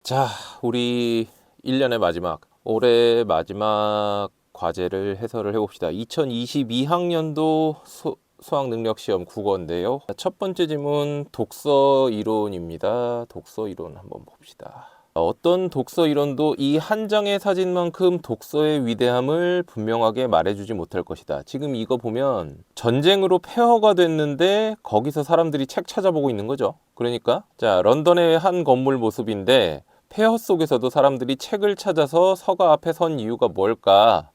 자, 우리 1년의 마지막, 올해 마지막 과제를 해설을 해봅시다. 2022학년도 수학 능력 시험 국어인데요. 첫 번째 질문 독서 이론입니다. 독서 이론 한번 봅시다. 어떤 독서 이론도 이 한 장의 사진만큼 독서의 위대함을 분명하게 말해주지 못할 것이다. 지금 이거 보면 전쟁으로 폐허가 됐는데 거기서 사람들이 책 찾아보고 있는 거죠. 그러니까 자, 런던의 한 건물 모습인데 폐허 속에서도 사람들이 책을 찾아서 서가 앞에 선 이유가 뭘까?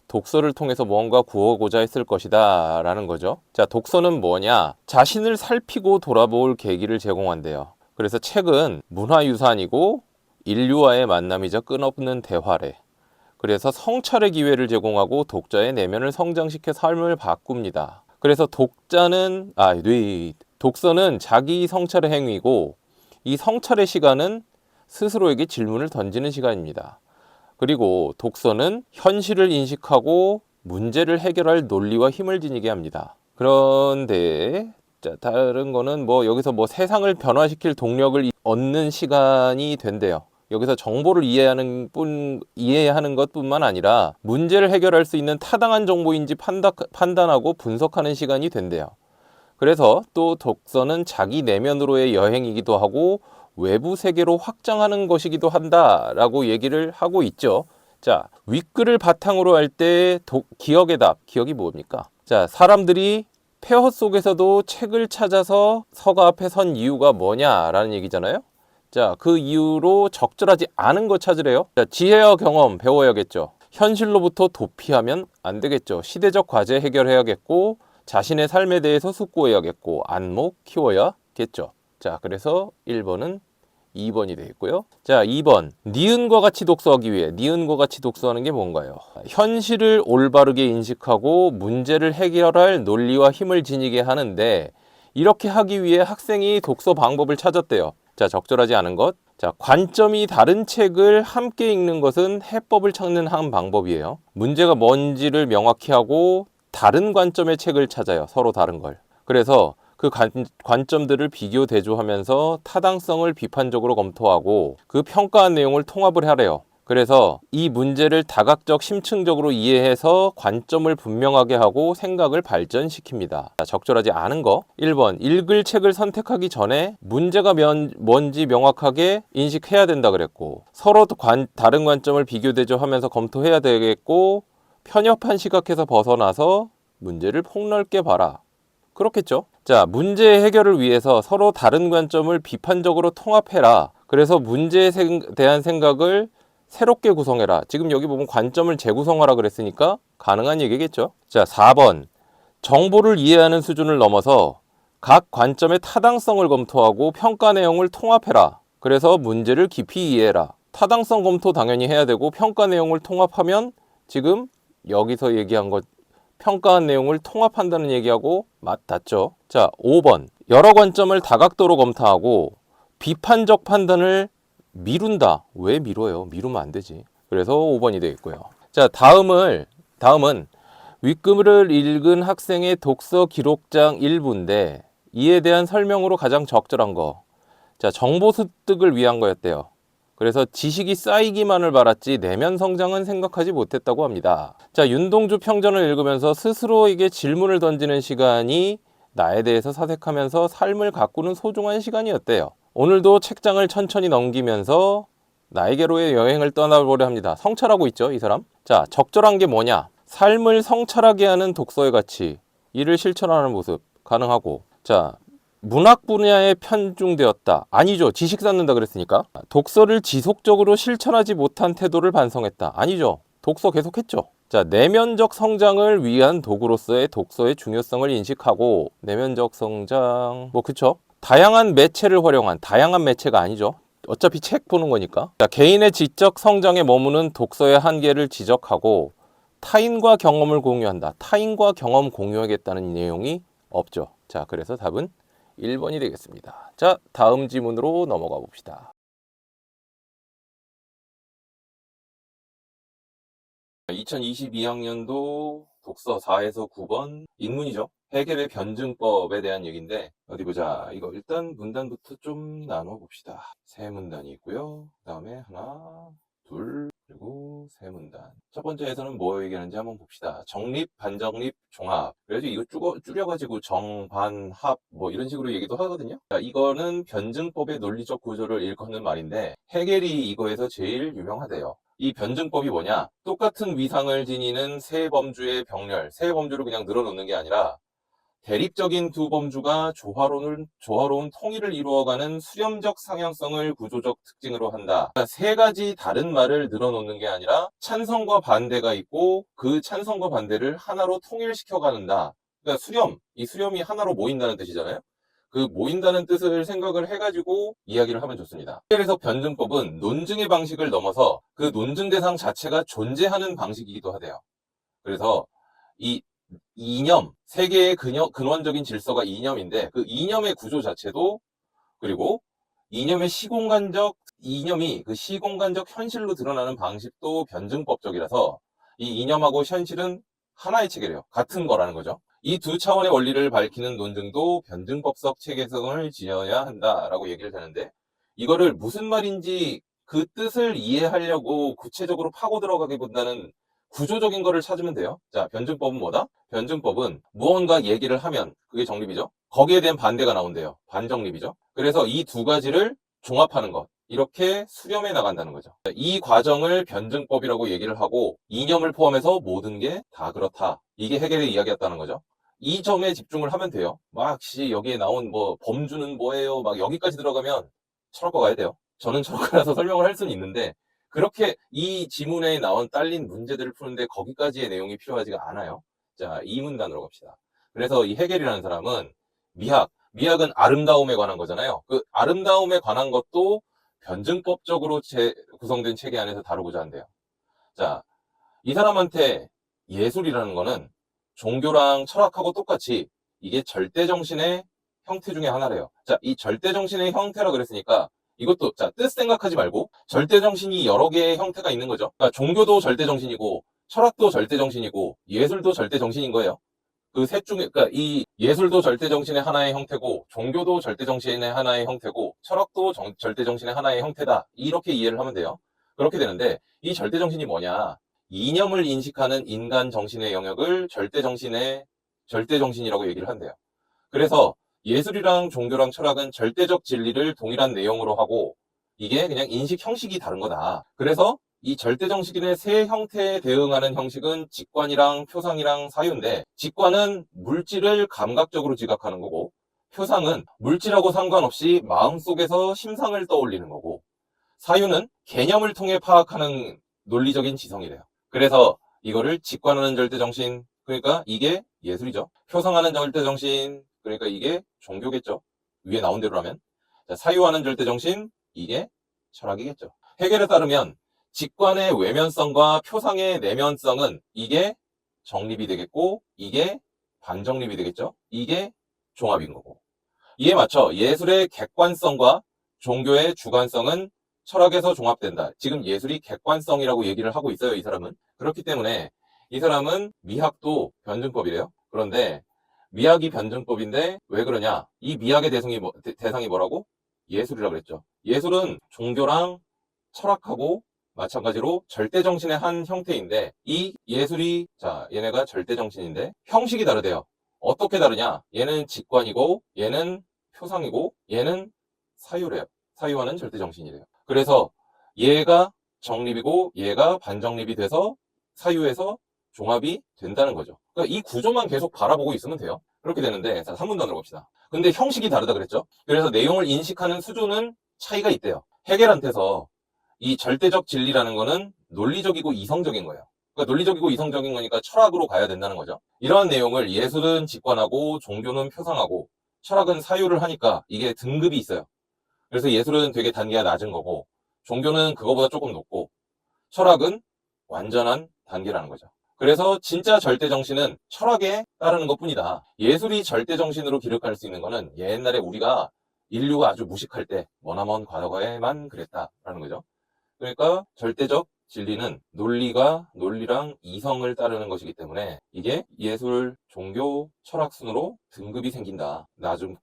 독서를 통해서 무언가 구하고자 했을 것이다 라는 거죠. 자, 독서는 뭐냐? 자신을 살피고 돌아볼 계기를 제공한대요. 그래서 책은 문화유산이고 인류와의 만남이자 끝없는 대화래. 그래서 성찰의 기회를 제공하고 독자의 내면을 성장시켜 삶을 바꿉니다. 그래서 독서는 자기 성찰의 행위고 이 성찰의 시간은 스스로에게 질문을 던지는 시간입니다. 그리고 독서는 현실을 인식하고 문제를 해결할 논리와 힘을 지니게 합니다. 그런데 다른 거는 여기서 세상을 변화시킬 동력을 얻는 시간이 된대요. 여기서 정보를 이해하는 것뿐만 아니라 문제를 해결할 수 있는 타당한 정보인지 판단하고 분석하는 시간이 된대요. 그래서 또 독서는 자기 내면으로의 여행이기도 하고 외부 세계로 확장하는 것이기도 한다라고 얘기를 하고 있죠. 자, 윗글을 바탕으로 할 때 기억의 답, 기억이 뭡니까? 자, 사람들이 폐허 속에서도 책을 찾아서 서가 앞에 선 이유가 뭐냐라는 얘기잖아요. 자, 그 이유로 적절하지 않은 거 찾으래요. 자, 지혜와 경험 배워야겠죠. 현실로부터 도피하면 안 되겠죠. 시대적 과제 해결해야겠고 자신의 삶에 대해서 숙고해야겠고 안목 키워야겠죠. 자, 그래서 1번은 2번이 되겠고요. 자, 2번. 니은과 같이 독서하기 위해 니은과 같이 독서하는 게 뭔가요? 현실을 올바르게 인식하고 문제를 해결할 논리와 힘을 지니게 하는데 이렇게 하기 위해 학생이 독서 방법을 찾았대요. 자, 적절하지 않은 것. 자, 관점이 다른 책을 함께 읽는 것은 해법을 찾는 한 방법이에요. 문제가 뭔지를 명확히 하고 다른 관점의 책을 찾아요. 서로 다른 걸. 그래서 그 관점들을 비교 대조하면서 타당성을 비판적으로 검토하고 그 평가한 내용을 통합을 하래요. 그래서 이 문제를 다각적 심층적으로 이해해서 관점을 분명하게 하고 생각을 발전시킵니다. 자, 적절하지 않은 거 1번 읽을 책을 선택하기 전에 문제가 뭔지 명확하게 인식해야 된다 그랬고 서로 다른 관점을 비교 대조하면서 검토해야 되겠고 편협한 시각에서 벗어나서 문제를 폭넓게 봐라. 그렇겠죠. 자, 문제 해결을 위해서 서로 다른 관점을 비판적으로 통합해라. 그래서 문제에 대한 생각을 새롭게 구성해라. 지금 여기 보면 관점을 재구성하라 그랬으니까 가능한 얘기겠죠. 자, 4번. 정보를 이해하는 수준을 넘어서 각 관점의 타당성을 검토하고 평가 내용을 통합해라. 그래서 문제를 깊이 이해해라. 타당성 검토 당연히 해야 되고 평가 내용을 통합하면 지금 여기서 얘기한 것 평가한 내용을 통합한다는 얘기하고 맞닿죠. 자, 5번. 여러 관점을 다각도로 검토하고 비판적 판단을 미룬다. 왜 미뤄요? 미루면 안 되지. 그래서 5번이 되겠고요. 자, 다음은 윗글을 읽은 학생의 독서 기록장 일부인데 이에 대한 설명으로 가장 적절한 거. 자, 정보 습득을 위한 거였대요. 그래서 지식이 쌓이기만을 바랐지 내면 성장은 생각하지 못했다고 합니다. 자, 윤동주 평전을 읽으면서 스스로에게 질문을 던지는 시간이 나에 대해서 사색하면서 삶을 가꾸는 소중한 시간이었대요. 오늘도 책장을 천천히 넘기면서 나에게로의 여행을 떠나보려 합니다. 성찰하고 있죠, 이 사람? 자, 적절한 게 뭐냐? 삶을 성찰하게 하는 독서의 가치, 이를 실천하는 모습 가능하고, 자, 문학 분야에 편중되었다. 아니죠. 지식 쌓는다 그랬으니까. 독서를 지속적으로 실천하지 못한 태도를 반성했다. 아니죠. 독서 계속했죠. 자, 내면적 성장을 위한 도구로서의 독서의 중요성을 인식하고 내면적 성장 그쵸? 다양한 매체가 아니죠. 어차피 책 보는 거니까. 자, 개인의 지적 성장에 머무는 독서의 한계를 지적하고 타인과 경험을 공유한다. 타인과 경험 공유하겠다는 내용이 없죠. 자, 그래서 답은 1번이 되겠습니다. 자, 다음 지문으로 넘어가 봅시다. 2022학년도 독서 4에서 9번 인문이죠. 해겔의 변증법에 대한 얘기인데, 어디 보자. 이거 일단 문단부터 좀 나눠 봅시다. 세 문단이 있고요. 그 다음에 하나, 둘, 그리고 세 문단. 첫 번째에서는 뭐 얘기하는지 한번 봅시다. 정립, 반정립, 종합. 그래서 이거 줄여가지고 정, 반, 합, 뭐 이런 식으로 얘기도 하거든요. 자, 이거는 변증법의 논리적 구조를 일컫는 말인데, 해겔이 이거에서 제일 유명하대요. 이 변증법이 뭐냐? 똑같은 위상을 지니는 세 범주의 병렬, 세 범주를 그냥 늘어놓는 게 아니라 대립적인 두 범주가 조화로운 통일을 이루어가는 수렴적 상향성을 구조적 특징으로 한다. 그러니까 세 가지 다른 말을 늘어놓는 게 아니라 찬성과 반대가 있고 그 찬성과 반대를 하나로 통일시켜 가는다. 그러니까 이 수렴이 하나로 모인다는 뜻이잖아요. 그 모인다는 뜻을 생각을 해가지고 이야기를 하면 좋습니다. 그래서 변증법은 논증의 방식을 넘어서 그 논증 대상 자체가 존재하는 방식이기도 하대요. 그래서 이 이념, 세계의 근원적인 질서가 이념인데 그 이념의 구조 자체도, 그리고 이념이 그 시공간적 현실로 드러나는 방식도 변증법적이라서 이 이념하고 현실은 하나의 체계래요. 같은 거라는 거죠. 이 두 차원의 원리를 밝히는 논증도 변증법적 체계성을 지녀야 한다라고 얘기를 하는데, 이거를 무슨 말인지 그 뜻을 이해하려고 구체적으로 파고 들어가기보다는 구조적인 거를 찾으면 돼요. 자, 변증법은 뭐다? 변증법은 무언가 얘기를 하면 그게 정립이죠. 거기에 대한 반대가 나온대요. 반정립이죠. 그래서 이 두 가지를 종합하는 것, 이렇게 수렴해 나간다는 거죠. 이 과정을 변증법이라고 얘기를 하고 이념을 포함해서 모든 게 다 그렇다. 이게 해겔의 이야기였다는 거죠. 이 점에 집중을 하면 돼요. 여기에 나온 뭐 범주는 뭐예요? 막 여기까지 들어가면 철학과 가야 돼요. 저는 철학과라서 설명을 할 수는 있는데 그렇게 이 지문에 딸린 문제들을 푸는데 거기까지의 내용이 필요하지가 않아요. 자, 이 문단으로 갑시다. 그래서 이 해겔이라는 사람은 미학은 아름다움에 관한 거잖아요. 그 아름다움에 관한 것도 변증법적으로 구성된 체계 안에서 다루고자 한대요. 자, 이 사람한테 예술이라는 거는 종교랑 철학하고 똑같이 이게 절대정신의 형태 중에 하나래요. 자, 이 절대정신의 형태라 그랬으니까 이것도, 자, 뜻 생각하지 말고 절대정신이 여러 개의 형태가 있는 거죠. 그러니까 종교도 절대정신이고 철학도 절대정신이고 예술도 절대정신인 거예요. 그 셋 중에, 그러니까 이 예술도 절대정신의 하나의 형태고 종교도 절대정신의 하나의 형태고 철학도 절대정신의 하나의 형태다. 이렇게 이해를 하면 돼요. 그렇게 되는데 이 절대정신이 뭐냐? 이념을 인식하는 인간 정신의 영역을 절대정신이라고 얘기를 한대요. 그래서 예술이랑 종교랑 철학은 절대적 진리를 동일한 내용으로 하고 이게 그냥 인식 형식이 다른 거다. 그래서 이 절대정신의 세 형태에 대응하는 형식은 직관이랑 표상이랑 사유인데, 직관은 물질을 감각적으로 지각하는 거고 표상은 물질하고 상관없이 마음속에서 심상을 떠올리는 거고, 사유는 개념을 통해 파악하는 논리적인 지성이래요. 그래서 이거를 직관하는 절대정신, 그러니까 이게 예술이죠. 표상하는 절대정신, 그러니까 이게 종교겠죠. 위에 나온 대로라면. 자, 사유하는 절대정신, 이게 철학이겠죠. 해겔에 따르면 직관의 외면성과 표상의 내면성은 이게 정립이 되겠고 이게 반정립이 되겠죠. 이게 종합인 거고, 이에 맞춰 예술의 객관성과 종교의 주관성은 철학에서 종합된다. 지금 예술이 객관성이라고 얘기를 하고 있어요, 이 사람은. 그렇기 때문에 이 사람은 미학도 변증법이래요. 그런데 미학이 변증법인데 왜 그러냐? 이 미학의 대상이 뭐라고? 예술이라고 그랬죠. 예술은 종교랑 철학하고 마찬가지로 절대정신의 한 형태인데, 이 예술이, 자, 얘네가 절대정신인데 형식이 다르대요. 어떻게 다르냐? 얘는 직관이고 얘는 표상이고 얘는 사유래요. 사유하는 절대정신이래요. 그래서 얘가 정립이고 얘가 반정립이 돼서 사유에서 종합이 된다는 거죠. 그러니까 이 구조만 계속 바라보고 있으면 돼요. 그렇게 되는데, 자, 3문단으로 봅시다. 근데 형식이 다르다 그랬죠? 그래서 내용을 인식하는 수준은 차이가 있대요. 해겔한테서 이 절대적 진리라는 거는 논리적이고 이성적인 거예요. 그러니까 논리적이고 이성적인 거니까 철학으로 가야 된다는 거죠. 이러한 내용을 예술은 직관하고 종교는 표상하고 철학은 사유를 하니까 이게 등급이 있어요. 그래서 예술은 되게 단계가 낮은 거고 종교는 그거보다 조금 높고 철학은 완전한 단계라는 거죠. 그래서 진짜 절대정신은 철학에 따르는 것 뿐이다. 예술이 절대정신으로 기록할 수 있는 거는 옛날에 인류가 아주 무식할 때 머나먼 과거에만 그랬다라는 거죠. 그러니까 절대적 진리는 논리랑 이성을 따르는 것이기 때문에 이게 예술, 종교, 철학 순으로 등급이 생긴다. 낮은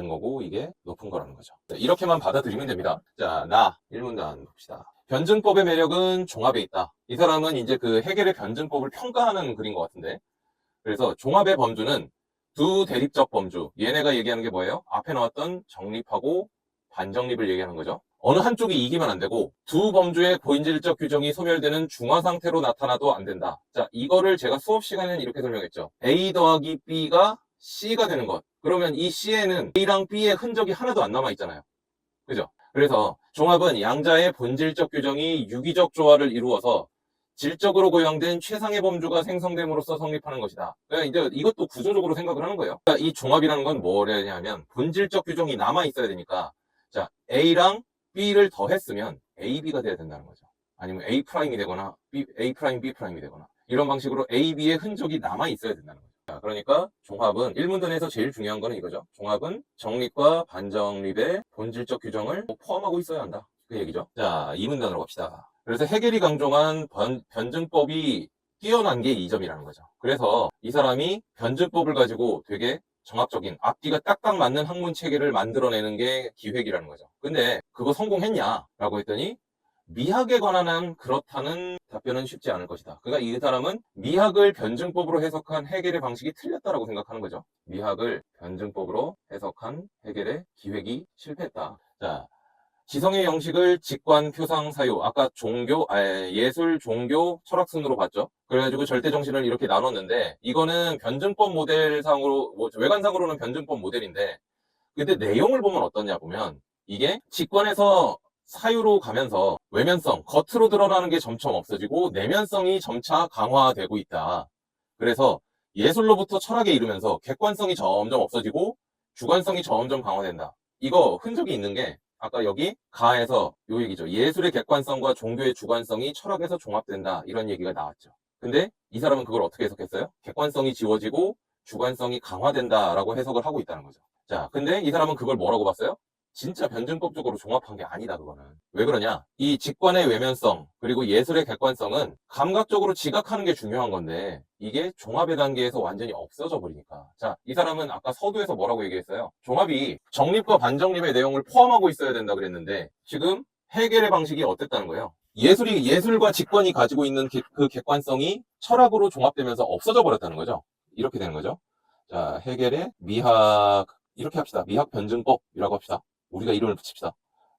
거고 이게 높은 거라는 거죠. 자, 이렇게만 받아들이면 됩니다. 자, 1문단 봅시다. 변증법의 매력은 종합에 있다. 이 사람은 이제 그 해겔의 변증법을 평가하는 글인 것 같은데. 그래서 종합의 범주는 두 대립적 범주. 얘네가 얘기하는 게 뭐예요? 앞에 나왔던 정립하고 반정립을 얘기하는 거죠. 어느 한쪽이 이기면 안 되고 두 범주의 고인질적 규정이 소멸되는 중화 상태로 나타나도 안 된다. 자, 이거를 제가 수업 시간에는 이렇게 설명했죠. A 더하기 B가 C가 되는 것. 그러면 이 C에는 A랑 B의 흔적이 하나도 안 남아 있잖아요. 그죠? 그래서 종합은 양자의 본질적 규정이 유기적 조화를 이루어서 질적으로 고양된 최상의 범주가 생성됨으로써 성립하는 것이다. 그러니까 이제 이것도 구조적으로 생각을 하는 거예요. 그러니까 이 종합이라는 건 뭐냐면 본질적 규정이 남아 있어야 되니까 자 A랑 B를 더했으면 AB가 돼야 된다는 거죠. 아니면 A 프라임이 되거나 A 프라임 B 프라임이 되거나 이런 방식으로 A, B의 흔적이 남아 있어야 된다는 거죠. 자, 그러니까 종합은 1문단에서 제일 중요한 거는 이거죠. 종합은 정립과 반정립의 본질적 규정을 포함하고 있어야 한다. 그 얘기죠. 자, 2문단으로 갑시다. 그래서 해겔이 강조한 변증법이 뛰어난 게 이 점이라는 거죠. 그래서 이 사람이 변증법을 가지고 되게 정합적인 앞뒤가 딱딱 맞는 학문 체계를 만들어내는 게 기획이라는 거죠. 근데 그거 성공했냐? 라고 했더니 미학에 관한 한 그렇다는 답변은 쉽지 않을 것이다. 그러니까 이 사람은 미학을 변증법으로 해석한 해겔의 방식이 틀렸다라고 생각하는 거죠. 미학을 변증법으로 해석한 해겔의 기획이 실패했다. 자, 지성의 형식을 직관, 표상, 사유. 아까 예술, 종교, 철학 순으로 봤죠. 그래가지고 절대 정신을 이렇게 나눴는데 이거는 변증법 모델상으로 외관상으로는 변증법 모델인데 근데 내용을 보면 어떠냐 보면 이게 직관에서 사유로 가면서 외면성, 겉으로 드러나는 게 점점 없어지고 내면성이 점차 강화되고 있다. 그래서 예술로부터 철학에 이르면서 객관성이 점점 없어지고 주관성이 점점 강화된다. 이거 흔적이 있는 게 아까 여기 가에서 요 얘기죠. 예술의 객관성과 종교의 주관성이 철학에서 종합된다. 이런 얘기가 나왔죠. 근데 이 사람은 그걸 어떻게 해석했어요? 객관성이 지워지고 주관성이 강화된다라고 해석을 하고 있다는 거죠. 자, 근데 이 사람은 그걸 뭐라고 봤어요? 진짜 변증법적으로 종합한 게 아니다, 그거는. 왜 그러냐? 이 직관의 외면성, 그리고 예술의 객관성은 감각적으로 지각하는 게 중요한 건데, 이게 종합의 단계에서 완전히 없어져 버리니까. 자, 이 사람은 아까 서두에서 뭐라고 얘기했어요? 종합이 정립과 반정립의 내용을 포함하고 있어야 된다 그랬는데, 지금 해겔의 방식이 어땠다는 거예요? 예술과 직관이 가지고 있는 그 객관성이 철학으로 종합되면서 없어져 버렸다는 거죠. 이렇게 되는 거죠. 자, 해겔의 미학, 이렇게 합시다. 미학 변증법이라고 합시다. 우리가 이름을 붙입시다.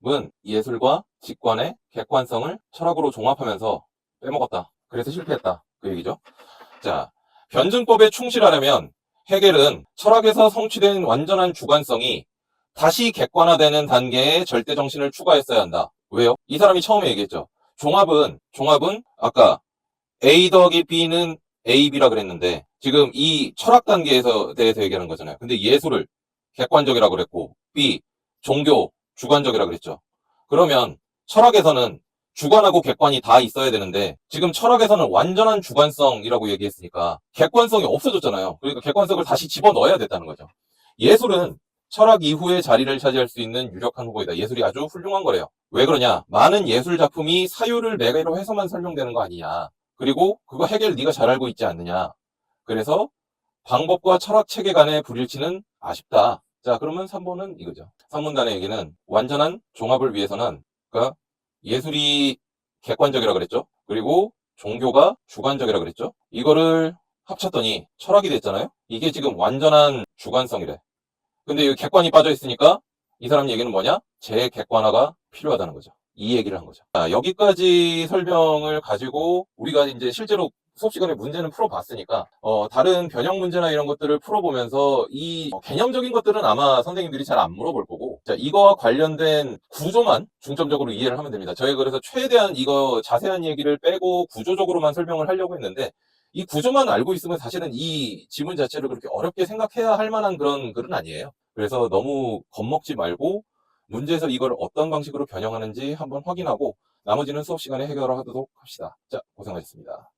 은 예술과 직관의 객관성을 철학으로 종합하면서 빼먹었다. 그래서 실패했다. 그 얘기죠. 자, 변증법에 충실하려면 해겔은 철학에서 성취된 완전한 주관성이 다시 객관화되는 단계에 절대정신을 추가했어야 한다. 왜요? 이 사람이 처음에 얘기했죠. 종합은 아까 A 더하기 B는 AB라 그랬는데 지금 이 철학 단계에서 대해서 얘기하는 거잖아요. 근데 예술을 객관적이라 그랬고 B, 종교 주관적이라 그랬죠. 그러면 철학에서는 주관하고 객관이 다 있어야 되는데 지금 철학에서는 완전한 주관성이라고 얘기했으니까 객관성이 없어졌잖아요. 그러니까 객관성을 다시 집어넣어야 됐다는 거죠. 예술은 철학 이후에 자리를 차지할 수 있는 유력한 후보이다. 예술이 아주 훌륭한 거래요. 왜 그러냐? 많은 예술 작품이 사유를 매개로 해서만 설명되는 거 아니냐. 그리고 그거 해결 네가 잘 알고 있지 않느냐. 그래서 방법과 철학 체계 간의 불일치는 아쉽다. 자, 그러면 3번은 이거죠. 산문단의 얘기는 완전한 종합을 위해서는 그러니까 예술이 객관적이라 그랬죠. 그리고 종교가 주관적이라 그랬죠. 이거를 합쳤더니 철학이 됐잖아요. 이게 지금 완전한 주관성이래. 근데 이 객관이 빠져 있으니까 이 사람 얘기는 뭐냐? 재객관화가 필요하다는 거죠. 이 얘기를 한 거죠. 자, 여기까지 설명을 가지고 우리가 이제 실제로 수업 시간에 문제는 풀어봤으니까 다른 변형 문제나 이런 것들을 풀어보면서 이 개념적인 것들은 아마 선생님들이 잘 안 물어볼 거고 자, 이거와 관련된 구조만 중점적으로 이해를 하면 됩니다. 저희가 그래서 최대한 이거 자세한 얘기를 빼고 구조적으로만 설명을 하려고 했는데 이 구조만 알고 있으면 사실은 이 지문 자체를 그렇게 어렵게 생각해야 할 만한 그런 글은 아니에요. 그래서 너무 겁먹지 말고 문제에서 이걸 어떤 방식으로 변형하는지 한번 확인하고 나머지는 수업 시간에 해결하도록 합시다. 자, 고생하셨습니다.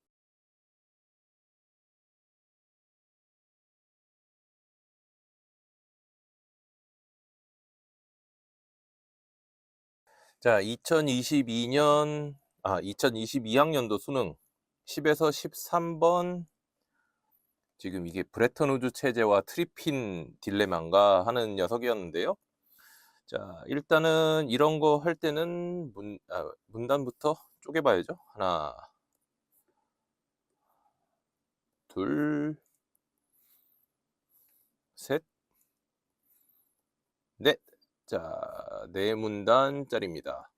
자, 2022년 2022학년도 수능 10에서 13번. 지금 이게 브레턴 우즈 체제와 트리핀 딜레마인가 하는 녀석이었는데요. 자, 일단은 이런 거 할 때는 문단부터 쪼개봐야죠. 하나, 둘, 셋, 넷. 자, 네 문단짜리입니다.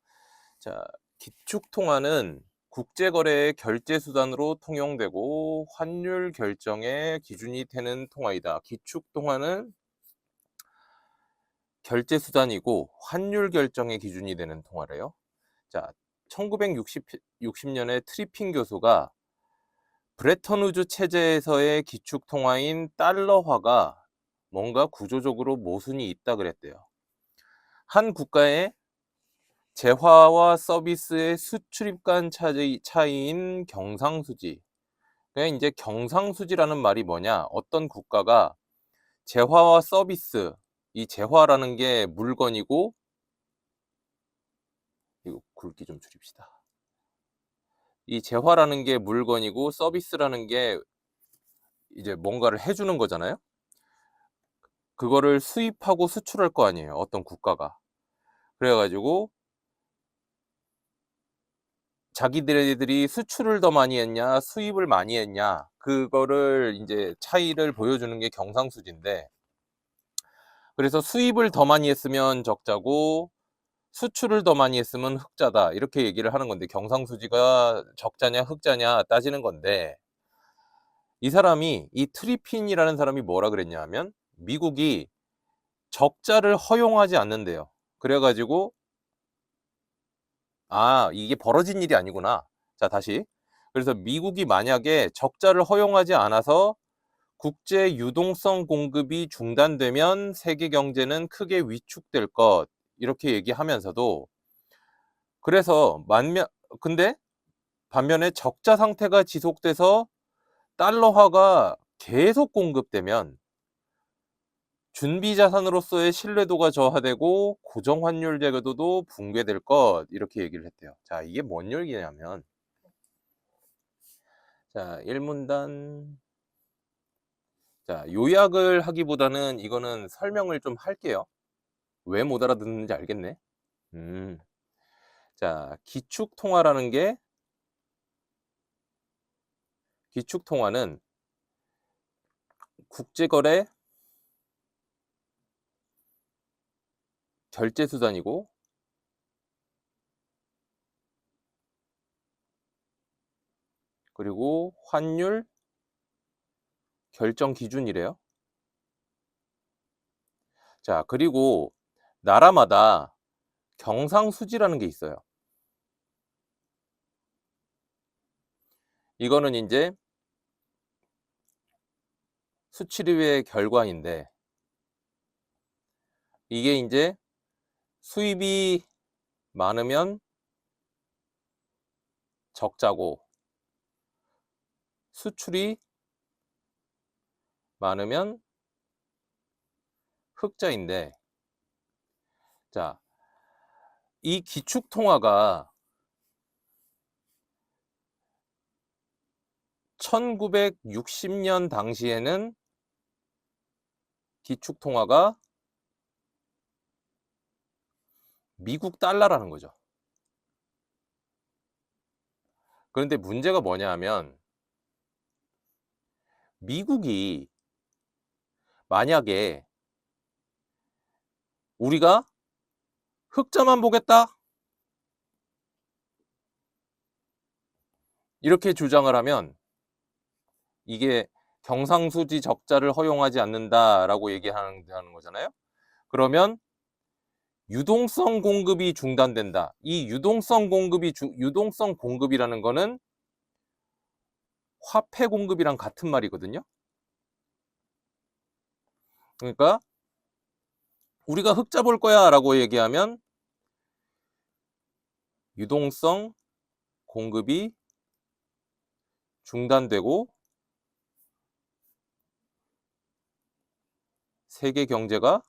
자, 기축통화는 국제거래의 결제수단으로 통용되고 환율 결정의 기준이 되는 통화이다. 기축통화는 결제수단이고 환율 결정의 기준이 되는 통화래요. 자, 1960년에 트리핀 교수가 브레턴 우즈 체제에서의 기축통화인 달러화가 뭔가 구조적으로 모순이 있다 그랬대요. 한 국가의 재화와 서비스의 수출입 간 차이인 경상수지. 그냥 이제 경상수지라는 말이 뭐냐? 어떤 국가가 재화와 서비스, 이 재화라는 게 물건이고, 이거 굵기 좀 줄입시다. 이 재화라는 게 물건이고 서비스라는 게 이제 뭔가를 해주는 거잖아요. 그거를 수입하고 수출할 거 아니에요, 어떤 국가가. 그래가지고 자기들이 수출을 더 많이 했냐 수입을 많이 했냐, 그거를 이제 차이를 보여주는 게 경상수지인데, 그래서 수입을 더 많이 했으면 적자고 수출을 더 많이 했으면 흑자다, 이렇게 얘기를 하는 건데, 경상수지가 적자냐 흑자냐 따지는 건데, 이 트리핀이라는 사람이 뭐라 그랬냐 하면, 미국이 적자를 허용하지 않는데요. 그래가지고 이게 벌어진 일이 아니구나. 자, 다시. 그래서 미국이 만약에 적자를 허용하지 않아서 국제 유동성 공급이 중단되면 세계 경제는 크게 위축될 것, 이렇게 얘기하면서도, 그래서 근데 반면에 적자 상태가 지속돼서 달러화가 계속 공급되면 준비 자산으로서의 신뢰도가 저하되고 고정 환율 제도도 붕괴될 것, 이렇게 얘기를 했대요. 자, 이게 뭔 얘기냐면, 자, 1문단. 자, 요약을 하기보다는 이거는 설명을 좀 할게요. 왜 못 알아듣는지 알겠네. 자, 기축통화는 국제거래 결제수단이고, 그리고 환율 결정 기준이래요. 자, 그리고 나라마다 경상수지라는 게 있어요. 이거는 이제 수출입의 결과인데, 이게 이제 수입이 많으면 적자고 수출이 많으면 흑자인데, 자, 이 기축통화가 1960년 당시에는 기축통화가 미국 달러라는 거죠. 그런데 문제가 뭐냐 하면, 미국이 만약에 우리가 흑자만 보겠다, 이렇게 주장을 하면, 이게 경상수지 적자를 허용하지 않는다라고 얘기하는 거잖아요. 그러면 유동성 공급이 중단된다. 이 유동성 공급이라는 거는 화폐 공급이랑 같은 말이거든요. 그러니까 우리가 흑자 볼 거야 라고 얘기하면 유동성 공급이 중단되고 세계 경제가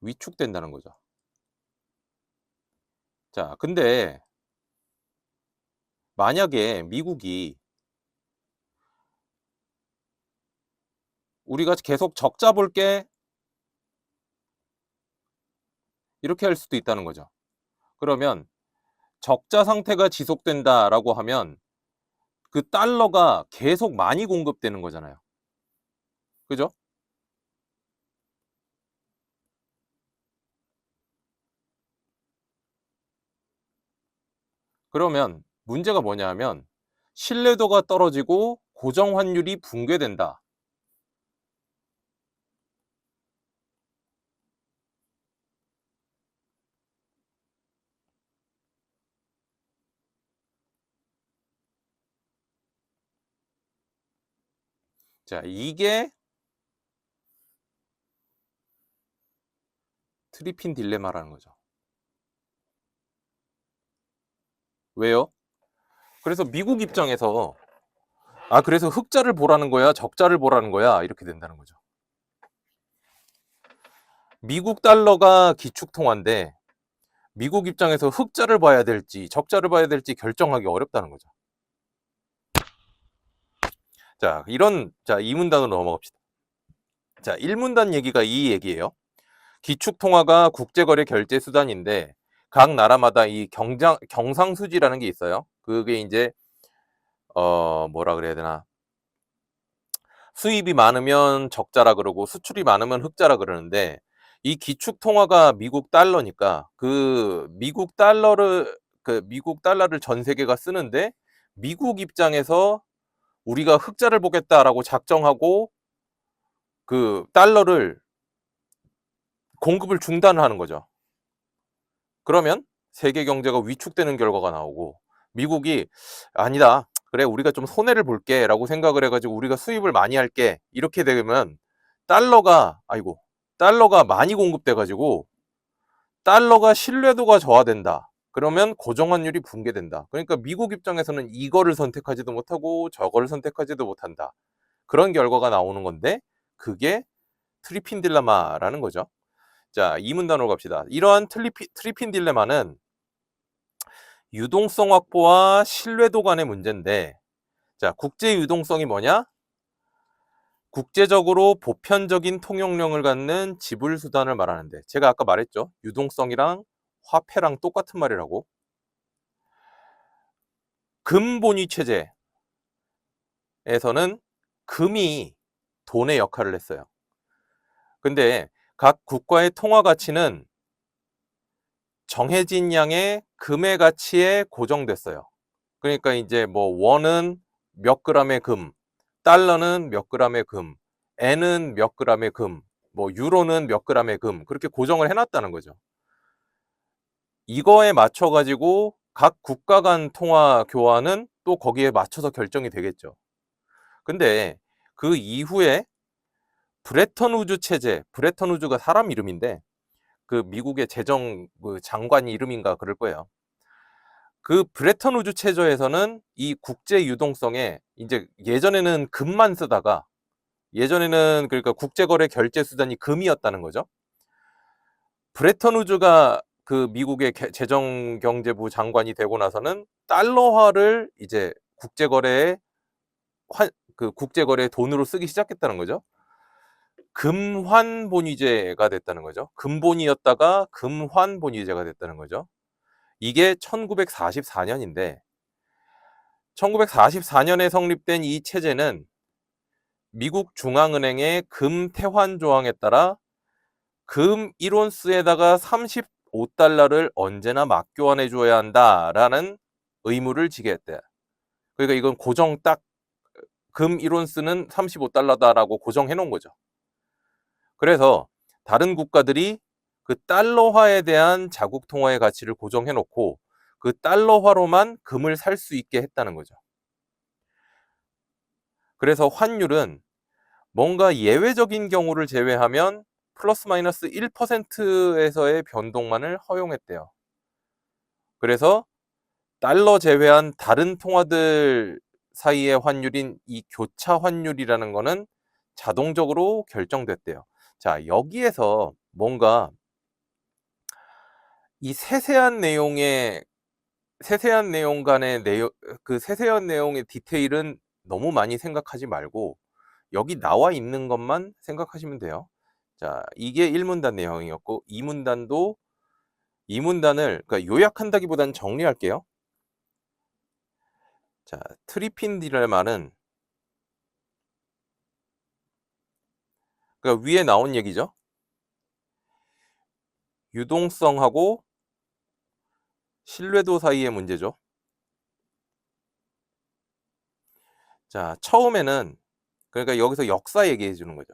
위축된다는 거죠. 자, 근데 만약에 미국이 우리가 계속 적자 볼게 이렇게 할 수도 있다는 거죠. 그러면 적자 상태가 지속된다라고 하면 그 달러가 계속 많이 공급되는 거잖아요. 그죠? 그러면 문제가 뭐냐면 신뢰도가 떨어지고 고정 환율이 붕괴된다. 자, 이게 트리핀 딜레마라는 거죠. 왜요? 그래서 미국 입장에서 그래서 흑자를 보라는 거야, 적자를 보라는 거야, 이렇게 된다는 거죠. 미국 달러가 기축통화인데 미국 입장에서 흑자를 봐야 될지 적자를 봐야 될지 결정하기 어렵다는 거죠. 자, 이 문단으로 넘어갑시다. 자, 1문단 얘기가 이 얘기예요. 기축통화가 국제거래 결제 수단인데 각 나라마다 이 경상수지라는 게 있어요. 그게 이제 뭐라 그래야 되나? 수입이 많으면 적자라 그러고 수출이 많으면 흑자라 그러는데 이 기축통화가 미국 달러니까 그 미국 달러를 전 세계가 쓰는데 미국 입장에서 우리가 흑자를 보겠다라고 작정하고 그 달러를 공급을 중단하는 거죠. 그러면 세계 경제가 위축되는 결과가 나오고 미국이 아니다. 그래, 우리가 좀 손해를 볼게라고 생각을 해가지고 우리가 수입을 많이 할게 이렇게 되면 달러가 많이 공급돼가지고 달러가 신뢰도가 저하된다. 그러면 고정환율이 붕괴된다. 그러니까 미국 입장에서는 이거를 선택하지도 못하고 저거를 선택하지도 못한다. 그런 결과가 나오는 건데 그게 트리핀 딜레마라는 거죠. 자, 이 문단으로 갑시다. 이러한 트리핀 딜레마는 유동성 확보와 신뢰도 간의 문제인데, 자, 국제 유동성이 뭐냐? 국제적으로 보편적인 통용력을 갖는 지불 수단을 말하는데, 제가 아까 말했죠. 유동성이랑 화폐랑 똑같은 말이라고. 금본위 체제에서는 금이 돈의 역할을 했어요. 근데 각 국가의 통화 가치는 정해진 양의 금의 가치에 고정됐어요. 그러니까 이제 뭐 원은 몇 그램의 금, 달러는 몇 그램의 금, 엔은 몇 그램의 금, 뭐 유로는 몇 그램의 금, 그렇게 고정을 해놨다는 거죠. 이거에 맞춰 가지고 각 국가 간 통화 교환은 또 거기에 맞춰서 결정이 되겠죠. 근데 그 이후에 브레턴 우즈 체제, 브레턴 우즈가 사람 이름인데 그 미국의 재정 그 장관 이름인가 그럴 거예요. 그 브레턴 우즈 체제에서는 이 국제 유동성에 이제 예전에는 금만 쓰다가 예전에는 그러니까 국제거래 결제 수단이 금이었다는 거죠. 브레턴 우즈가 그 미국의 재정경제부 장관이 되고 나서는 달러화를 이제 국제거래의 돈으로 쓰기 시작했다는 거죠. 금환본위제가 됐다는 거죠. 금본위였다가 금환본위제가 됐다는 거죠. 이게 1944년인데 1944년에 성립된 이 체제는 미국 중앙은행의 금태환 조항에 따라 금 1온스에다가 35달러를 언제나 맞교환해 줘야 한다라는 의무를 지게 했대. 그러니까 이건 고정 딱 금 1온스는 35달러다라고 고정해 놓은 거죠. 그래서 다른 국가들이 그 달러화에 대한 자국 통화의 가치를 고정해 놓고 그 달러화로만 금을 살 수 있게 했다는 거죠. 그래서 환율은 뭔가 예외적인 경우를 제외하면 플러스 마이너스 1%에서의 변동만을 허용했대요. 그래서 달러 제외한 다른 통화들 사이의 환율인 이 교차 환율이라는 거는 자동적으로 결정됐대요. 자, 여기에서 뭔가 이 세세한 내용 간의 그 세세한 내용의 디테일은 너무 많이 생각하지 말고 여기 나와 있는 것만 생각하시면 돼요. 자, 이게 1문단 내용이었고 2문단을 그러니까 요약한다기보다는 정리할게요. 자, 트리핀디라는 말은 그러니까 위에 나온 얘기죠. 유동성하고 신뢰도 사이의 문제죠. 자, 처음에는 그러니까 여기서 역사 얘기해 주는 거죠.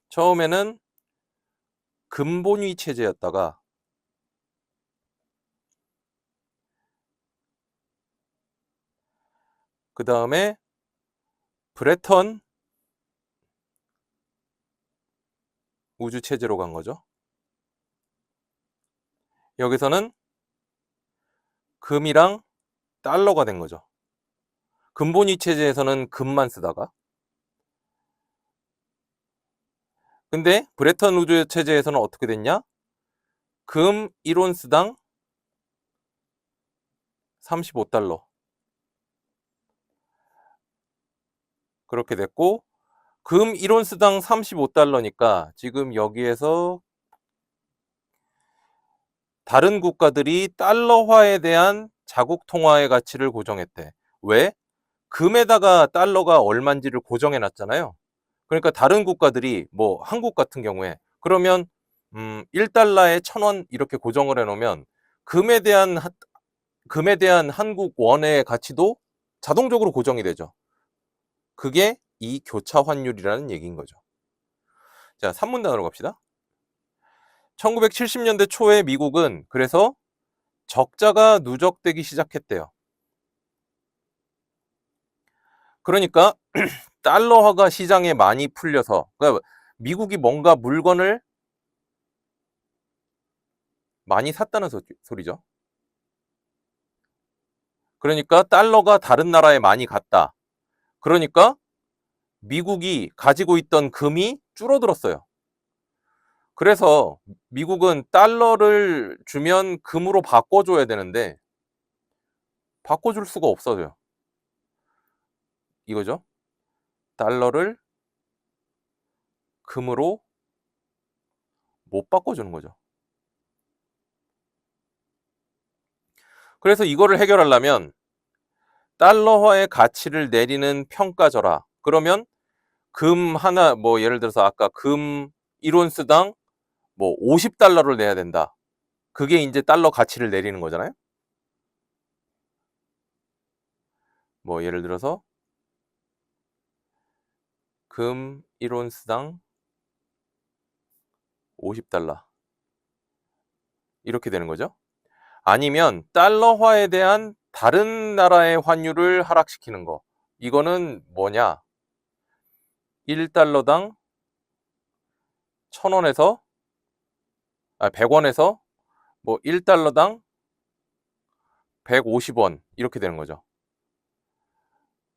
처음에는 근본위 체제였다가 그 다음에 브레턴 우주 체제로 간 거죠. 여기서는 금이랑 달러가 된 거죠. 근본위 체제에서는 금만 쓰다가 근데 브레턴 우주 체제에서는 어떻게 됐냐? 금 1온스당 35달러 그렇게 됐고 금 1온스당 35달러니까 지금 여기에서 다른 국가들이 달러화에 대한 자국 통화의 가치를 고정했대. 왜? 금에다가 달러가 얼마인지를 고정해 놨잖아요. 그러니까 다른 국가들이 뭐 한국 같은 경우에 그러면 1달러에 1,000원 이렇게 고정을 해 놓으면 금에 대한 한국 원의 가치도 자동적으로 고정이 되죠. 그게 이 교차 환율이라는 얘기인 거죠. 자, 3문단으로 갑시다. 1970년대 초에 미국은 그래서 적자가 누적되기 시작했대요. 그러니까 달러화가 시장에 많이 풀려서 그러니까 미국이 뭔가 물건을 많이 샀다는 소리죠. 그러니까 달러가 다른 나라에 많이 갔다. 그러니까 미국이 가지고 있던 금이 줄어들었어요. 그래서 미국은 달러를 주면 금으로 바꿔줘야 되는데 바꿔줄 수가 없어요. 이거죠. 달러를 금으로 못 바꿔주는 거죠. 그래서 이거를 해결하려면 달러화의 가치를 내리는 평가절하. 그러면 금 하나 뭐 예를 들어서 아까 금 1온스당 뭐 50달러를 내야 된다. 그게 이제 달러 가치를 내리는 거잖아요. 뭐 예를 들어서 금 1온스당 50달러 이렇게 되는 거죠. 아니면 달러화에 대한 다른 나라의 환율을 하락시키는 거. 이거는 뭐냐? 1달러당 1,000원에서 100원에서 뭐 1달러당 150원 이렇게 되는 거죠.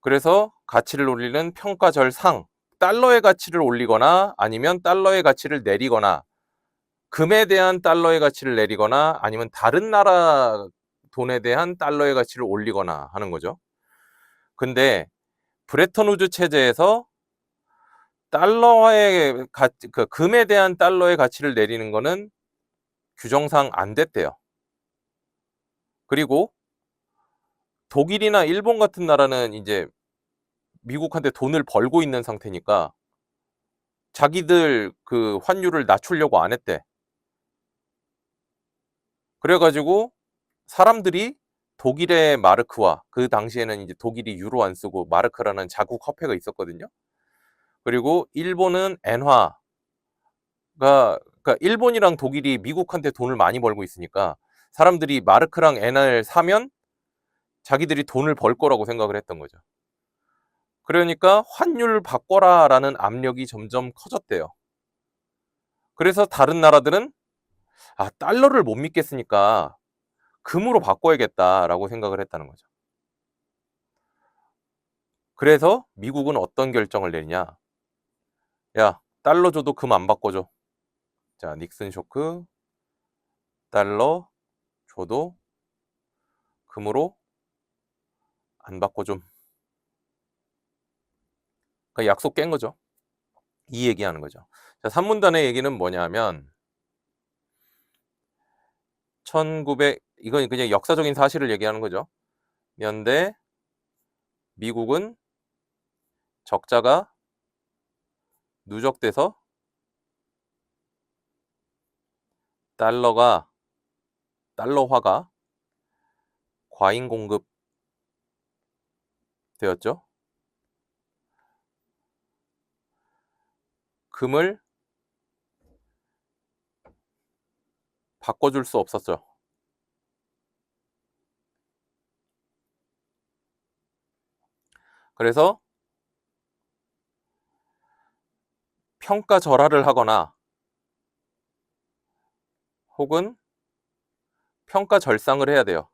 그래서 가치를 올리는 평가절상, 달러의 가치를 올리거나 아니면 달러의 가치를 내리거나 금에 대한 달러의 가치를 내리거나 아니면 다른 나라 돈에 대한 달러의 가치를 올리거나 하는 거죠. 근데 브레턴 우즈 체제에서 달러화의 가치, 그 금에 대한 달러의 가치를 내리는 거는 규정상 안 됐대요. 그리고 독일이나 일본 같은 나라는 이제 미국한테 돈을 벌고 있는 상태니까 자기들 그 환율을 낮추려고 안 했대. 그래가지고 사람들이 독일의 마르크와 그 당시에는 이제 독일이 유로 안 쓰고 마르크라는 자국 화폐가 있었거든요. 그리고 일본은 엔화가 그러니까 일본이랑 독일이 미국한테 돈을 많이 벌고 있으니까 사람들이 마르크랑 엔화를 사면 자기들이 돈을 벌 거라고 생각을 했던 거죠. 그러니까 환율 바꿔라라는 압력이 점점 커졌대요. 그래서 다른 나라들은 달러를 못 믿겠으니까 금으로 바꿔야겠다라고 생각을 했다는 거죠. 그래서 미국은 어떤 결정을 내리냐? 야, 달러 줘도 금 안 바꿔줘. 자, 닉슨 쇼크, 달러 줘도 금으로 안 바꿔 좀. 그러니까 약속 깬 거죠. 이 얘기하는 거죠. 자, 산문단의 얘기는 뭐냐면 1900, 이건 그냥 역사적인 사실을 얘기하는 거죠. 연대 미국은 적자가 누적돼서 달러화가 과잉 공급 되었죠. 금을 바꿔줄 수 없었죠. 그래서 평가 절하를 하거나 혹은 평가 절상을 해야 돼요.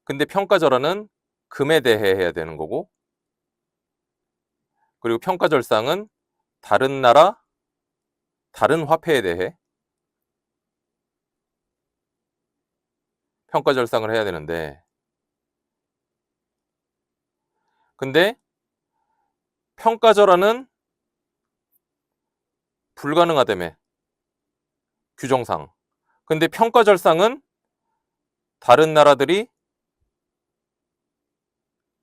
근데 평가 절하는 금에 대해 해야 되는 거고, 그리고 평가 절상은 다른 나라, 다른 화폐에 대해 평가 절상을 해야 되는데, 근데 평가 절하는 불가능하다며, 규정상. 근데 평가 절상은 다른 나라들이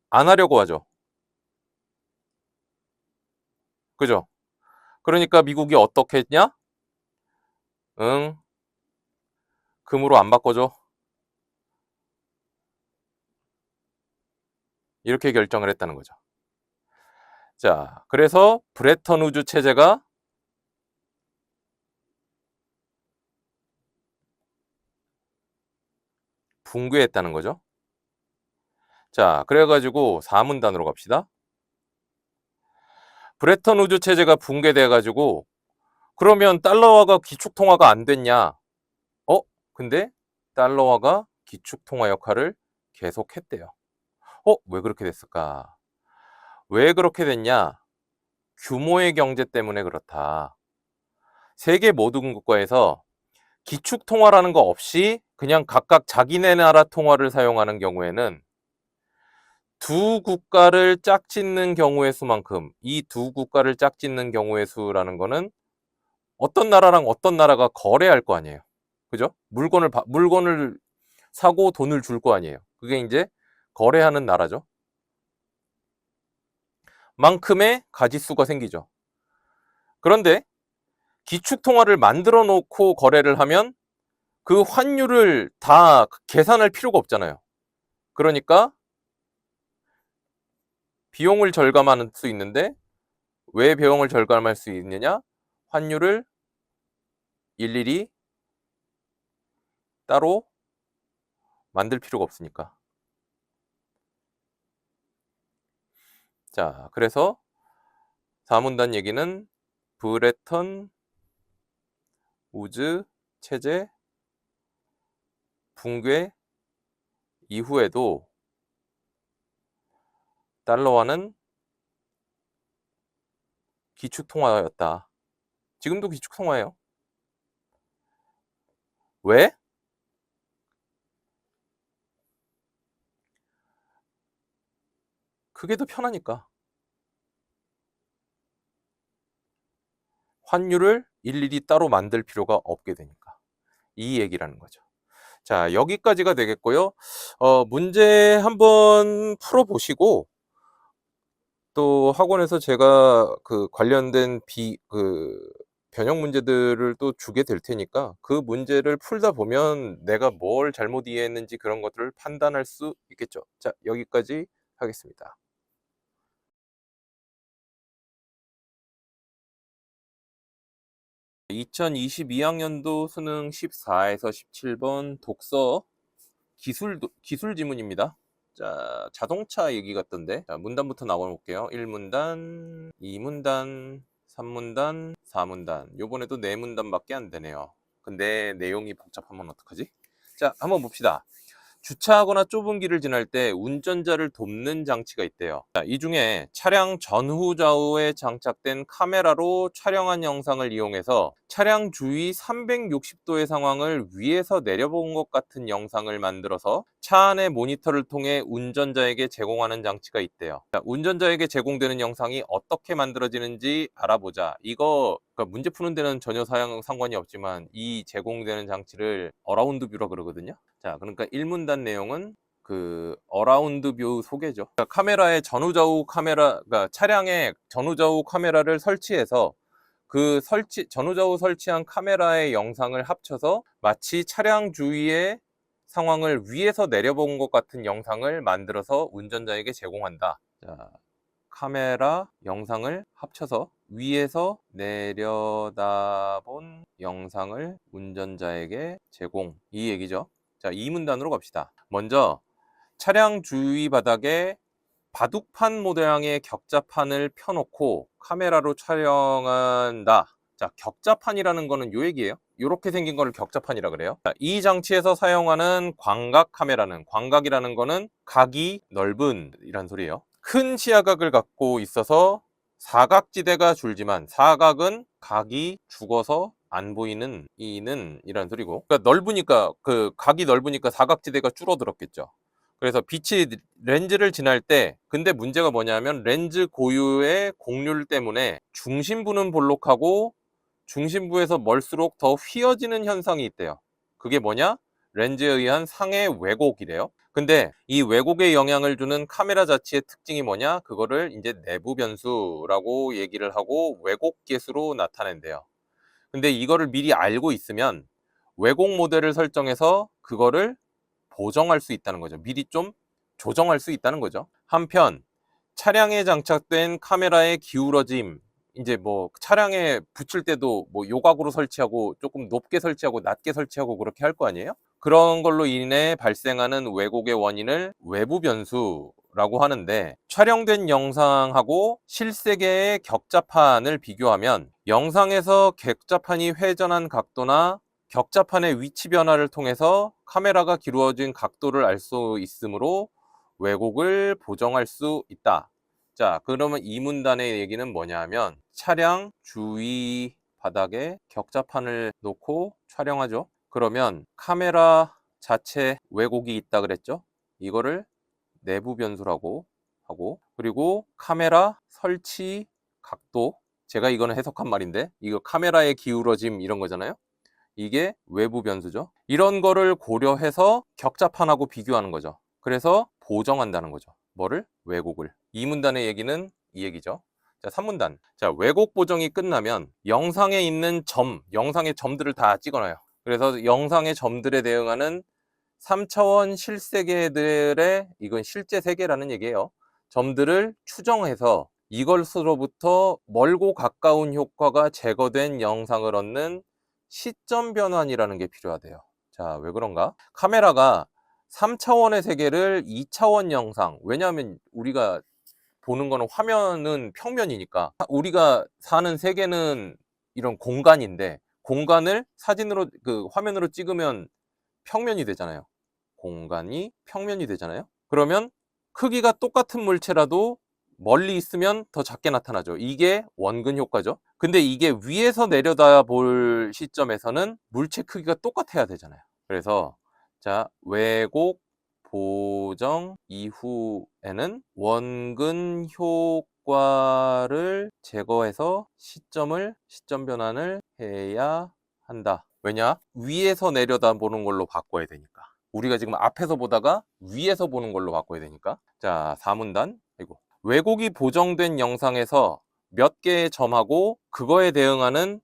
안 하려고 하죠. 그죠? 그러니까 미국이 어떻게 했냐? 응, 금으로 안 바꿔줘. 이렇게 결정을 했다는 거죠. 자, 그래서 브레턴 우즈 체제가 붕괴했다는 거죠. 자, 그래가지고 사문단으로 갑시다. 브레턴 우즈 체제가 붕괴돼가지고 그러면 달러화가 기축통화가 안 됐냐? 근데 달러화가 기축통화 역할을 계속했대요. 왜 그렇게 됐을까? 왜 그렇게 됐냐? 규모의 경제 때문에 그렇다. 세계 모든 국가에서 기축통화라는 거 없이 그냥 각각 자기네 나라 통화를 사용하는 경우에는 두 국가를 짝짓는 경우의 수만큼, 이 두 국가를 짝짓는 경우의 수라는 거는 어떤 나라랑 어떤 나라가 거래할 거 아니에요. 그죠? 물건을 사고 돈을 줄 거 아니에요. 그게 이제 거래하는 나라죠. 만큼의 가짓수가 생기죠. 그런데 기축통화를 만들어 놓고 거래를 하면 그 환율을 다 계산할 필요가 없잖아요. 그러니까 비용을 절감할 수 있는데, 왜 비용을 절감할 수 있느냐? 환율을 일일이 따로 만들 필요가 없으니까. 자, 그래서 사문단 얘기는 브레턴 우즈 체제 붕괴 이후에도 달러화는 기축통화였다. 지금도 기축통화예요. 왜? 그게 더 편하니까. 환율을 일일이 따로 만들 필요가 없게 되니까. 이 얘기라는 거죠. 자, 여기까지가 되겠고요. 문제 한번 풀어보시고, 또 학원에서 제가 그 관련된 변형 문제들을 또 주게 될 테니까 그 문제를 풀다 보면 내가 뭘 잘못 이해했는지 그런 것들을 판단할 수 있겠죠. 자, 여기까지 하겠습니다. 2022학년도 수능 14에서 17번 독서 기술 지문입니다. 자, 자동차 얘기 같던데. 자, 문단부터 나와볼게요. 1문단, 2문단, 3문단, 4문단. 요번에도 4문단밖에 안 되네요. 근데 내용이 복잡하면 어떡하지? 자, 한번 봅시다. 주차하거나 좁은 길을 지날 때 운전자를 돕는 장치가 있대요. 자, 이 중에 차량 전후 좌우에 장착된 카메라로 촬영한 영상을 이용해서 차량 주위 360도의 상황을 위에서 내려본 것 같은 영상을 만들어서 차 안의 모니터를 통해 운전자에게 제공하는 장치가 있대요. 자, 운전자에게 제공되는 영상이 어떻게 만들어지는지 알아보자. 이거 그러니까 문제 푸는 데는 전혀 상관이 없지만 이 제공되는 장치를 어라운드 뷰라 그러거든요. 자, 그러니까 1문단 내용은 그 어라운드 뷰 소개죠. 그러니까 카메라의 전후좌우 카메라, 그러니까 차량의 전후좌우 카메라를 설치해서 그 전후좌우 설치한 카메라의 영상을 합쳐서 마치 차량 주위의 상황을 위에서 내려본 것 같은 영상을 만들어서 운전자에게 제공한다. 자, 카메라 영상을 합쳐서 위에서 내려다본 영상을 운전자에게 제공. 이 얘기죠. 자, 2문단으로 갑시다. 먼저 차량 주위 바닥에 바둑판 모양의 격자판을 펴놓고 카메라로 촬영한다. 자, 격자판이라는 거는 요 얘기예요. 이렇게 생긴 거를 격자판이라 그래요. 자, 이 장치에서 사용하는 광각 카메라는, 광각이라는 거는 각이 넓은 이란 소리예요. 큰 시야각을 갖고 있어서 사각지대가 줄지만, 사각은 각이 죽어서 안 보이는 이란 소리고, 그러니까 넓으니까, 그 각이 넓으니까 사각지대가 줄어들었겠죠. 그래서 빛이 렌즈를 지날 때, 근데 문제가 뭐냐면 렌즈 고유의 곡률 때문에 중심부는 볼록하고 중심부에서 멀수록 더 휘어지는 현상이 있대요. 그게 뭐냐? 렌즈에 의한 상해 왜곡이래요. 근데 이 왜곡에 영향을 주는 카메라 자체의 특징이 뭐냐? 그거를 이제 내부 변수라고 얘기를 하고 왜곡 계수로 나타낸대요. 근데 이거를 미리 알고 있으면 왜곡 모델을 설정해서 그거를 보정할 수 있다는 거죠. 미리 좀 조정할 수 있다는 거죠. 한편 차량에 장착된 카메라의 기울어짐, 이제 뭐 차량에 붙일 때도 뭐 요각으로 설치하고 조금 높게 설치하고 낮게 설치하고 그렇게 할 거 아니에요? 그런 걸로 인해 발생하는 왜곡의 원인을 외부 변수라고 하는데, 촬영된 영상하고 실세계의 격자판을 비교하면 영상에서 격자판이 회전한 각도나 격자판의 위치 변화를 통해서 카메라가 기울어진 각도를 알 수 있으므로 왜곡을 보정할 수 있다. 자, 그러면 이 문단의 얘기는 뭐냐 하면 차량 주위 바닥에 격자판을 놓고 촬영하죠. 그러면 카메라 자체 왜곡이 있다 그랬죠. 이거를 내부 변수라고 하고, 그리고 카메라 설치 각도, 제가 이거는 해석한 말인데 이거 카메라의 기울어짐 이런 거잖아요. 이게 외부 변수죠. 이런 거를 고려해서 격자판하고 비교하는 거죠. 그래서 보정한다는 거죠. 뭐를? 왜곡을. 이 문단의 얘기는 이 얘기죠. 자, 3문단. 자, 왜곡 보정이 끝나면 영상에 있는 영상의 점들을 다 찍어놔요. 그래서 영상의 점들에 대응하는 3차원 실세계들의, 이건 실제 세계라는 얘기예요. 점들을 추정해서 이걸로부터 멀고 가까운 효과가 제거된 영상을 얻는 시점 변환이라는 게 필요하대요. 자, 왜 그런가? 카메라가 3차원의 세계를 2차원 영상, 왜냐하면 우리가 보는 거는 화면은 평면이니까, 우리가 사는 세계는 이런 공간인데 공간을 사진으로 그 화면으로 찍으면 평면이 되잖아요. 공간이 평면이 되잖아요. 그러면 크기가 똑같은 물체라도 멀리 있으면 더 작게 나타나죠. 이게 원근 효과죠. 근데 이게 위에서 내려다 볼 시점에서는 물체 크기가 똑같아야 되잖아요. 그래서 자, 왜곡 보정 이후에는 원근 효과를 제거해서 시점 변환을 해야 한다. 왜냐? 위에서 내려다 보는 걸로 바꿔야 되니까. 우리가 지금 앞에서 보다가 위에서 보는 걸로 바꿔야 되니까. 자, 4문단. 아이고. 왜곡이 보정된 영상에서 몇 개의 점하고 그거에 대응하는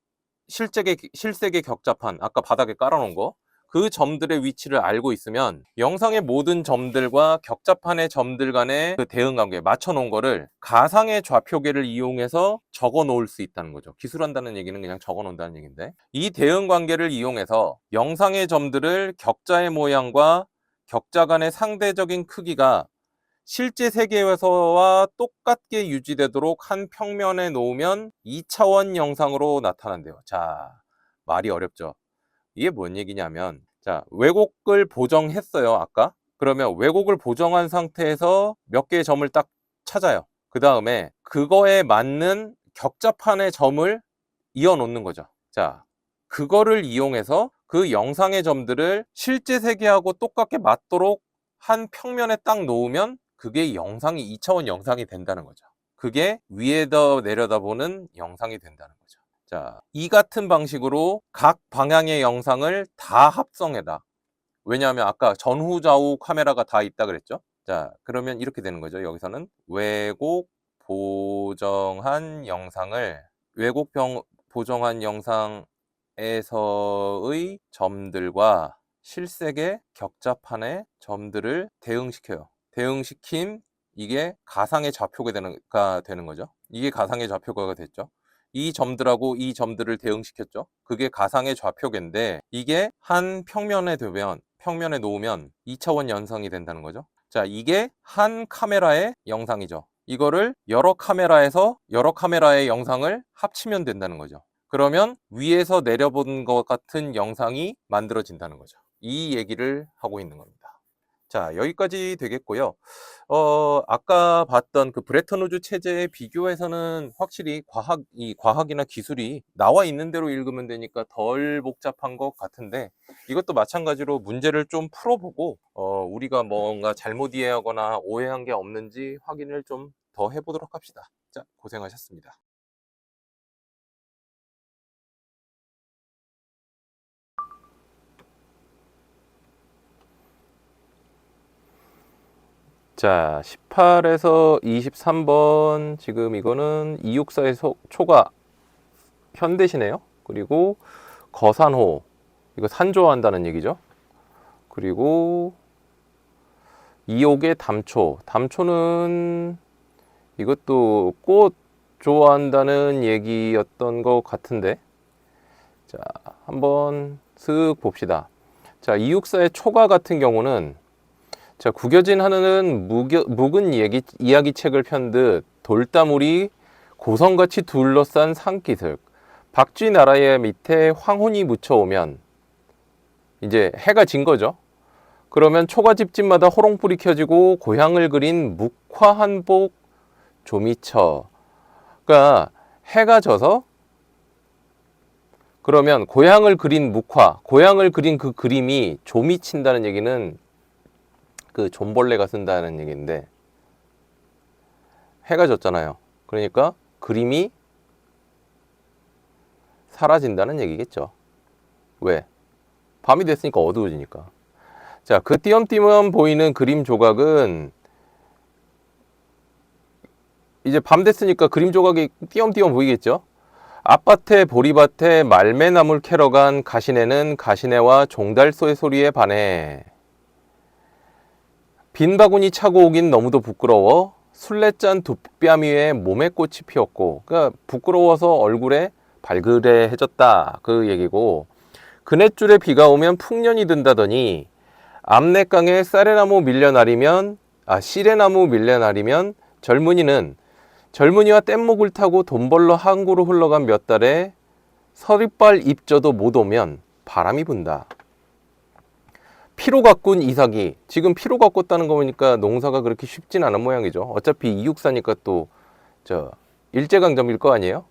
실세계 격자판, 아까 바닥에 깔아놓은 거, 그 점들의 위치를 알고 있으면 영상의 모든 점들과 격자판의 점들 간의 그 대응 관계 맞춰 놓은 거를 가상의 좌표계를 이용해서 적어 놓을 수 있다는 거죠. 기술한다는 얘기는 그냥 적어 놓는다는 얘기인데, 이 대응 관계를 이용해서 영상의 점들을 격자의 모양과 격자 간의 상대적인 크기가 실제 세계에서와 똑같게 유지되도록 한 평면에 놓으면 2차원 영상으로 나타난대요. 자, 말이 어렵죠. 이게 뭔 얘기냐면, 자, 왜곡을 보정했어요. 아까 그러면 왜곡을 보정한 상태에서 몇 개의 점을 딱 찾아요. 그 다음에 그거에 맞는 격자판의 점을 이어 놓는 거죠. 자, 그거를 이용해서 그 영상의 점들을 실제 세계하고 똑같게 맞도록 한 평면에 딱 놓으면 그게 영상이 2차원 영상이 된다는 거죠. 그게 위에다 내려다보는 영상이 된다는 거죠. 자, 이 같은 방식으로 각 방향의 영상을 다 합성해다. 왜냐하면 아까 전후 좌우 카메라가 다 있다 그랬죠. 자, 그러면 이렇게 되는 거죠. 여기서는 왜곡 보정한 영상을 보정한 영상에서의 점들과 실색의 격자판의 점들을 대응시켜요. 대응시킨 이게 가상의 좌표가 되는 거죠. 이게 가상의 좌표가 됐죠. 이 점들하고 이 점들을 대응시켰죠. 그게 가상의 좌표인데 이게 한 평면에 놓으면 2차원 영상이 된다는 거죠. 자, 이게 한 카메라의 영상이죠. 이거를 여러 카메라의 영상을 합치면 된다는 거죠. 그러면 위에서 내려본 것 같은 영상이 만들어진다는 거죠. 이 얘기를 하고 있는 겁니다. 자, 여기까지 되겠고요. 아까 봤던 그 브레턴 우즈 체제에 비교해서는 확실히 과학이나 기술이 나와 있는 대로 읽으면 되니까 덜 복잡한 것 같은데, 이것도 마찬가지로 문제를 좀 풀어보고, 우리가 뭔가 잘못 이해하거나 오해한 게 없는지 확인을 좀 더 해보도록 합시다. 자, 고생하셨습니다. 자, 18에서 23번, 지금 이거는 264의 초가 현대시네요. 그리고 거산호, 이거 산조한다는 얘기죠. 그리고 2옥의 담초는 이것도 꽃 좋아한다는 얘기였던 것 같은데, 자, 한번 쓱 봅시다. 자, 264의 초가 같은 경우는, 자, 구겨진 하늘은 묵은 이야기책을 편듯 돌다물이 고성같이 둘러싼 산기슭, 박쥐 나라의 밑에 황혼이 묻혀오면 이제 해가 진 거죠. 그러면 초가집집마다 호롱불이 켜지고 고향을 그린 묵화 한복 조미쳐. 그러니까 해가 져서, 그러면 고향을 그린 고향을 그린 그 그림이 조미친다는 얘기는 그 존벌레가 쓴다는 얘기인데, 해가 졌잖아요. 그러니까 그림이 사라진다는 얘기겠죠. 왜? 밤이 됐으니까 어두워지니까. 자, 그 띄엄띄엄 보이는 그림 조각은 이제 밤 됐으니까 그림 조각이 띄엄띄엄 보이겠죠. 앞밭에 보리밭에 말매나물 캐러 간 가시네는 가시네와 종달소의 소리에 반해 빈 바구니 차고 오긴 너무도 부끄러워 술래짠 두 뺨 위에 몸에 꽃이 피었고, 그러니까 부끄러워서 얼굴에 발그레해졌다 그 얘기고, 그네줄에 비가 오면 풍년이 든다더니 암내강에 시래나무 밀려나리면 젊은이와 뗏목을 타고 돈 벌러 항구로 흘러간 몇 달에 서리빨 입져도 못 오면 바람이 분다. 피로 가꾼 이삭이, 지금 피로 가꿨다는 거 보니까 농사가 그렇게 쉽진 않은 모양이죠. 어차피 264니까 또 일제강점일 거 아니에요?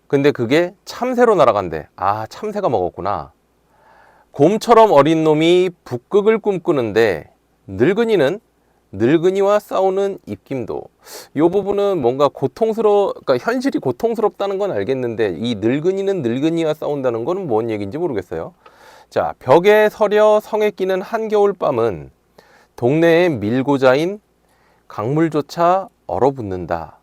근데 그게 참새로 날아간대. 아, 참새가 먹었구나. 곰처럼 어린 놈이 북극을 꿈꾸는데 늙은이와 싸우는 입김도. 이 부분은 뭔가 그러니까 현실이 고통스럽다는 건 알겠는데, 이 늙은이는 늙은이와 싸운다는 거는 뭔 얘기인지 모르겠어요. 자, 벽에 서려 성에 끼는 한겨울 밤은 동네의 밀고자인 강물조차 얼어붙는다.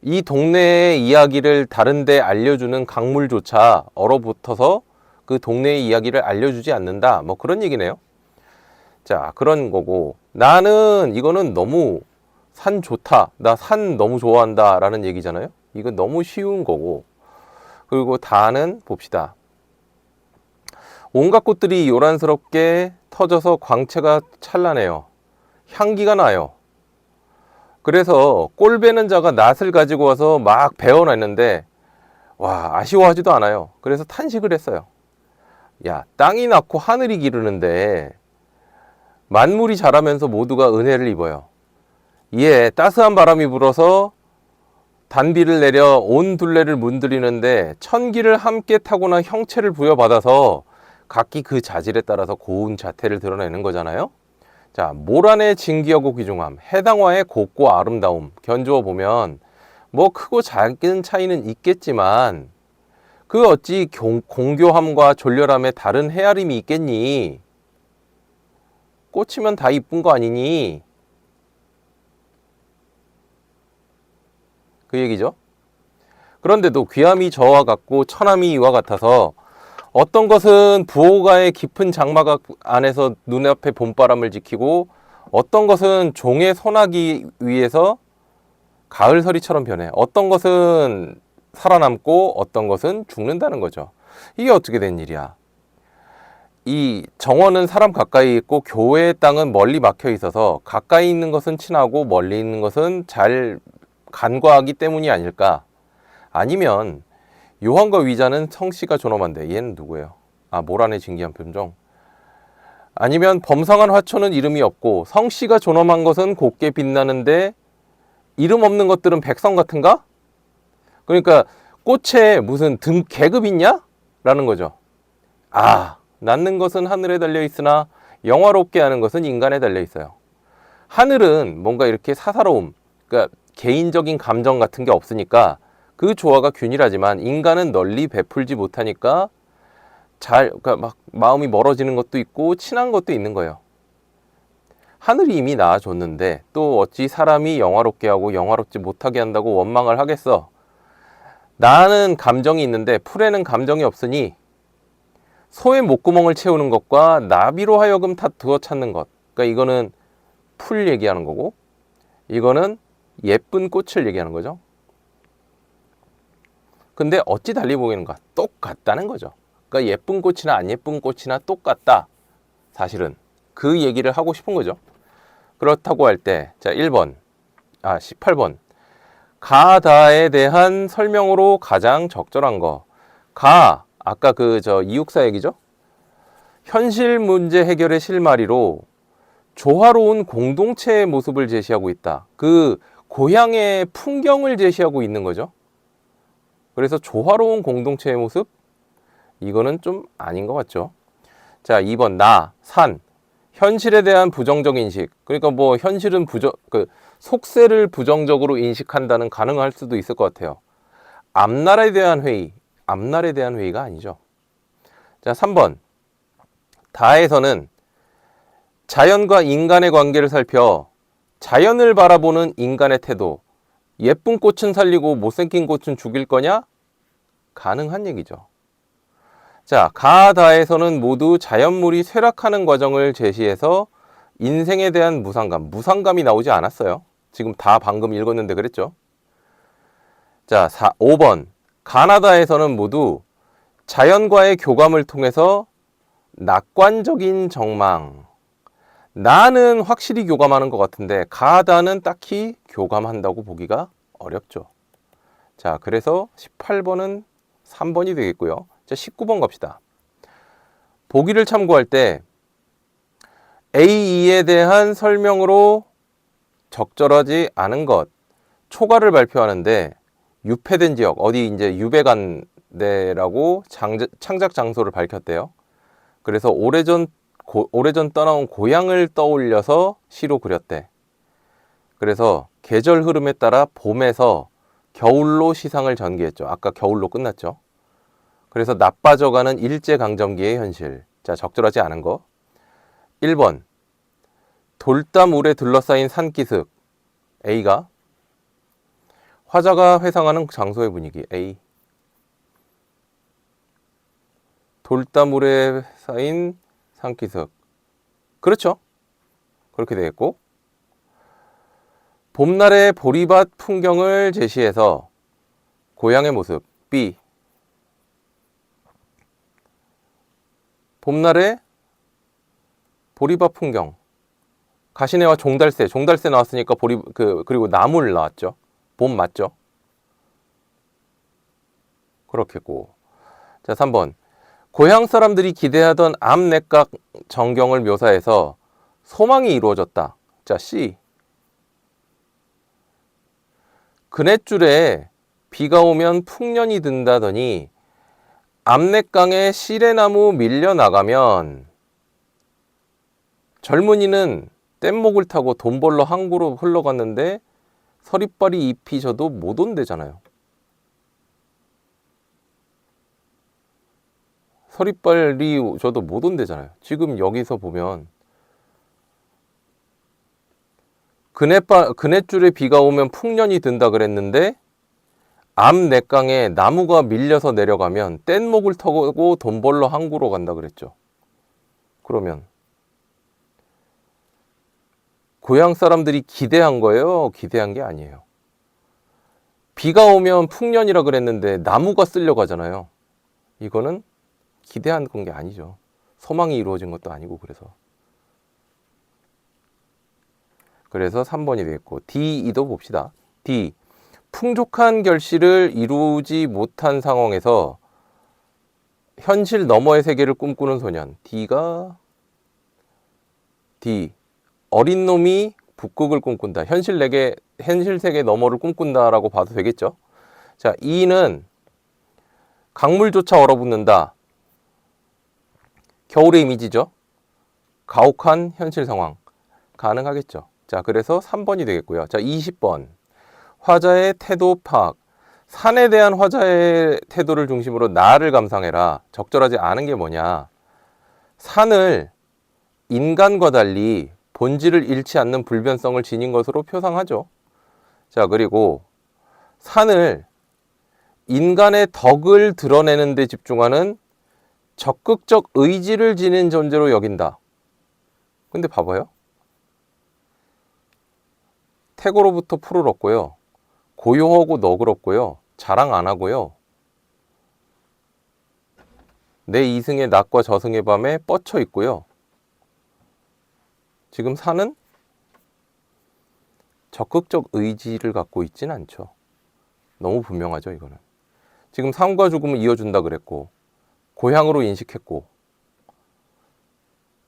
이 동네의 이야기를 다른데 알려주는 강물조차 얼어붙어서 그 동네의 이야기를 알려주지 않는다. 뭐 그런 얘기네요. 자, 그런 거고, 이거는 너무 산 좋다, 나 산 너무 좋아한다 라는 얘기잖아요. 이건 너무 쉬운 거고. 그리고 다는 봅시다. 온갖 꽃들이 요란스럽게 터져서 광채가 찬란해요. 향기가 나요. 그래서 꼴배는 자가 낫을 가지고 와서 막 베어놨는데 아쉬워하지도 않아요. 그래서 탄식을 했어요. 야, 땅이 낳고 하늘이 기르는데 만물이 자라면서 모두가 은혜를 입어요. 이에 따스한 바람이 불어서 단비를 내려 온 둘레를 문드리는데 천기를 함께 타고난 형체를 부여받아서 각기 그 자질에 따라서 고운 자태를 드러내는 거잖아요. 자, 모란의 진기하고 귀중함, 해당화의 곱고 아름다움 견주어 보면 뭐 크고 작은 차이는 있겠지만 그 어찌 공교함과 졸렬함에 다른 헤아림이 있겠니? 꽂히면 다 이쁜 거 아니니? 그 얘기죠. 그런데도 귀함이 저와 같고 천함이 이와 같아서 어떤 것은 부호가의 깊은 장막 안에서 눈앞에 봄바람을 지키고 어떤 것은 종의 소나기 위에서 가을서리처럼 변해. 어떤 것은 살아남고 어떤 것은 죽는다는 거죠. 이게 어떻게 된 일이야? 이 정원은 사람 가까이 있고 교회의 땅은 멀리 막혀 있어서 가까이 있는 것은 친하고 멀리 있는 것은 잘 간과하기 때문이 아닐까? 아니면 요한과 위자는 성씨가 존엄한데 얘는 누구예요? 아, 모란의 진기한 품종. 아니면 범상한 화초는 이름이 없고 성씨가 존엄한 것은 곱게 빛나는데 이름 없는 것들은 백성 같은가? 그러니까 꽃에 무슨 계급 있냐? 라는 거죠. 아, 낳는 것은 하늘에 달려 있으나 영화롭게 하는 것은 인간에 달려 있어요. 하늘은 뭔가 이렇게 사사로움, 그러니까 개인적인 감정 같은 게 없으니까 그 조화가 균일하지만 인간은 널리 베풀지 못하니까 그러니까 막 마음이 멀어지는 것도 있고 친한 것도 있는 거예요. 하늘이 이미 낳아줬는데 또 어찌 사람이 영화롭게 하고 영화롭지 못하게 한다고 원망을 하겠어. 나는 감정이 있는데 풀에는 감정이 없으니 소의 목구멍을 채우는 것과 나비로 하여금 다투어 찾는 것. 그러니까 이거는 풀 얘기하는 거고 이거는 예쁜 꽃을 얘기하는 거죠. 근데 어찌 달리 보이는가? 똑같다는 거죠. 그러니까 예쁜 꽃이나 안 예쁜 꽃이나 똑같다. 사실은 그 얘기를 하고 싶은 거죠. 그렇다고 할 때, 자, 18번. 가다에 대한 설명으로 가장 적절한 거. 아까 이육사 얘기죠? 현실 문제 해결의 실마리로 조화로운 공동체의 모습을 제시하고 있다. 그 고향의 풍경을 제시하고 있는 거죠. 그래서 조화로운 공동체의 모습? 이거는 좀 아닌 것 같죠. 자, 2번 산. 현실에 대한 부정적 인식. 그러니까 뭐 현실은 속세를 부정적으로 인식한다는 가능할 수도 있을 것 같아요. 앞날에 대한 회의가 아니죠. 자, 3번. 다에서는 자연과 인간의 관계를 살펴 자연을 바라보는 인간의 태도. 예쁜 꽃은 살리고 못생긴 꽃은 죽일 거냐? 가능한 얘기죠. 자, 가다에서는 모두 자연물이 쇠락하는 과정을 제시해서 인생에 대한 무상감이 나오지 않았어요. 지금 다 방금 읽었는데 그랬죠. 자, 5번. 가나다에서는 모두 자연과의 교감을 통해서 낙관적인 정망. 나는 확실히 교감하는 것 같은데 가다는 딱히 교감한다고 보기가 어렵죠. 자, 그래서 18번은 3번이 되겠고요. 자, 19번 갑시다. 보기를 참고할 때 A2에 대한 설명으로 적절하지 않은 것, 초과를 발표하는데 유폐된 지역, 어디 이제 유배간 데라고 창작 장소를 밝혔대요. 그래서 오래전 떠나온 고향을 떠올려서 시로 그렸대. 그래서 계절 흐름에 따라 봄에서 겨울로 시상을 전개했죠. 아까 겨울로 끝났죠. 그래서 나빠져가는 일제강점기의 현실. 자, 적절하지 않은 거. 1번. 돌담울에 둘러싸인 산기슭. A가. 화자가 회상하는 장소의 분위기. A. 돌담울에 쌓인 산기슭. 그렇죠. 그렇게 되겠고. 봄날의 보리밭 풍경을 제시해서 고향의 모습. B. 봄날의 보리밭 풍경. 가시네와 종달새 나왔으니까 그리고 나물 나왔죠. 봄 맞죠? 그렇겠고. 자, 3번. 고향 사람들이 기대하던 암내각 전경을 묘사해서 소망이 이루어졌다. 자, C. 그네줄에 비가 오면 풍년이 든다더니 압내강에 시래나무 밀려나가면 젊은이는 뗏목을 타고 돈 벌러 항구로 흘러갔는데 서리빨이 잎이 져도 못 온대잖아요. 서리빨이 져도 못 온대잖아요. 지금 여기서 보면 그네줄에 비가 오면 풍년이 든다 그랬는데 압내강에 나무가 밀려서 내려가면 뗏목을 타고 돈 벌러 항구로 간다 그랬죠. 그러면 고향 사람들이 기대한 거예요? 기대한 게 아니에요. 비가 오면 풍년이라 그랬는데 나무가 쓸려가잖아요. 이거는 기대한 건 게 아니죠. 소망이 이루어진 것도 아니고 그래서 3번이 되겠고 D, E도 봅시다. D. 풍족한 결실을 이루지 못한 상황에서 현실 너머의 세계를 꿈꾸는 소년. D가 D. 어린 놈이 북극을 꿈꾼다. 현실 세계 너머를 꿈꾼다라고 봐도 되겠죠. 자, E는 강물조차 얼어붙는다. 겨울의 이미지죠. 가혹한 현실 상황. 가능하겠죠. 자, 그래서 3번이 되겠고요. 자, 20번. 화자의 태도 파악. 산에 대한 화자의 태도를 중심으로 나를 감상해라. 적절하지 않은 게 뭐냐. 산을 인간과 달리 본질을 잃지 않는 불변성을 지닌 것으로 표상하죠. 자, 그리고 산을 인간의 덕을 드러내는 데 집중하는 적극적 의지를 지닌 존재로 여긴다. 근데 봐봐요. 태고로부터 풀을 얻고요. 고요하고 너그럽고요. 자랑 안 하고요. 내 이승의 낮과 저승의 밤에 뻗쳐 있고요. 지금 산은 적극적 의지를 갖고 있진 않죠. 너무 분명하죠, 이거는. 지금 삶과 죽음을 이어준다 그랬고 고향으로 인식했고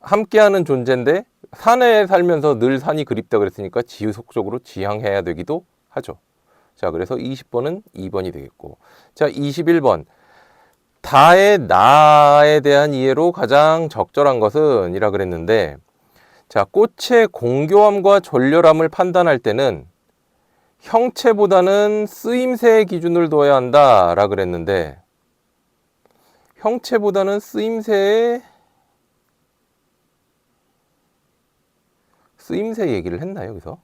함께하는 존재인데 산에 살면서 늘 산이 그립다 그랬으니까 지속적으로 지향해야 되기도 하죠. 자, 그래서 20번은 2번이 되겠고, 자, 21번. 다의 나에 대한 이해로 가장 적절한 것은 이라 그랬는데, 자, 꽃의 공교함과 졸렬함을 판단할 때는 형체보다는 쓰임새의 기준을 둬야 한다 라 그랬는데, 형체보다는 쓰임새 얘기를 했나요, 여기서?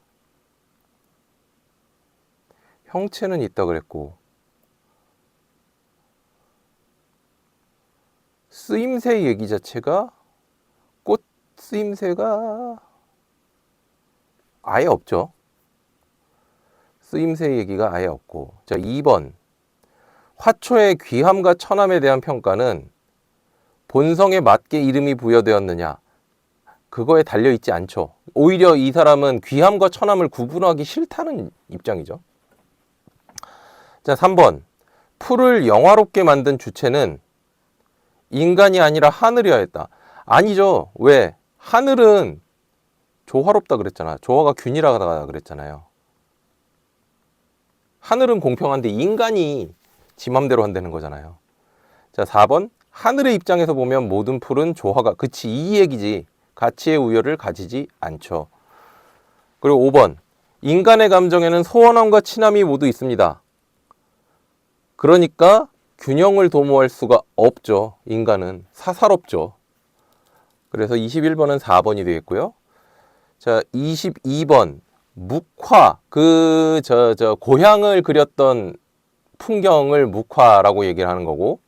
형체는 있다 그랬고 쓰임새 얘기 자체가 꽃 쓰임새가 아예 없죠. 쓰임새 얘기가 아예 없고. 자, 2번. 화초의 귀함과 천함에 대한 평가는 본성에 맞게 이름이 부여되었느냐, 그거에 달려있지 않죠. 오히려 이 사람은 귀함과 천함을 구분하기 싫다는 입장이죠. 자, 3번. 풀을 영화롭게 만든 주체는 인간이 아니라 하늘이었다. 아니죠. 왜? 하늘은 조화롭다 그랬잖아. 조화가 균일하다 그랬잖아요. 하늘은 공평한데 인간이 지 맘대로 한다는 거잖아요. 자, 4번. 하늘의 입장에서 보면 모든 풀은 조화가, 그치, 이 얘기지. 가치의 우열을 가지지 않죠. 그리고 5번. 인간의 감정에는 소원함과 친함이 모두 있습니다. 그러니까 균형을 도모할 수가 없죠. 인간은 사사롭죠. 그래서 21번은 4번이 되겠고요. 자, 22번. 묵화. 고향을 그렸던 풍경을 묵화라고 얘기를 하는 거고,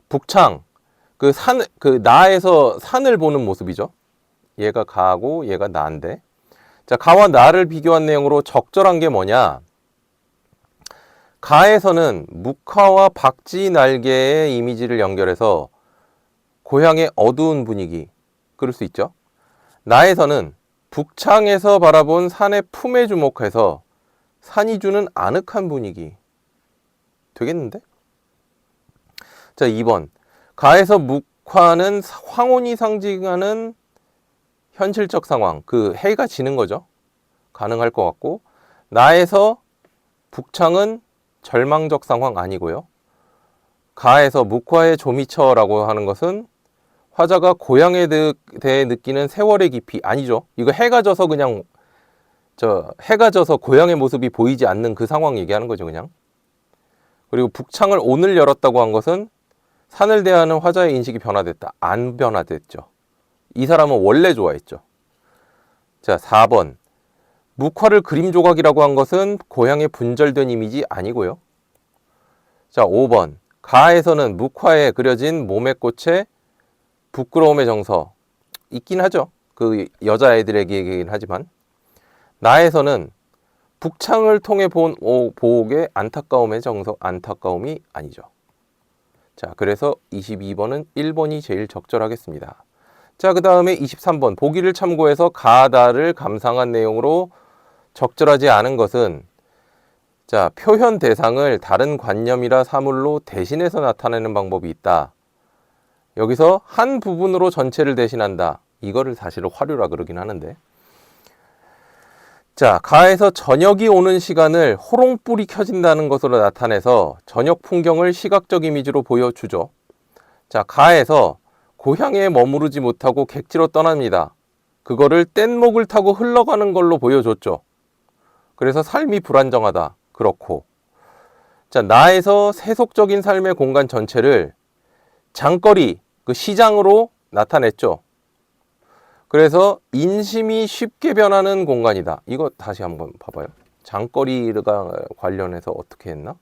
북창. 나에서 산을 보는 모습이죠. 얘가 가고 얘가 나인데. 자, 가와 나를 비교한 내용으로 적절한 게 뭐냐? 가에서는 묵화와 박쥐 날개의 이미지를 연결해서 고향의 어두운 분위기, 그럴 수 있죠. 나에서는 북창에서 바라본 산의 품에 주목해서 산이 주는 아늑한 분위기. 되겠는데? 자, 2번. 가에서 묵화는 황혼이 상징하는 현실적 상황, 그 해가 지는 거죠. 가능할 것 같고, 나에서 북창은 절망적 상황 아니고요. 가에서 묵화의 조미처라고 하는 것은 화자가 고향에 대해 느끼는 세월의 깊이 아니죠. 이거 해가 져서 그냥 해가 져서 고향의 모습이 보이지 않는 그 상황 얘기하는 거죠, 그냥. 그리고 북창을 오늘 열었다고 한 것은 산을 대하는 화자의 인식이 변화됐다. 안 변화됐죠. 이 사람은 원래 좋아했죠. 자, 4번. 묵화를 그림 조각이라고 한 것은 고향의 분절된 이미지 아니고요. 자, 5번. 가에서는 묵화에 그려진 몸의 꽃에 부끄러움의 정서 있긴 하죠. 그 여자애들에게긴 하지만. 나에서는 북창을 통해 본 보옥의 안타까움의 정서, 안타까움이 아니죠. 자, 그래서 22번은 1번이 제일 적절하겠습니다. 자, 그 다음에 23번. 보기를 참고해서 가다를 감상한 내용으로 적절하지 않은 것은, 자, 표현 대상을 다른 관념이라 사물로 대신해서 나타내는 방법이 있다. 여기서 한 부분으로 전체를 대신한다. 이거를 사실은 화류라 그러긴 하는데. 자, 가에서 저녁이 오는 시간을 호롱불이 켜진다는 것으로 나타내서 저녁 풍경을 시각적 이미지로 보여주죠. 자, 가에서 고향에 머무르지 못하고 객지로 떠납니다. 그거를 뗏목을 타고 흘러가는 걸로 보여줬죠. 그래서 삶이 불안정하다. 그렇고. 자, 나에서 세속적인 삶의 공간 전체를 장거리, 그 시장으로 나타냈죠. 그래서 인심이 쉽게 변하는 공간이다. 이거 다시 한번 봐봐요. 장거리가 관련해서 어떻게 했나?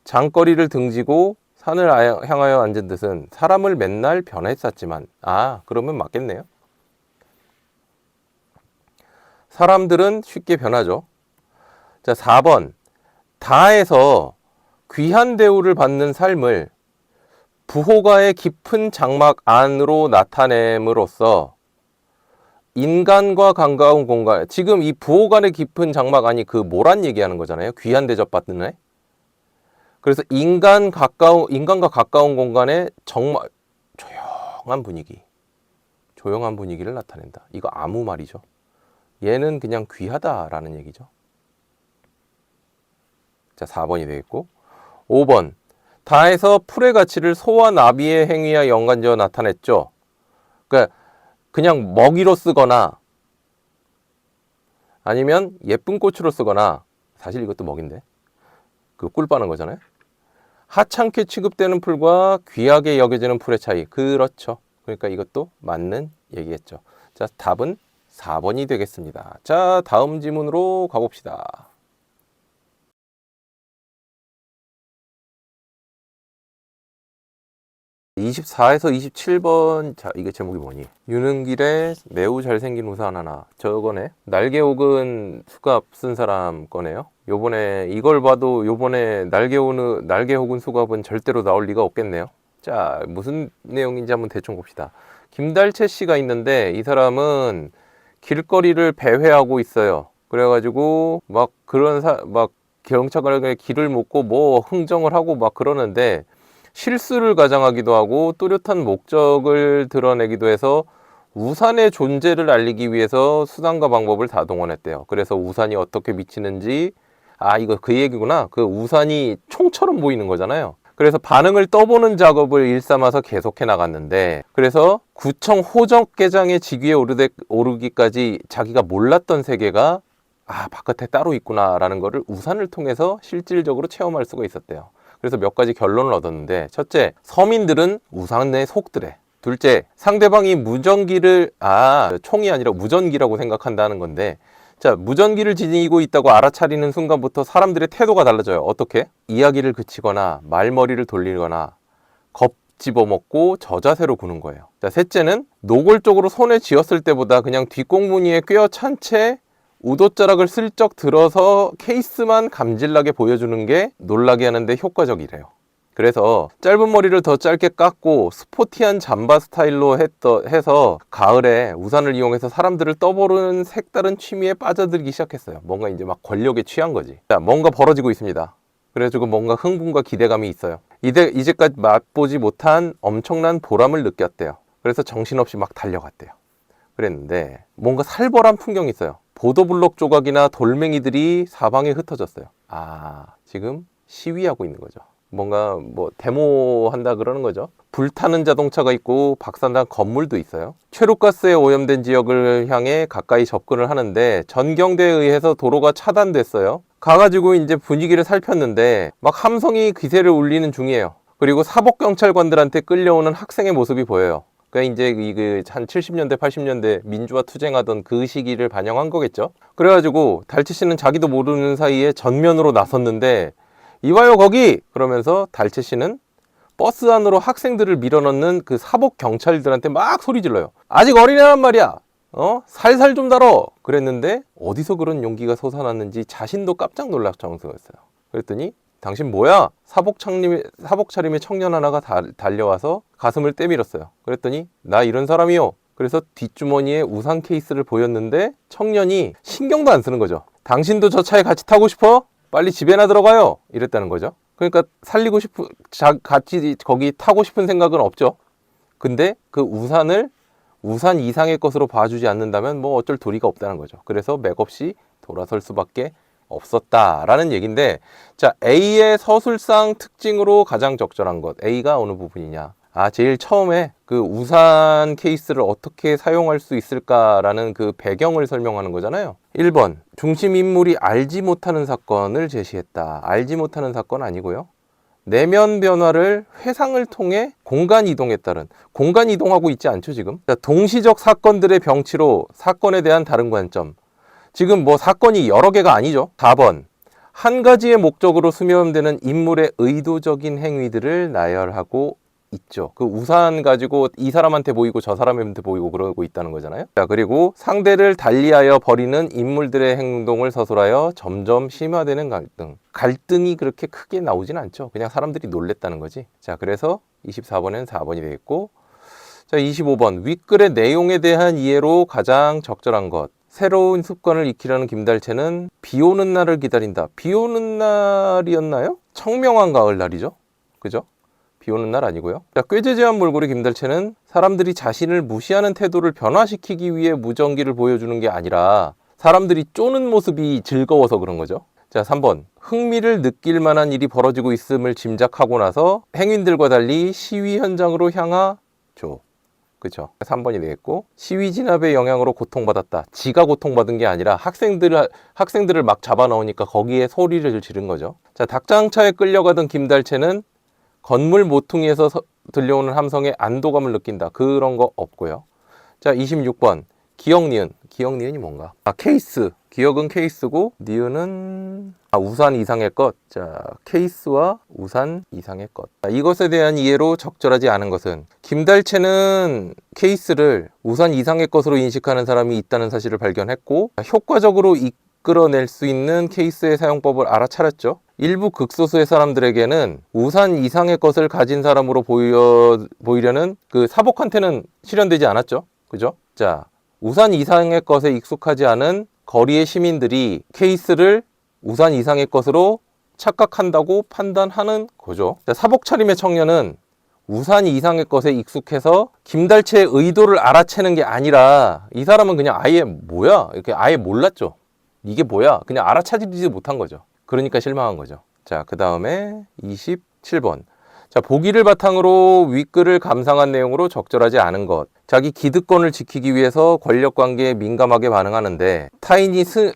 장거리를 등지고 산을 향하여 앉은 듯은 사람을 맨날 변했었지만, 그러면 맞겠네요. 사람들은 쉽게 변하죠. 자, 4번. 다에서 귀한 대우를 받는 삶을 부호가의 깊은 장막 안으로 나타냄으로써 인간과 가까운 공간, 지금 이 부호간의 깊은 장막 안이 그 모란 얘기하는 거잖아요. 귀한 대접 받는 애. 그래서 인간과 가까운 공간에 정말 조용한 분위기를 나타낸다. 이거 아무 말이죠. 얘는 그냥 귀하다라는 얘기죠. 자, 4번이 되겠고, 5번. 다에서 풀의 가치를 소와 나비의 행위와 연관지어 나타냈죠. 그러니까 그냥 먹이로 쓰거나 아니면 예쁜 꽃으로 쓰거나, 사실 이것도 먹인데 그 꿀 빠는 거잖아요. 하찮게 취급되는 풀과 귀하게 여겨지는 풀의 차이. 그렇죠. 그러니까 이것도 맞는 얘기겠죠. 자, 답은 4번이 되겠습니다. 자, 다음 지문으로 가봅시다. 24에서 27번. 자, 이게 제목이 뭐니? 유능길에 매우 잘생긴 우산 하나. 저거네. 날개 혹은 수갑 쓴 사람 거네요. 요번에 이걸 봐도 요번에 날개 혹은 수갑은 절대로 나올 리가 없겠네요. 자, 무슨 내용인지 한번 대충 봅시다. 김달채 씨가 있는데 이 사람은 길거리를 배회하고 있어요. 그래가지고 막 경찰관에게 길을 묻고 뭐 흥정을 하고 막 그러는데, 실수를 가장하기도 하고 뚜렷한 목적을 드러내기도 해서 우산의 존재를 알리기 위해서 수단과 방법을 다 동원했대요. 그래서 우산이 어떻게 비치는지, 이거 그 얘기구나. 그 우산이 총처럼 보이는 거잖아요. 그래서 반응을 떠보는 작업을 일삼아서 계속해 나갔는데, 그래서 구청 호적계장의 직위에 오르기까지 자기가 몰랐던 세계가 바깥에 따로 있구나라는 거를 우산을 통해서 실질적으로 체험할 수가 있었대요. 그래서 몇 가지 결론을 얻었는데, 첫째, 서민들은 우산에 속드래. 둘째, 상대방이 무전기를 총이 아니라 무전기라고 생각한다는 건데, 자, 무전기를 지니고 있다고 알아차리는 순간부터 사람들의 태도가 달라져요. 어떻게? 이야기를 그치거나 말머리를 돌리거나 겁 집어먹고 저자세로 구는 거예요. 자, 셋째는 노골적으로 손에 쥐었을 때보다 그냥 뒷공무니에 꿰어 찬 채 우도자락을 슬쩍 들어서 케이스만 감질나게 보여주는 게 놀라게 하는데 효과적이래요. 그래서 짧은 머리를 더 짧게 깎고 스포티한 잠바 스타일로 해서 가을에 우산을 이용해서 사람들을 떠보는 색다른 취미에 빠져들기 시작했어요. 뭔가 이제 막 권력에 취한 거지. 자, 뭔가 벌어지고 있습니다. 그래가지고 뭔가 흥분과 기대감이 있어요. 이제까지 맛보지 못한 엄청난 보람을 느꼈대요. 그래서 정신없이 막 달려갔대요. 그랬는데 뭔가 살벌한 풍경이 있어요. 보도블록 조각이나 돌멩이들이 사방에 흩어졌어요. 아, 지금 시위하고 있는 거죠. 뭔가 뭐 데모한다 그러는 거죠. 불타는 자동차가 있고 박산난 건물도 있어요. 최루가스에 오염된 지역을 향해 가까이 접근을 하는데 전경대에 의해서 도로가 차단됐어요. 가가지고 이제 분위기를 살폈는데 막 함성이 기세를 울리는 중이에요. 그리고 사복 경찰관들한테 끌려오는 학생의 모습이 보여요. 그러니까 이제 한 70년대, 80년대 민주화 투쟁하던 그 시기를 반영한 거겠죠. 그래가지고 달치 씨는 자기도 모르는 사이에 전면으로 나섰는데 이봐요 거기! 그러면서 달채 씨는 버스 안으로 학생들을 밀어넣는 그 사복 경찰들한테 막 소리 질러요. 아직 어린애란 말이야. 살살 좀 다뤄. 그랬는데 어디서 그런 용기가 솟아났는지 자신도 깜짝 놀랄 정도였어요. 그랬더니 당신 뭐야? 사복 차림의 청년 하나가 달려와서 가슴을 때밀었어요. 그랬더니 나 이런 사람이요. 그래서 뒷주머니에 우산 케이스를 보였는데 청년이 신경도 안 쓰는 거죠. 당신도 저 차에 같이 타고 싶어? 빨리 집에나 들어가요. 이랬다는 거죠. 그러니까 살리고 싶은, 같이 거기 타고 싶은 생각은 없죠. 근데 그 우산 이상의 것으로 봐주지 않는다면 뭐 어쩔 도리가 없다는 거죠. 그래서 맥없이 돌아설 수밖에 없었다라는 얘기인데, 자, A의 서술상 특징으로 가장 적절한 것. A가 어느 부분이냐? 제일 처음에 그 우산 케이스를 어떻게 사용할 수 있을까라는 그 배경을 설명하는 거잖아요. 1번, 중심 인물이 알지 못하는 사건을 제시했다. 알지 못하는 사건 아니고요. 내면 변화를 회상을 통해 공간 이동에 따른, 공간 이동하고 있지 않죠 지금? 자, 동시적 사건들의 병치로 사건에 대한 다른 관점. 지금 뭐 사건이 여러 개가 아니죠. 4번, 한 가지의 목적으로 수렴되는 인물의 의도적인 행위들을 나열하고 있죠. 그 우산 가지고 이 사람한테 보이고 저 사람한테 보이고 그러고 있다는 거잖아요. 자, 그리고 상대를 달리하여 버리는 인물들의 행동을 서술하여 점점 심화되는 갈등. 갈등이 그렇게 크게 나오진 않죠. 그냥 사람들이 놀랬다는 거지. 자, 그래서 24번에는 4번이 되겠고, 자, 25번 윗글의 내용에 대한 이해로 가장 적절한 것. 새로운 습관을 익히려는 김달채는 비 오는 날을 기다린다. 비 오는 날이었나요? 청명한 가을날이죠. 그죠? 비 오는 날 아니고요. 자, 꾀죄죄한 몰골이 김달채는 사람들이 자신을 무시하는 태도를 변화시키기 위해 무전기를 보여주는 게 아니라 사람들이 쪼는 모습이 즐거워서 그런 거죠. 자, 3번. 흥미를 느낄 만한 일이 벌어지고 있음을 짐작하고 나서 행인들과 달리 시위 현장으로 향하죠. 그렇죠. 3번이 되겠고, 시위 진압의 영향으로 고통받았다. 지가 고통받은 게 아니라 학생들을 막 잡아넣으니까 거기에 소리를 지른 거죠. 자, 닭장차에 끌려가던 김달채는 건물 모퉁이에서 들려오는 함성에 안도감을 느낀다. 그런 거 없고요. 자, 26번. 기억, 니은. 기억, 니은이 뭔가? 케이스. 기억은 케이스고, 니은은 우산 이상의 것. 자, 케이스와 우산 이상의 것. 자, 이것에 대한 이해로 적절하지 않은 것은 김달채는 케이스를 우산 이상의 것으로 인식하는 사람이 있다는 사실을 발견했고, 효과적으로 이끌어낼 수 있는 케이스의 사용법을 알아차렸죠. 일부 극소수의 사람들에게는 우산 이상의 것을 가진 사람으로 보이려는 그 사복한테는 실현되지 않았죠. 그죠? 자, 우산 이상의 것에 익숙하지 않은 거리의 시민들이 케이스를 우산 이상의 것으로 착각한다고 판단하는 거죠. 자, 사복 차림의 청년은 우산 이상의 것에 익숙해서 김달채의 의도를 알아채는 게 아니라 이 사람은 그냥 아예 뭐야? 이렇게 아예 몰랐죠. 이게 뭐야? 그냥 알아차리지 못한 거죠. 그러니까 실망한 거죠. 자, 그 다음에 27번. 자, 보기를 바탕으로 윗글을 감상한 내용으로 적절하지 않은 것. 자기 기득권을 지키기 위해서 권력관계에 민감하게 반응하는데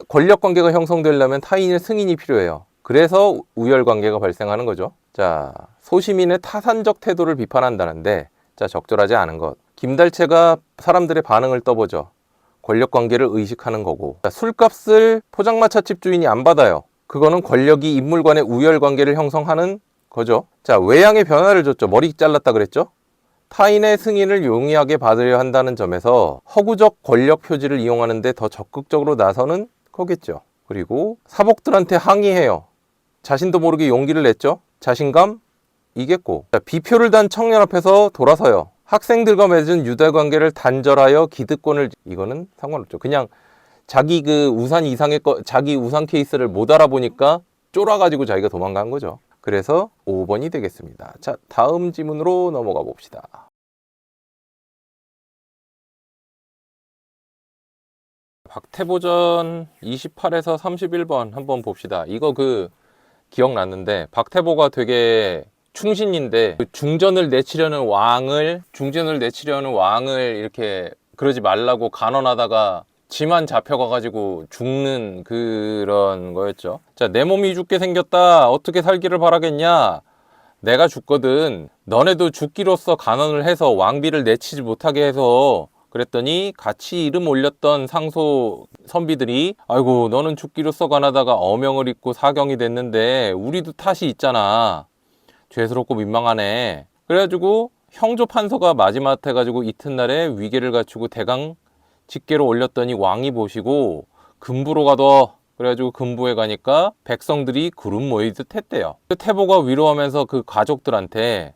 권력관계가 형성되려면 타인의 승인이 필요해요. 그래서 우열관계가 발생하는 거죠. 자, 소시민의 타산적 태도를 비판한다는데, 자, 적절하지 않은 것. 김달채가 사람들의 반응을 떠보죠. 권력관계를 의식하는 거고. 자, 술값을 포장마차집 주인이 안 받아요. 그거는 권력이 인물 간의 우열관계를 형성하는 거죠. 자, 외양의 변화를 줬죠. 머리 잘랐다 그랬죠. 타인의 승인을 용이하게 받으려 한다는 점에서 허구적 권력 표지를 이용하는데 더 적극적으로 나서는 거겠죠. 그리고 사복들한테 항의해요. 자신도 모르게 용기를 냈죠. 자신감 이겠고. 자, 비표를 단 청년 앞에서 돌아서요. 학생들과 맺은 유대관계를 단절하여 기득권을, 이거는 상관없죠. 그냥 자기 그 우산 이상의 자기 우산 케이스를 못 알아보니까 쫄아가지고 자기가 도망간 거죠. 그래서 5번이 되겠습니다. 자, 다음 지문으로 넘어가 봅시다. 박태보전 28에서 31번 한번 봅시다. 이거 기억났는데 박태보가 되게 충신인데 중전을 내치려는 왕을 이렇게 그러지 말라고 간언하다가 지만 잡혀가가지고 죽는 그런 거였죠. 자, 내 몸이 죽게 생겼다. 어떻게 살기를 바라겠냐? 내가 죽거든. 너네도 죽기로써 간언을 해서 왕비를 내치지 못하게 해서 그랬더니 같이 이름 올렸던 상소 선비들이 아이고 너는 죽기로써 간하다가 어명을 입고 사경이 됐는데 우리도 탓이 있잖아. 죄스럽고 민망하네. 그래가지고 형조 판서가 마지막 해가지고 이튿날에 위계를 갖추고 대강 직계로 올렸더니 왕이 보시고 금부로 가둬. 그래가지고 금부에 가니까 백성들이 구름 모이듯 했대요. 태보가 위로하면서 그 가족들한테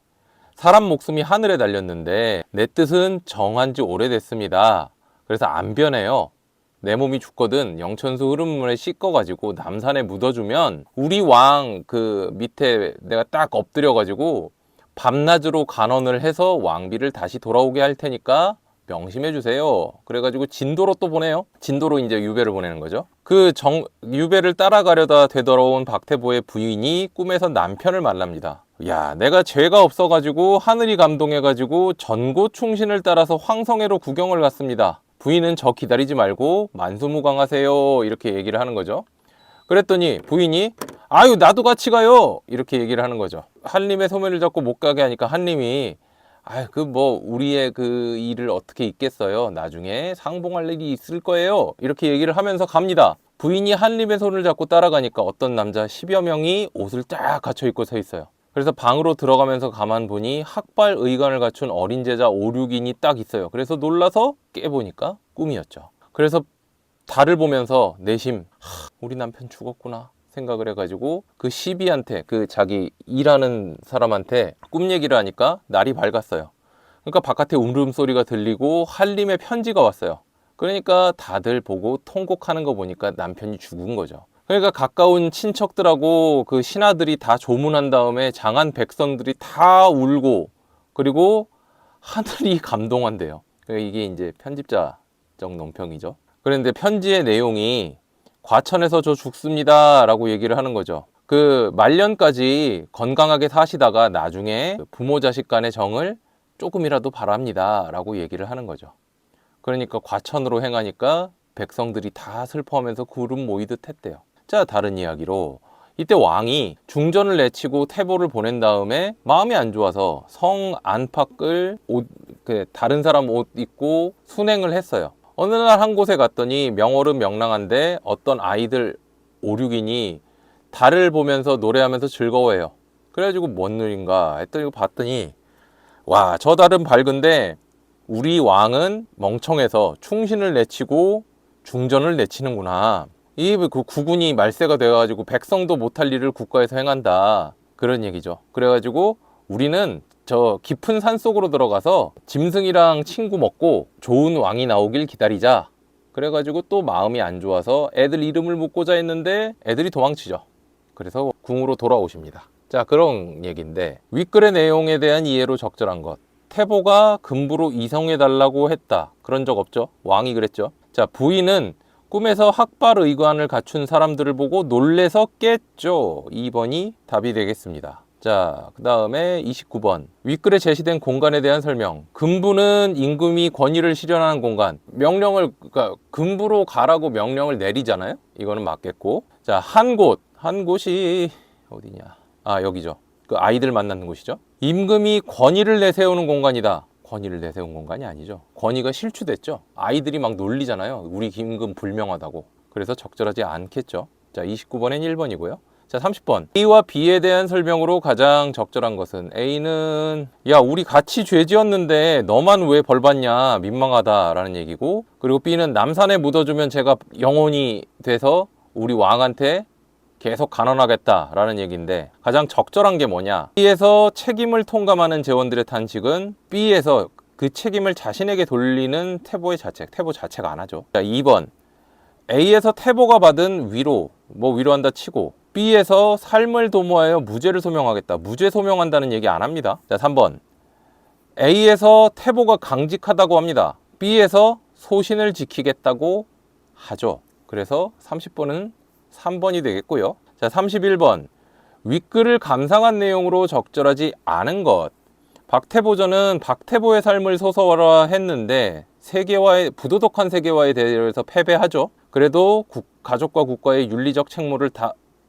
사람 목숨이 하늘에 달렸는데 내 뜻은 정한 지 오래됐습니다. 그래서 안 변해요. 내 몸이 죽거든 영천수 흐름물에 씻겨가지고 남산에 묻어주면 우리 왕 밑에 내가 딱 엎드려가지고 밤낮으로 간언을 해서 왕비를 다시 돌아오게 할 테니까 명심해 주세요. 그래가지고 진도로 또 보내요. 진도로 이제 유배를 보내는 거죠. 유배를 따라가려다 되돌아온 박태보의 부인이 꿈에서 남편을 만납니다. 야, 내가 죄가 없어가지고 하늘이 감동해가지고 전고 충신을 따라서 황성애로 구경을 갔습니다. 부인은 저 기다리지 말고 만수무강하세요. 이렇게 얘기를 하는 거죠. 그랬더니 부인이 아유 나도 같이 가요. 이렇게 얘기를 하는 거죠. 한림의 소매를 잡고 못 가게 하니까 한림이 아유 우리의 일을 어떻게 잊겠어요. 나중에 상봉할 일이 있을 거예요. 이렇게 얘기를 하면서 갑니다. 부인이 한림의 손을 잡고 따라가니까 어떤 남자 10여 명이 옷을 딱 갖춰 입고 서 있어요. 그래서 방으로 들어가면서 가만 보니 학발 의관을 갖춘 어린 제자 5, 6인이 딱 있어요. 그래서 놀라서 깨보니까 꿈이었죠. 그래서 달을 보면서 내심 우리 남편 죽었구나 생각을 해가지고 그 시비한테 자기 일하는 사람한테 꿈 얘기를 하니까 날이 밝았어요. 그러니까 바깥에 울음소리가 들리고 한림의 편지가 왔어요. 그러니까 다들 보고 통곡하는 거 보니까 남편이 죽은 거죠. 그러니까 가까운 친척들하고 신하들이 다 조문한 다음에 장한 백성들이 다 울고 그리고 하늘이 감동한대요. 그러니까 이게 이제 편집자적 논평이죠. 그런데 편지의 내용이 과천에서 저 죽습니다 라고 얘기를 하는 거죠. 말년까지 건강하게 사시다가 나중에 부모 자식 간의 정을 조금이라도 바랍니다 라고 얘기를 하는 거죠. 그러니까 과천으로 행하니까 백성들이 다 슬퍼하면서 구름 모이듯 했대요. 자, 다른 이야기로 이때 왕이 중전을 내치고 태보를 보낸 다음에 마음이 안 좋아서 성 안팎을 다른 사람 옷 입고 순행을 했어요. 어느 날 한 곳에 갔더니 명월은 명랑한데 어떤 아이들 5, 6인이 달을 보면서 노래하면서 즐거워해요. 그래가지고 뭔 일인가 했더니 봤더니 와, 저 달은 밝은데 우리 왕은 멍청해서 충신을 내치고 중전을 내치는구나. 국군이 말세가 되어가지고 백성도 못할 일을 국가에서 행한다. 그런 얘기죠. 그래가지고 우리는 저 깊은 산 속으로 들어가서 짐승이랑 친구 먹고 좋은 왕이 나오길 기다리자. 그래가지고 또 마음이 안 좋아서 애들 이름을 묻고자 했는데 애들이 도망치죠. 그래서 궁으로 돌아오십니다. 자, 그런 얘기인데 윗글의 내용에 대한 이해로 적절한 것. 태보가 금부로 이성해달라고 했다. 그런 적 없죠. 왕이 그랬죠. 자, 부인은 꿈에서 학발 의관을 갖춘 사람들을 보고 놀래서 깼죠. 2번이 답이 되겠습니다. 자, 그 다음에 29번. 윗글에 제시된 공간에 대한 설명. 금부는 임금이 권위를 실현하는 공간. 그러니까 금부로 가라고 명령을 내리잖아요. 이거는 맞겠고. 자, 한 곳이 어디냐. 아, 여기죠. 아이들 만나는 곳이죠. 임금이 권위를 내세우는 공간이다. 권위를 내세운 공간이 아니죠. 권위가 실추됐죠. 아이들이 막 놀리잖아요. 우리 임금 불명하다고. 그래서 적절하지 않겠죠. 자, 29번엔 1번이고요. 자, 30번. A와 B에 대한 설명으로 가장 적절한 것은 A는 야, 우리 같이 죄 지었는데 너만 왜 벌 받냐 민망하다라는 얘기고, 그리고 B는 남산에 묻어주면 제가 영혼이 돼서 우리 왕한테 계속 간언하겠다라는 얘기인데 가장 적절한 게 뭐냐. B에서 책임을 통감하는 재원들의 탄식은 B에서 그 책임을 자신에게 돌리는 태보 자체가 안 하죠. 자, 2번. A에서 태보가 받은 위로한다 치고 B에서 삶을 도모하여 무죄를 소명하겠다. 무죄 소명한다는 얘기 안 합니다. 자, 3번. A에서 태보가 강직하다고 합니다. B에서 소신을 지키겠다고 하죠. 그래서 30번은 3번이 되겠고요. 자, 31번. 윗글을 감상한 내용으로 적절하지 않은 것. 박태보전은 박태보의 삶을 소설화했는데 부도덕한 세계화에 대해서 패배하죠. 그래도 가족과 국가의 윤리적 책무를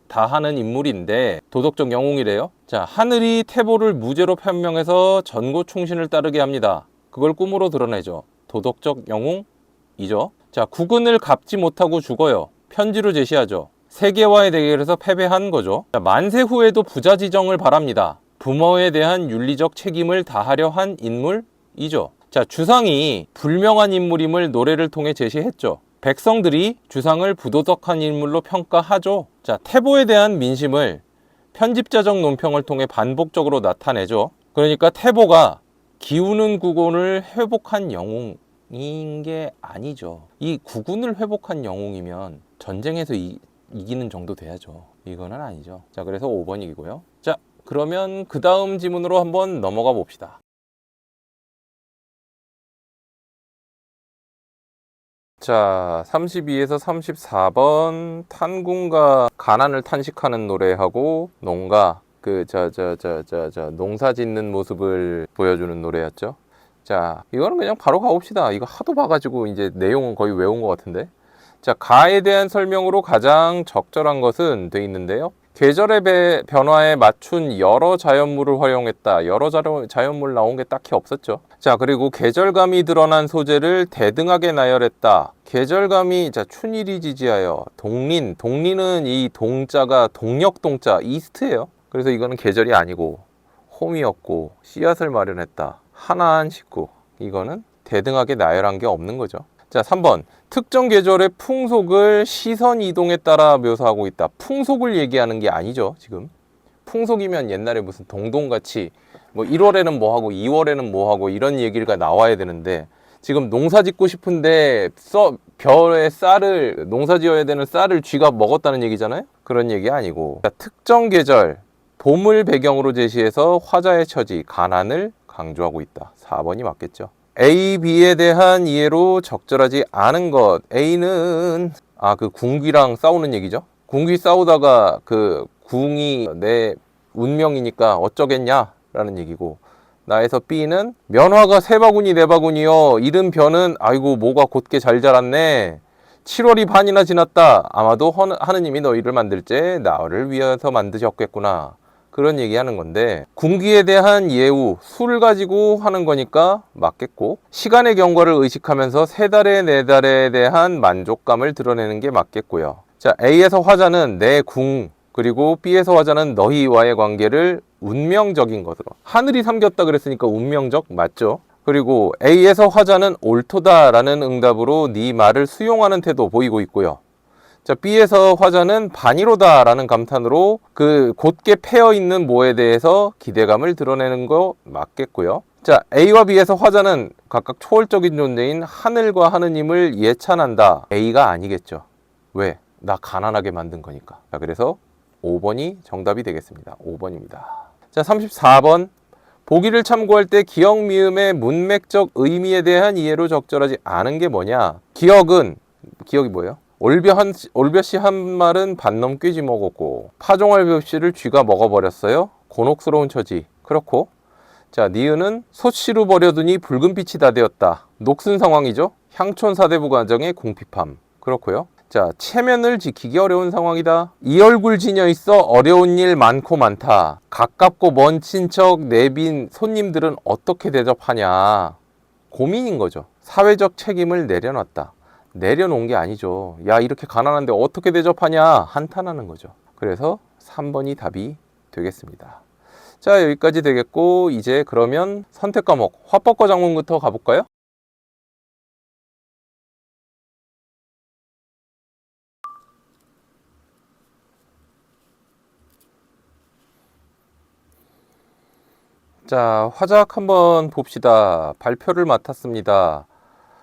다하는 인물인데 도덕적 영웅이래요. 자, 하늘이 태보를 무죄로 판명해서 전고 충신을 따르게 합니다. 그걸 꿈으로 드러내죠. 도덕적 영웅이죠. 자, 국은을 갚지 못하고 죽어요. 편지로 제시하죠. 세계화의 대결에서 패배한 거죠. 자, 만세 후에도 부자 지정을 바랍니다. 부모에 대한 윤리적 책임을 다하려 한 인물이죠. 자, 주상이 불명한 인물임을 노래를 통해 제시했죠. 백성들이 주상을 부도덕한 인물로 평가하죠. 자, 태보에 대한 민심을 편집자적 논평을 통해 반복적으로 나타내죠. 그러니까 태보가 기우는 국운을 회복한 영웅인 게 아니죠. 이 국운을 회복한 영웅이면 전쟁에서 이기는 정도 돼야죠. 이거는 아니죠. 자, 그래서 5번이고요. 자, 그러면 그 다음 지문으로 한번 넘어가 봅시다. 자, 32에서 34번 탄군과 가난을 탄식하는 노래하고 농가 농사 짓는 모습을 보여주는 노래였죠. 자, 이거는 그냥 바로 가봅시다. 이거 하도 봐가지고 이제 내용은 거의 외운 것 같은데. 자, 가에 대한 설명으로 가장 적절한 것은 돼 있는데요. 계절의 변화에 맞춘 여러 자연물을 활용했다. 여러 자연물 나온 게 딱히 없었죠. 자, 그리고 계절감이 드러난 소재를 대등하게 나열했다. 계절감이, 자, 춘일이 지지하여 동린은 이 동자가 동력동자 이스트예요. 그래서 이거는 계절이 아니고 홈이었고 씨앗을 마련했다. 하나한 식구. 이거는 대등하게 나열한 게 없는 거죠. 자, 3번. 특정 계절의 풍속을 시선 이동에 따라 묘사하고 있다. 풍속을 얘기하는 게 아니죠, 지금. 풍속이면 옛날에 무슨 동동같이 뭐 1월에는 뭐 하고 2월에는 뭐 하고 이런 얘기가 나와야 되는데 지금 농사 짓고 싶은데 벼에 농사 지어야 되는 쌀을 쥐가 먹었다는 얘기잖아요. 그런 얘기 아니고. 자, 특정 계절 봄을 배경으로 제시해서 화자의 처지 가난을 강조하고 있다. 4번이 맞겠죠. A, B에 대한 이해로 적절하지 않은 것. A는 그 궁귀랑 싸우는 얘기죠. 궁귀 싸우다가 그 궁이 내 운명이니까 어쩌겠냐 라는 얘기고, 나에서 B는 면화가 3바구니 4바구니요 이른 벼는 아이고 뭐가 곧게 잘 자랐네. 7월이 반이나 지났다. 아마도 하느님이 너희를 만들 때 나를 위해서 만드셨겠구나. 그런 얘기하는 건데, 군기에 대한 예우, 수를 가지고 하는 거니까 맞겠고, 시간의 경과를 의식하면서 3달에 4달에 대한 만족감을 드러내는 게 맞겠고요. 자, A에서 화자는 내 궁, 그리고 B에서 화자는 너희와의 관계를 운명적인 것으로. 하늘이 삼겼다 그랬으니까 운명적 맞죠? 그리고 A에서 화자는 옳도다라는 응답으로 네 말을 수용하는 태도 보이고 있고요. 자, B에서 화자는 반이로다 라는 감탄으로 그 곧게 패어 있는 모에 대해서 기대감을 드러내는 거 맞겠고요. 자, A와 B에서 화자는 각각 초월적인 존재인 하늘과 하느님을 예찬한다. A가 아니겠죠. 왜? 나 가난하게 만든 거니까. 자, 그래서 5번이 정답이 되겠습니다. 5번입니다. 자, 34번. 보기를 참고할 때 기억 미음의 문맥적 의미에 대한 이해로 적절하지 않은 게 뭐냐? 기억이 뭐예요? 올벼씨 한 말은 반 넘게 쥐먹었고 파종알벼씨를 쥐가 먹어버렸어요. 곤혹스러운 처지. 그렇고, 자, 니은은 솥씨로 버려두니 붉은 빛이 다 되었다. 녹슨 상황이죠. 향촌 사대부 과정의 궁핍함. 그렇고요. 자, 체면을 지키기 어려운 상황이다. 이 얼굴 지녀 있어 어려운 일 많고 많다. 가깝고 먼 친척 내빈 손님들은 어떻게 대접하냐. 고민인 거죠. 사회적 책임을 내려놨다. 내려놓은 게 아니죠. 야, 이렇게 가난한데 어떻게 대접하냐 한탄하는 거죠. 그래서 3번이 답이 되겠습니다. 자, 여기까지 되겠고, 이제 그러면 선택 과목 화법과 작문부터 가볼까요? 자, 화작 한번 봅시다. 발표를 맡았습니다.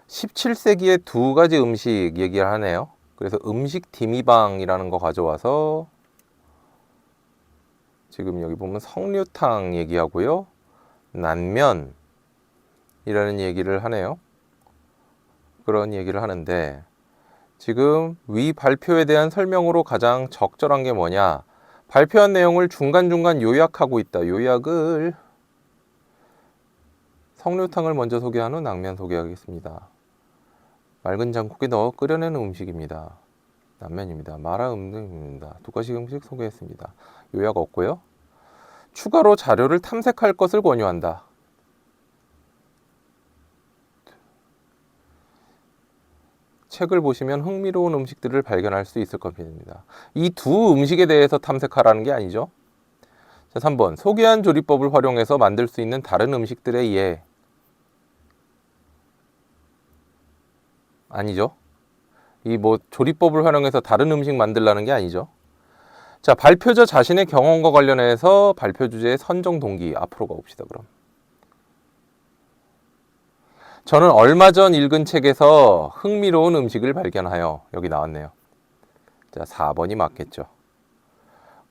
17세기에 2가지 음식 얘기를 하네요. 그래서 음식 디미방이라는 거 가져와서 지금 여기 보면 석류탕 얘기하고요. 난면이라는 얘기를 하네요. 그런 얘기를 하는데, 지금 위 발표에 대한 설명으로 가장 적절한 게 뭐냐? 발표한 내용을 중간중간 요약하고 있다. 요약을 석류탕을 먼저 소개한 후 냉면 소개하겠습니다. 맑은 장국에 넣어 끓여내는 음식입니다. 냉면입니다. 마라 음식입니다. 두 가지 음식 소개했습니다. 요약 없고요. 추가로 자료를 탐색할 것을 권유한다. 책을 보시면 흥미로운 음식들을 발견할 수 있을 겁니다. 이 두 음식에 대해서 탐색하라는 게 아니죠. 자, 3번. 소개한 조리법을 활용해서 만들 수 있는 다른 음식들의 예. 아니죠. 이 조리법을 활용해서 다른 음식 만들라는 게 아니죠. 자, 발표자 자신의 경험과 관련해서 발표 주제의 선정 동기 앞으로 가봅시다. 그럼 저는 얼마 전 읽은 책에서 흥미로운 음식을 발견하여 여기 나왔네요. 자, 4번이 맞겠죠.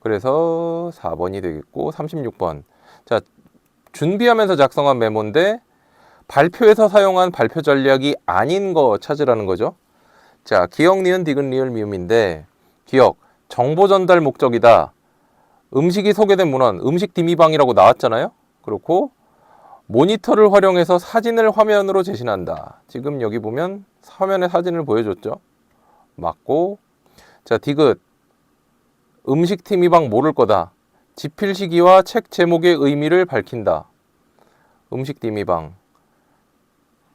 그래서 4번이 되겠고 36번. 자, 준비하면서 작성한 메모인데 발표에서 사용한 발표 전략이 아닌 거 찾으라는 거죠. 자, 기억, 니은, 디귿, 리을, 미음인데 기억, 정보 전달 목적이다. 음식이 소개된 문헌, 음식 디미방이라고 나왔잖아요. 그렇고 모니터를 활용해서 사진을 화면으로 제신한다. 지금 여기 보면 화면에 사진을 보여줬죠. 맞고. 자, 디귿, 음식 디미방 모를 거다. 지필 시기와 책 제목의 의미를 밝힌다. 음식 디미방,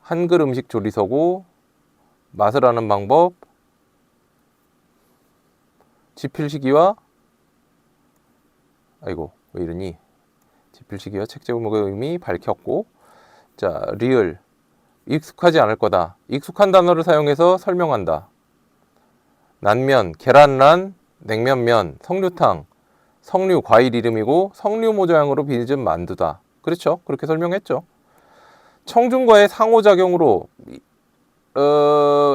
한글 음식 조리서고, 맛을 아는 방법, 지필 시기와 아이고 왜 이러니? 지필 시기와 책 제목의 의미 밝혔고. 자, 리을, 익숙하지 않을 거다. 익숙한 단어를 사용해서 설명한다. 난면, 계란란, 냉면면, 석류탕, 석류 과일 이름이고 석류 모양으로 빚은 만두다. 그렇죠? 그렇게 설명했죠. 청중과의 상호작용으로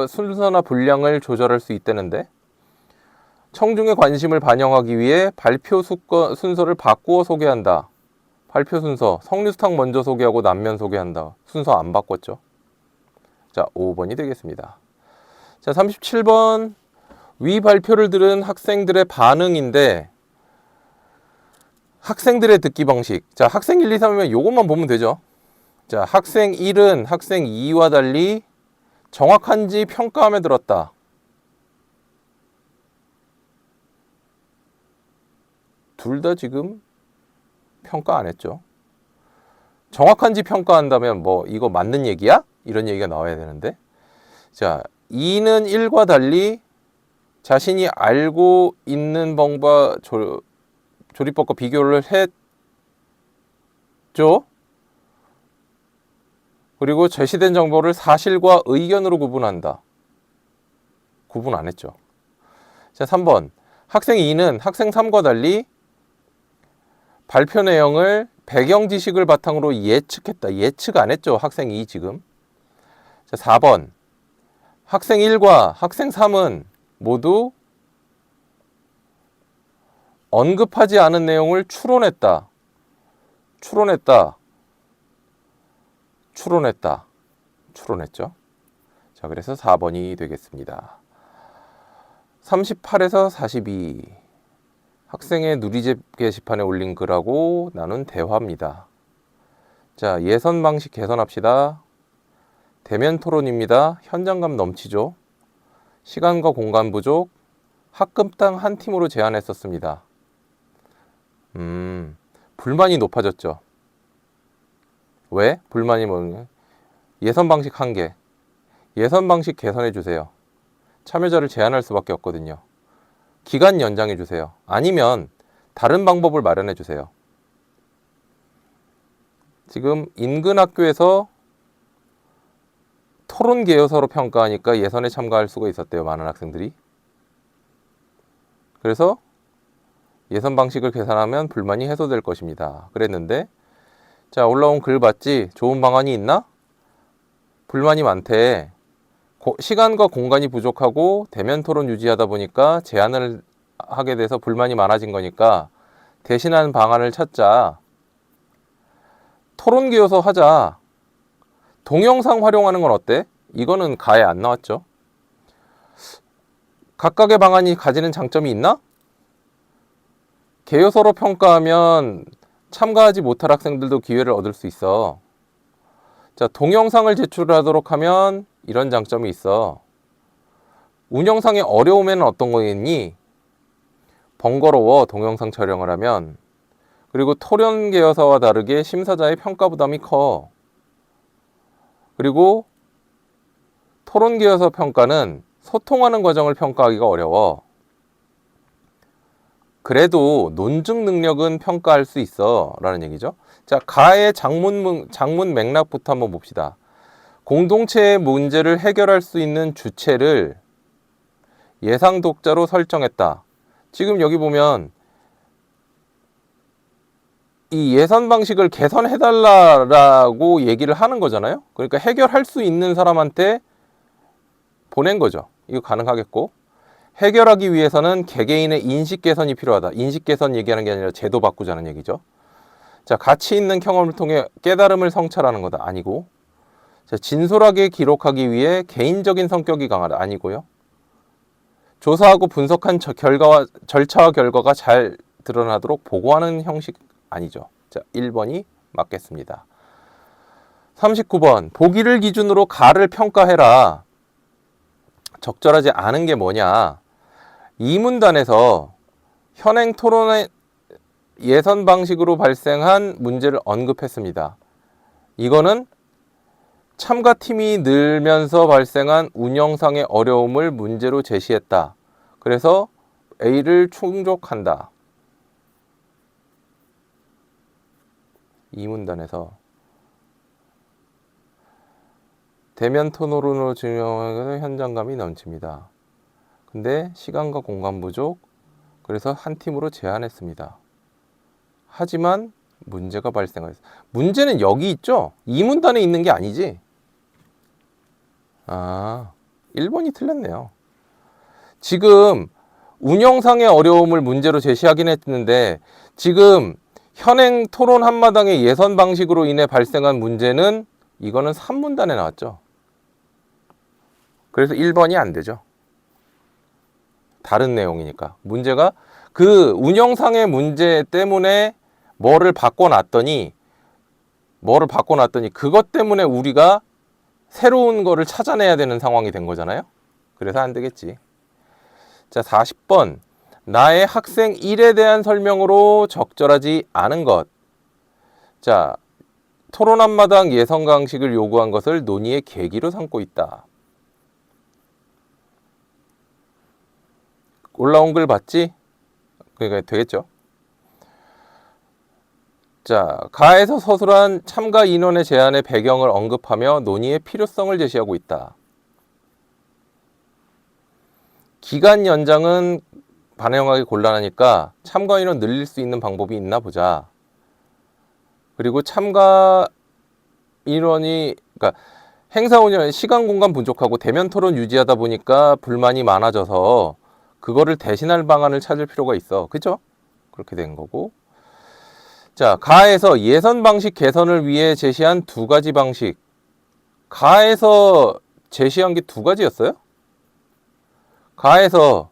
순서나 분량을 조절할 수 있다는데 청중의 관심을 반영하기 위해 발표 순서를 바꾸어 소개한다. 발표 순서, 석류탕 먼저 소개하고 남면 소개한다. 순서 안 바꿨죠. 자, 5번이 되겠습니다. 자, 37번. 위 발표를 들은 학생들의 반응인데 학생들의 듣기 방식. 자, 학생 1, 2, 3이면 이것만 보면 되죠. 자, 학생 1은 학생 2와 달리 정확한지 평가함에 들었다. 둘 다 지금 평가 안 했죠. 정확한지 평가한다면 이거 맞는 얘기야? 이런 얘기가 나와야 되는데. 자, 2는 1과 달리 자신이 알고 있는 방법과 조리법과 비교를 했죠. 그리고 제시된 정보를 사실과 의견으로 구분한다. 구분 안 했죠. 자, 3번. 학생 2는 학생 3과 달리 발표 내용을 배경 지식을 바탕으로 예측했다. 예측 안 했죠. 학생 2 지금. 자, 4번. 학생 1과 학생 3은 모두 언급하지 않은 내용을 추론했다. 추론했죠. 자, 그래서 4번이 되겠습니다. 38에서 42. 학생의 누리집 게시판에 올린 글하고 나눈 대화입니다. 자, 예선 방식 개선합시다. 대면 토론입니다. 현장감 넘치죠. 시간과 공간 부족. 학급당 한 팀으로 제안했었습니다. 불만이 높아졌죠. 왜? 불만이 뭐냐? 예선 방식 한계. 예선 방식 개선해 주세요. 참여자를 제한할 수밖에 없거든요. 기간 연장해 주세요. 아니면 다른 방법을 마련해 주세요. 지금 인근 학교에서 토론 계열서로 평가하니까 예선에 참가할 수가 있었대요. 많은 학생들이. 그래서 예선 방식을 개선하면 불만이 해소될 것입니다. 그랬는데 자, 올라온 글 봤지? 좋은 방안이 있나? 불만이 많대. 시간과 공간이 부족하고 대면 토론 유지하다 보니까 제한을 하게 돼서 불만이 많아진 거니까 대신한 방안을 찾자. 토론 기여서 하자. 동영상 활용하는 건 어때? 이거는 가에 안 나왔죠. 각각의 방안이 가지는 장점이 있나? 개요서로 평가하면 참가하지 못할 학생들도 기회를 얻을 수 있어. 자, 동영상을 제출하도록 하면 이런 장점이 있어. 운영상의 어려움에는 어떤 거겠니? 번거로워, 동영상 촬영을 하면. 그리고 토론 개요서와 다르게 심사자의 평가 부담이 커. 그리고 토론 개요서 평가는 소통하는 과정을 평가하기가 어려워. 그래도 논증 능력은 평가할 수 있어 라는 얘기죠. 자, 가의 장문 맥락부터 한번 봅시다. 공동체의 문제를 해결할 수 있는 주체를 예상 독자로 설정했다. 지금 여기 보면 이 예선 방식을 개선해달라고 얘기를 하는 거잖아요. 그러니까 해결할 수 있는 사람한테 보낸 거죠. 이거 가능하겠고, 해결하기 위해서는 개개인의 인식 개선이 필요하다. 인식 개선 얘기하는 게 아니라 제도 바꾸자는 얘기죠. 자, 가치 있는 경험을 통해 깨달음을 성찰하는 거다. 아니고, 자, 진솔하게 기록하기 위해 개인적인 성격이 강하다. 아니고요. 조사하고 분석한 절차와 결과가 잘 드러나도록 보고하는 형식. 아니죠. 자, 1번이 맞겠습니다. 39번, 보기를 기준으로 가를 평가해라. 적절하지 않은 게 뭐냐? 이 문단에서 현행 토론의 예선 방식으로 발생한 문제를 언급했습니다. 이거는 참가팀이 늘면서 발생한 운영상의 어려움을 문제로 제시했다. 그래서 A를 충족한다. 이 문단에서 대면 토론으로 진행하는 현장감이 넘칩니다. 근데 시간과 공간 부족, 그래서 한 팀으로 제한했습니다. 하지만 문제가 발생했습니다. 문제는 여기 있죠? 이 문단에 있는 게 아니지? 1번이 틀렸네요. 지금 운영상의 어려움을 문제로 제시하긴 했는데, 지금 현행 토론 한마당의 예선 방식으로 인해 발생한 문제는 이거는 3문단에 나왔죠. 그래서 1번이 안 되죠. 다른 내용이니까. 문제가 그 운영상의 문제 때문에 뭐를 바꿔놨더니 그것 때문에 우리가 새로운 거를 찾아내야 되는 상황이 된 거잖아요. 그래서 안 되겠지. 자, 40번. 나의 학생 1에 대한 설명으로 적절하지 않은 것. 자, 토론 한마당 예선 방식을 요구한 것을 논의의 계기로 삼고 있다. 올라온 글 봤지? 그러니까 되겠죠. 자, 가에서 서술한 참가 인원의 제한의 배경을 언급하며 논의의 필요성을 제시하고 있다. 기간 연장은 반영하기 곤란하니까 참가 인원 늘릴 수 있는 방법이 있나 보자. 그리고 참가 인원이, 그러니까 행사 운영 시간 공간 부족하고 대면 토론 유지하다 보니까 불만이 많아져서 그거를 대신할 방안을 찾을 필요가 있어. 그죠? 그렇게 된 거고. 자, 가에서 예선 방식 개선을 위해 제시한 두 가지 방식. 가에서 제시한 게 두 가지였어요? 가에서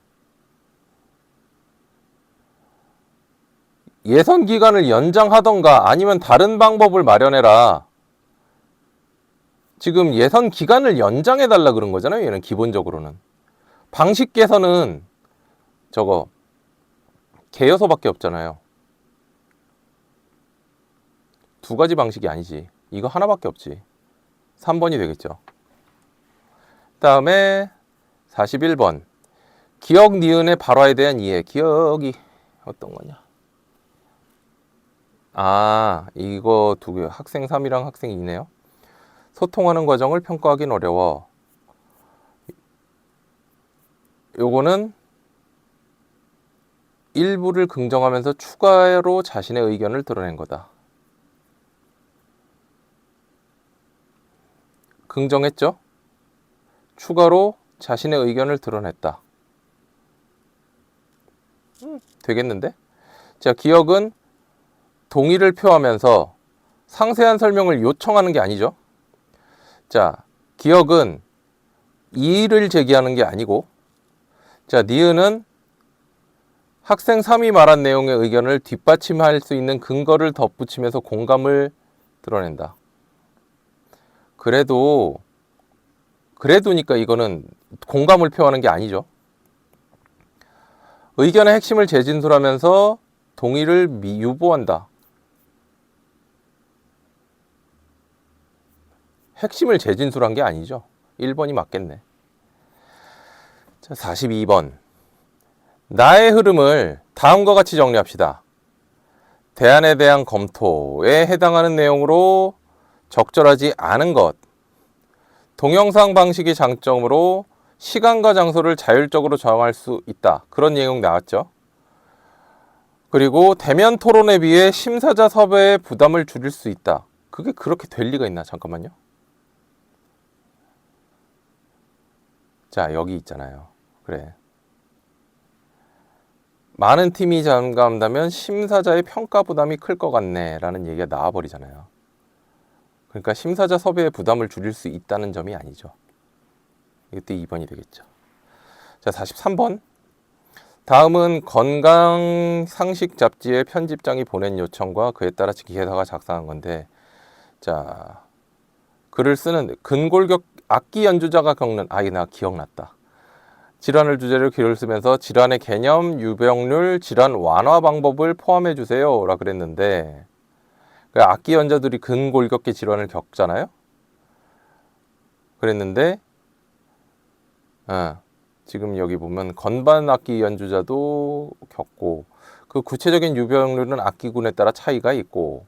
예선 기간을 연장하던가 아니면 다른 방법을 마련해라. 지금 예선 기간을 연장해달라 그런 거잖아요. 얘는 기본적으로는. 방식 개선은 저거 개요서밖에 없잖아요. 두 가지 방식이 아니지. 이거 하나밖에 없지. 3번이 되겠죠. 다음에 41번. 기억 니은의 발화에 대한 이해. 기억이 어떤 거냐? 이거 두 개. 학생 3이랑 학생 2네요. 소통하는 과정을 평가하기는 어려워. 요거는 일부를 긍정하면서 추가로 자신의 의견을 드러낸 거다. 긍정했죠? 추가로 자신의 의견을 드러냈다. 되겠는데? 자, 기억은 동의를 표하면서 상세한 설명을 요청하는 게 아니죠. 자, 기억은 이의를 제기하는 게 아니고, 자, 니은은 학생 3이 말한 내용의 의견을 뒷받침할 수 있는 근거를 덧붙이면서 공감을 드러낸다. 그래도니까 이거는 공감을 표하는 게 아니죠. 의견의 핵심을 재진술하면서 동의를 유보한다. 핵심을 재진술한 게 아니죠. 1번이 맞겠네. 자, 42번. 나의 흐름을 다음과 같이 정리합시다. 대안에 대한 검토에 해당하는 내용으로 적절하지 않은 것. 동영상 방식의 장점으로 시간과 장소를 자율적으로 정할 수 있다. 그런 내용 나왔죠. 그리고 대면 토론에 비해 심사자 섭외의 부담을 줄일 수 있다. 그게 그렇게 될 리가 있나? 잠깐만요. 자, 여기 있잖아요. 그래. 많은 팀이 참가한다면 심사자의 평가 부담이 클 것 같네 라는 얘기가 나와버리잖아요. 그러니까 심사자 섭외의 부담을 줄일 수 있다는 점이 아니죠. 이때 2번이 되겠죠. 자, 43번. 다음은 건강상식 잡지의 편집장이 보낸 요청과 그에 따라 기사가 작성한 건데, 자, 글을 쓰는 근골격 악기 연주자가 겪는, 나 기억났다. 질환을 주제로 글을 쓰면서 질환의 개념, 유병률, 질환 완화 방법을 포함해 주세요 라 그랬는데, 악기 연주자들이 근골격계 질환을 겪잖아요. 그랬는데 지금 여기 보면 건반 악기 연주자도 겪고, 그 구체적인 유병률은 악기군에 따라 차이가 있고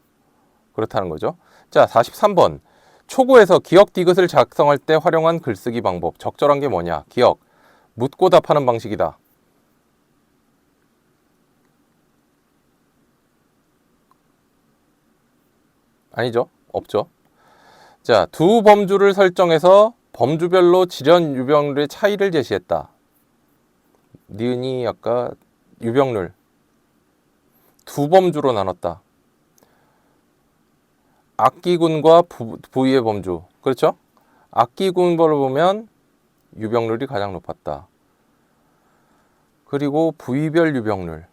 그렇다는 거죠. 자, 43번. 초고에서 기억 디귿을 작성할 때 활용한 글쓰기 방법. 적절한 게 뭐냐? 기억. 묻고 답하는 방식이다. 아니죠. 없죠. 자, 두 범주를 설정해서 범주별로 질환 유병률의 차이를 제시했다. 니은이 아까 유병률 두 범주로 나눴다. 악기군과 부위의 범주. 그렇죠? 악기군별로 보면 유병률이 가장 높았다. 그리고 부위별 유병률.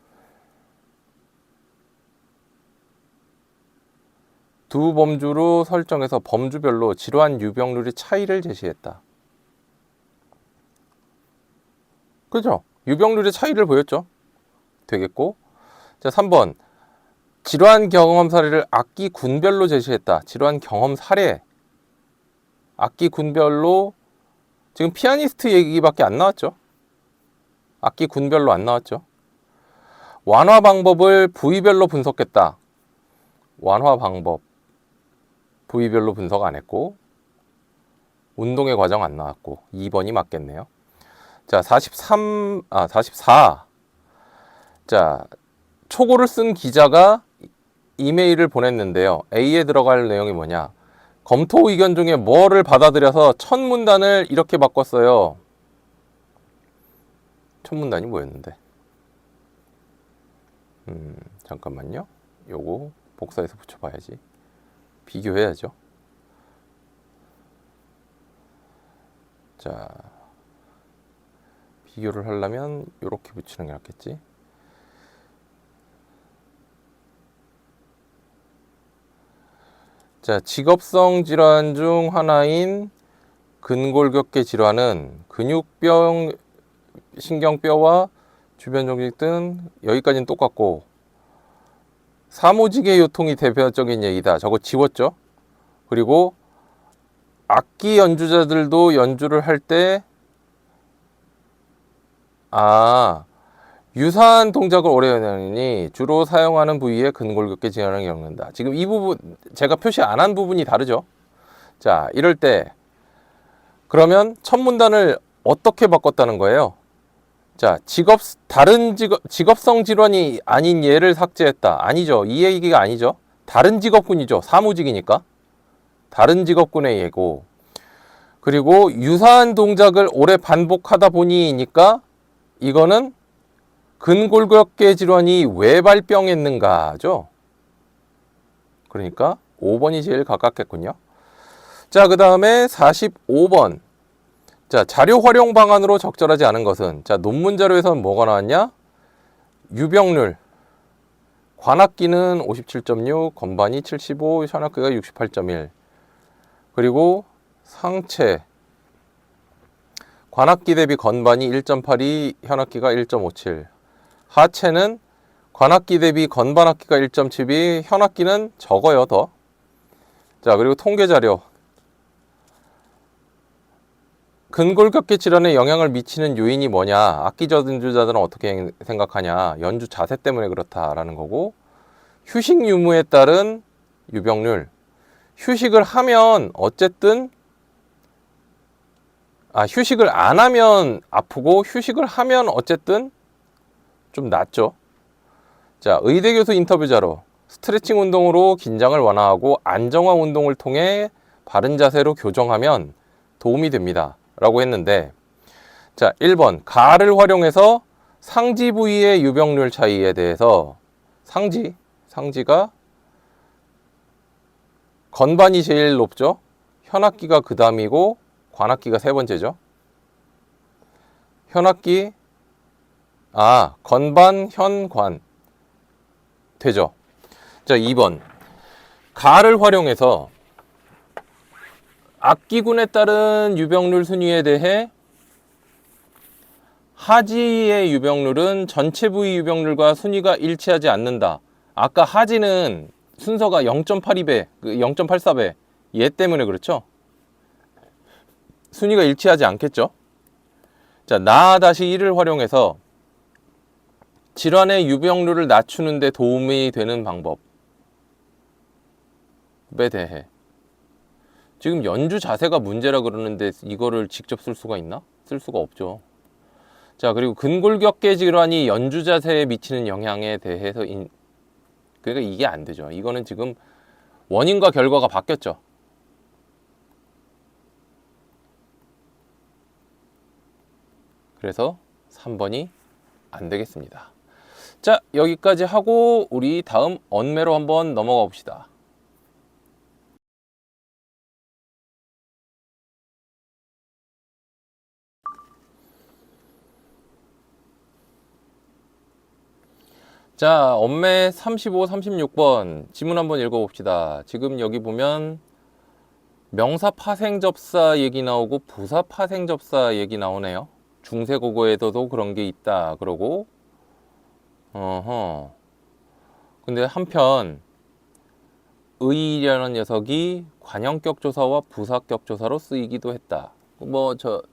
두 범주로 설정해서 범주별로 질환 유병률의 차이를 제시했다. 그죠? 유병률의 차이를 보였죠? 되겠고. 자, 3번. 질환 경험 사례를 악기 군별로 제시했다. 질환 경험 사례. 악기 군별로, 지금 피아니스트 얘기밖에 안 나왔죠? 악기 군별로 안 나왔죠? 완화 방법을 부위별로 분석했다. 완화 방법. 부위별로 분석 안 했고, 운동의 과정 안 나왔고, 2번이 맞겠네요. 자, 44. 자, 초고를 쓴 기자가 이메일을 보냈는데요. A에 들어갈 내용이 뭐냐? 검토 의견 중에 뭐를 받아들여서 첫 문단을 이렇게 바꿨어요. 첫 문단이 뭐였는데? 잠깐만요. 요거 복사해서 붙여봐야지. 비교해야죠. 자, 비교를 하려면 이렇게 붙이는 게 낫겠지. 자, 직업성 질환 중 하나인 근골격계 질환은 근육병, 신경뼈와 주변 종직 등 여기까지는 똑같고, 사무직의 요통이 대표적인 얘기다. 저거 지웠죠? 그리고 악기 연주자들도 연주를 할 때 유사한 동작을 오래 하니 주로 사용하는 부위에 근골격계 질환을 겪는다. 지금 이 부분 제가 표시 안 한 부분이 다르죠? 자, 이럴 때 그러면 첫 문단을 어떻게 바꿨다는 거예요? 자, 다른 직업성 질환이 아닌 예를 삭제했다. 아니죠. 이 얘기가 아니죠. 다른 직업군이죠. 사무직이니까. 다른 직업군의 예고. 그리고 유사한 동작을 오래 반복하다 보니니까 이거는 근골격계 질환이 왜 발병했는가죠. 그러니까 5번이 제일 가깝겠군요. 자, 그 다음에 45번. 자, 자료 활용 방안으로 적절하지 않은 것은, 자, 논문 자료에서는 뭐가 나왔냐? 유병률. 관악기는 57.6, 건반이 75, 현악기가 68.1. 그리고 상체. 관악기 대비 건반이 1.82, 현악기가 1.57. 하체는 관악기 대비 건반악기가 1.72, 현악기는 적어요, 더. 자, 그리고 통계 자료. 근골격계 질환에 영향을 미치는 요인이 뭐냐? 악기 전주자들은 어떻게 생각하냐? 연주 자세 때문에 그렇다라는 거고, 휴식 유무에 따른 유병률. 휴식을 하면 어쨌든 휴식을 안 하면 아프고 휴식을 하면 어쨌든 좀 낫죠. 자, 의대 교수 인터뷰 자료. 스트레칭 운동으로 긴장을 완화하고 안정화 운동을 통해 바른 자세로 교정하면 도움이 됩니다. 라고 했는데, 자, 1번 가를 활용해서 상지 부위의 유병률 차이에 대해서 상지가 건반이 제일 높죠. 현악기가 그 다음이고 관악기가 세 번째죠. 현악기 건반, 현관 되죠. 자, 2번 가를 활용해서 악기군에 따른 유병률 순위에 대해 하지의 유병률은 전체 부위 유병률과 순위가 일치하지 않는다. 아까 하지는 순서가 0.82배, 0.84배 얘 때문에 그렇죠. 순위가 일치하지 않겠죠. 자, 나-1을 활용해서 질환의 유병률을 낮추는 데 도움이 되는 방법에 대해. 지금 연주 자세가 문제라 그러는데 이거를 직접 쓸 수가 있나? 쓸 수가 없죠. 자, 그리고 근골격계 질환이 연주 자세에 미치는 영향에 대해서 그러니까 이게 안 되죠. 이거는 지금 원인과 결과가 바뀌었죠. 그래서 3번이 안 되겠습니다. 자, 여기까지 하고 우리 다음 언매로 한번 넘어가 봅시다. 자, 언매 35, 36번 지문 한번 읽어봅시다. 지금 여기 보면 명사 파생접사 얘기 나오고 부사 파생접사 얘기 나오네요. 중세국어에서도 그런 게 있다 그러고 근데 한편 의라는 녀석이 관형격 조사와 부사격 조사로 쓰이기도 했다. 뭐 저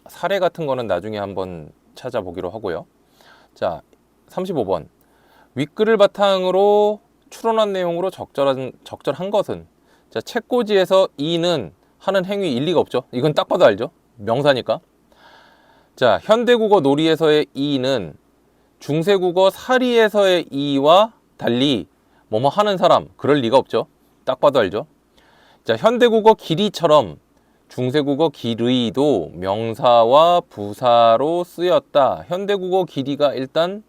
사례 같은 거는 나중에 한번 찾아보기로 하고요. 자, 35번 윗글을 바탕으로 추론한 내용으로 적절한 것은, 자, 책꽂이에서 이는 하는 행위 일리가 없죠. 이건 딱 봐도 알죠. 명사니까. 자, 현대국어 놀이에서의 이는 중세국어 사리에서의 이와 달리 뭐뭐 하는 사람, 그럴 리가 없죠. 딱 봐도 알죠. 자, 현대국어 길이처럼 중세국어 길의도 명사와 부사로 쓰였다. 현대국어 길이가 일단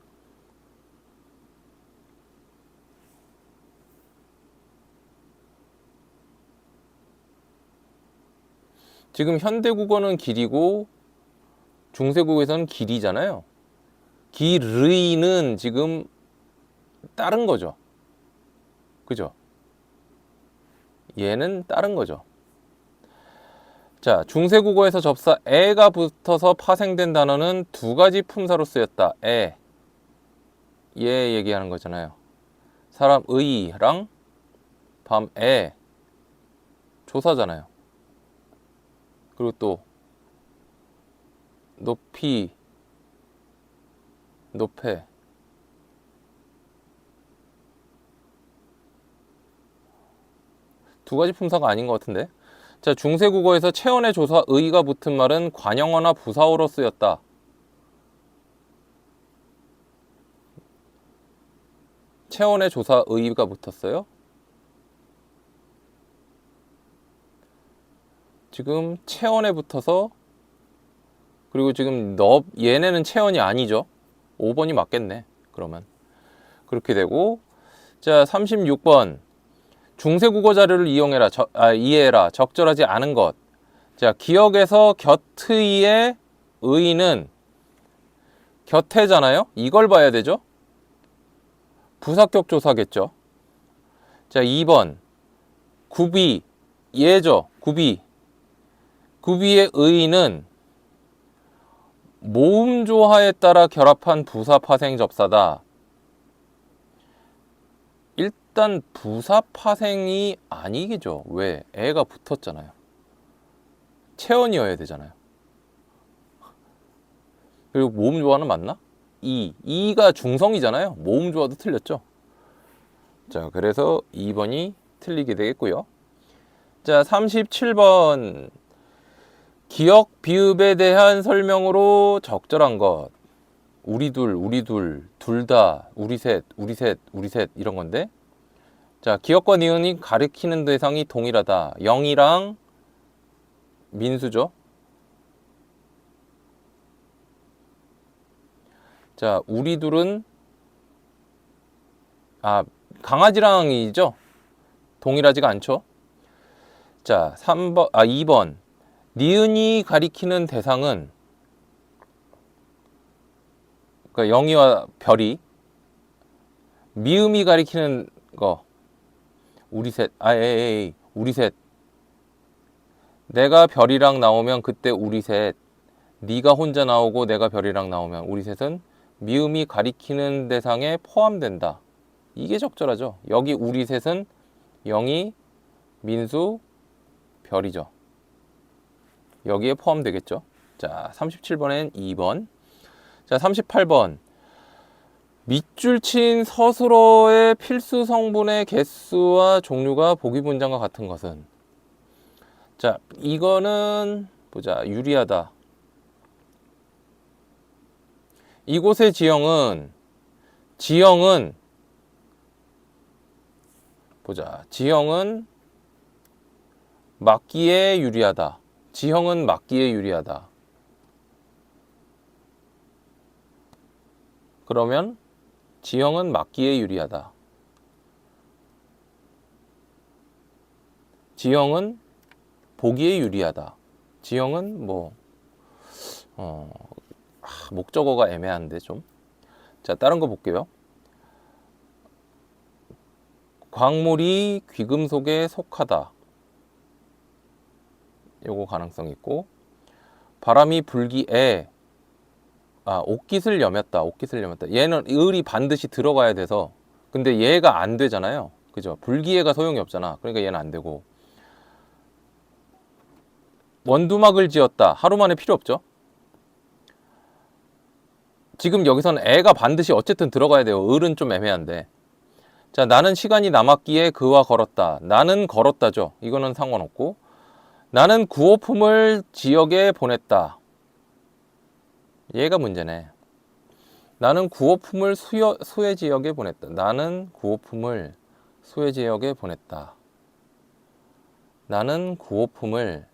지금 현대국어는 길이고 중세국어에서는 길이잖아요. 길의는 지금 다른 거죠. 그죠? 얘는 다른 거죠. 자, 중세국어에서 접사 에가 붙어서 파생된 단어는 두 가지 품사로 쓰였다. 얘 얘기하는 거잖아요. 사람 의랑 밤에 조사잖아요. 그리고 또 높이, 높에. 두 가지 품사가 아닌 것 같은데. 자, 중세국어에서 체언의 조사 의가 붙은 말은 관형어나 부사어로 쓰였다. 체언의 조사 의가 붙었어요. 지금 체언에 붙어서, 그리고 지금 얘네는 체언이 아니죠. 5번이 맞겠네. 그러면 그렇게 되고, 자, 36번 중세국어 자료를 이해해라. 적절하지 않은 것. 자, 기역에서 곁의의 의는 곁해잖아요. 이걸 봐야 되죠. 부사격 조사겠죠. 자, 2번 구비 예죠. 구비의 의는 모음조화에 따라 결합한 부사 파생 접사다. 일단 부사 파생이 아니겠죠. 왜? 애가 붙었잖아요. 체언이어야 되잖아요. 그리고 모음조화는 맞나? 이가 중성이잖아요. 모음조화도 틀렸죠. 자, 그래서 2번이 틀리게 되겠고요. 자, 37번 기역 비읍에 대한 설명으로 적절한 것. 우리 둘 다, 우리 셋 이런 건데. 자, 기역과 니은이 가리키는 대상이 동일하다. 영이랑 민수죠. 자, 우리 둘은 강아지랑이죠. 동일하지가 않죠. 자, 2번 니은이 가리키는 대상은, 그러니까 영이와 별이, 미음이 가리키는 거 우리 셋. 우리 셋. 내가 별이랑 나오면 그때 우리 셋. 네가 혼자 나오고 내가 별이랑 나오면 우리 셋은 미음이 가리키는 대상에 포함된다. 이게 적절하죠. 여기 우리 셋은 영희, 민수, 별이죠. 여기에 포함되겠죠. 자, 37번엔 2번. 자, 38번 밑줄 친 서술어의 필수 성분의 개수와 종류가 보기 문장과 같은 것은. 자, 이거는 보자. 유리하다. 이곳의 지형은 보자. 지형은 맞기에 유리하다. 지형은 맞기에 유리하다. 그러면 지형은 맞기에 유리하다. 지형은 보기에 유리하다. 지형은 목적어가 애매한데 좀. 자, 다른 거 볼게요. 광물이 귀금속에 속하다. 요거 가능성 있고. 바람이 불기에 옷깃을 여몄다. 얘는 을이 반드시 들어가야 돼서. 근데 얘가 안 되잖아요. 그죠? 불기에가 소용이 없잖아. 그러니까 얘는 안 되고. 원두막을 지었다. 하루 만에 필요 없죠. 지금 여기서는 애가 반드시 어쨌든 들어가야 돼요. 을은 좀 애매한데. 자, 나는 시간이 남았기에 그와 걸었다. 나는 걸었다죠. 이거는 상관없고. 나는 구호품을 지역에 보냈다. 얘가 문제네. 나는 구호품을 수해 지역에 보냈다. 나는 구호품을 수해 지역에 보냈다. 나는 구호품을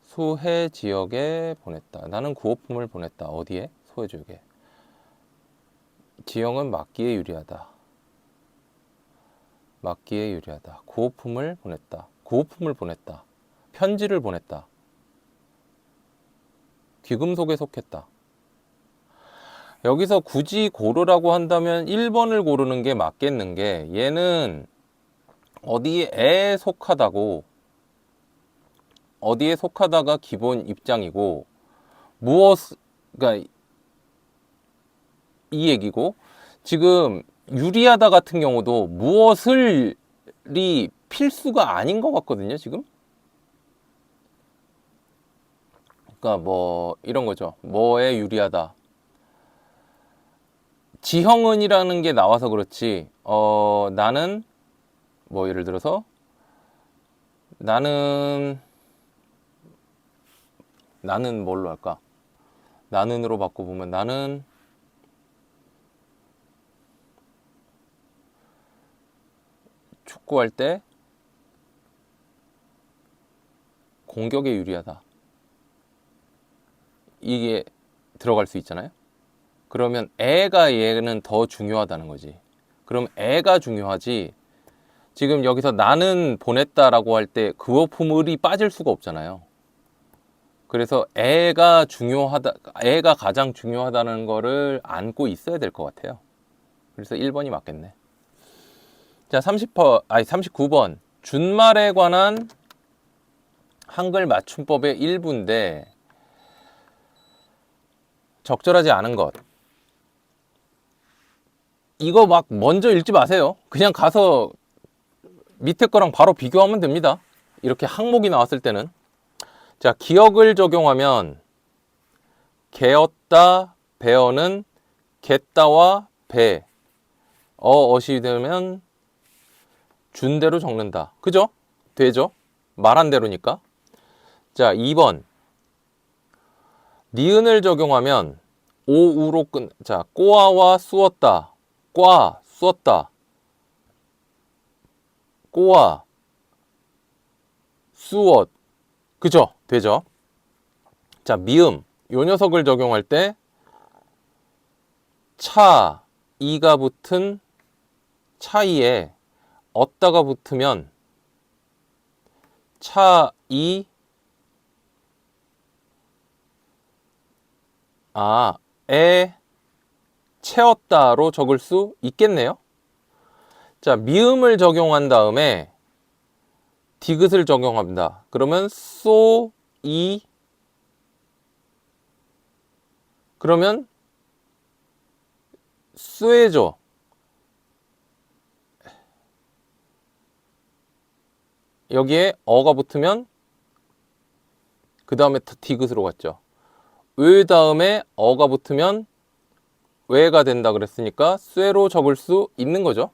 수해 지역에 보냈다. 나는 구호품을 보냈다. 어디에? 수해 지역에. 지형은 맞기에 유리하다. 맞기에 유리하다. 구호품을 보냈다. 구호품을 보냈다. 편지를 보냈다. 귀금속에 속했다. 여기서 굳이 고르라고 한다면 1번을 고르는 게 맞겠는 게, 얘는 어디에 속하다고, 어디에 속하다가 기본 입장이고, 그러니까 이 얘기고, 지금 유리하다 같은 경우도 무엇을이 필수가 아닌 것 같거든요, 지금. 그러니까 이런 거죠. 뭐에 유리하다. 지형은이라는 게 나와서 그렇지. 나는 예를 들어서 나는 뭘로 할까? 나는으로 바꿔보면 나는 축구할 때 공격에 유리하다. 이게 들어갈 수 있잖아요. 그러면 얘는 더 중요하다는 거지. 그럼 애가 중요하지. 지금 여기서 나는 보냈다라고 할 때 구호품을이 빠질 수가 없잖아요. 그래서 애가 가장 중요하다는 거를 안고 있어야 될 것 같아요. 그래서 1번이 맞겠네. 자, 39번. 준말에 관한 한글 맞춤법의 일부인데, 적절하지 않은 것. 이거 막 먼저 읽지 마세요. 그냥 가서 밑에 거랑 바로 비교하면 됩니다. 이렇게 항목이 나왔을 때는. 자, 기억을 적용하면 개었다, 배어는 겠다와 배, 어시 되면 준대로 적는다. 그죠? 되죠? 말한 대로니까. 자, 2번. 니은을 적용하면 오우로 자, 꼬아와 쑤었다. 꽈, 쑤었다. 꼬아, 쑤엇. 그죠? 되죠? 자, 미음. 요 녀석을 적용할 때 차, 이가 붙은 차이에 얻다가 붙으면 차, 이, 에, 채웠다로 적을 수 있겠네요. 자, 미음을 적용한 다음에 디귿을 적용합니다. 그러면 쏘, 이, 그러면 쏘해죠. 여기에 어가 붙으면 그 다음에 디귿으로 갔죠. 의 다음에 어가 붙으면 왜가 된다 그랬으니까 쇠로 적을 수 있는 거죠.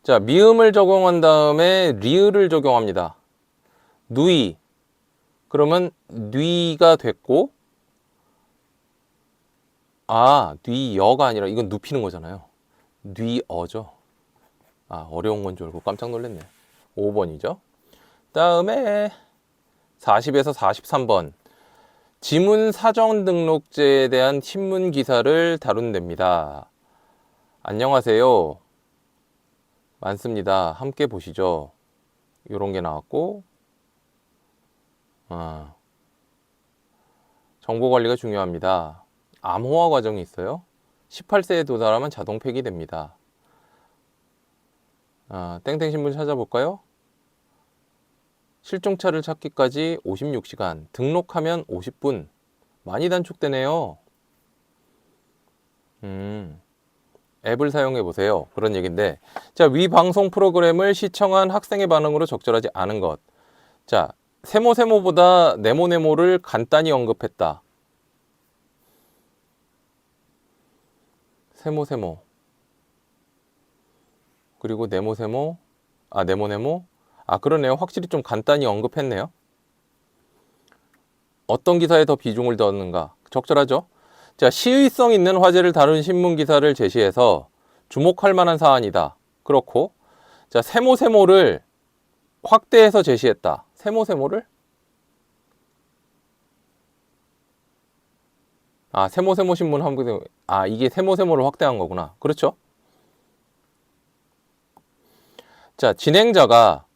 자, 미음을 적용한 다음에 리을을 적용합니다. 누이. 그러면 뉘가 됐고, 뉘여가 아니라 이건 눕히는 거잖아요. 뉘어죠. 어려운 건 줄 알고 깜짝 놀랐네. 5번이죠. 다음에 40에서 43번. 지문 사전 등록제에 대한 신문 기사를 다룬답니다. 안녕하세요. 많습니다. 함께 보시죠. 이런 게 나왔고, 정보 관리가 중요합니다. 암호화 과정이 있어요. 18세에 도달하면 자동 폐기됩니다. 땡땡 신문 찾아볼까요? 실종차를 찾기까지 56시간, 등록하면 50분. 많이 단축되네요. 앱을 사용해 보세요. 그런 얘기인데, 자, 위 방송 프로그램을 시청한 학생의 반응으로 적절하지 않은 것. 자, 세모세모보다 네모네모를 간단히 언급했다. 세모세모. 그리고 네모세모. 네모네모. 그러네요. 확실히 좀 간단히 언급했네요. 어떤 기사에 더 비중을 뒀는가? 적절하죠? 자, 시의성 있는 화제를 다룬 신문 기사를 제시해서 주목할 만한 사안이다. 그렇고, 자, 세모세모를 확대해서 제시했다. 세모세모를? 세모세모 신문 한번 이게 세모세모를 확대한 거구나. 그렇죠? 자, 진행자가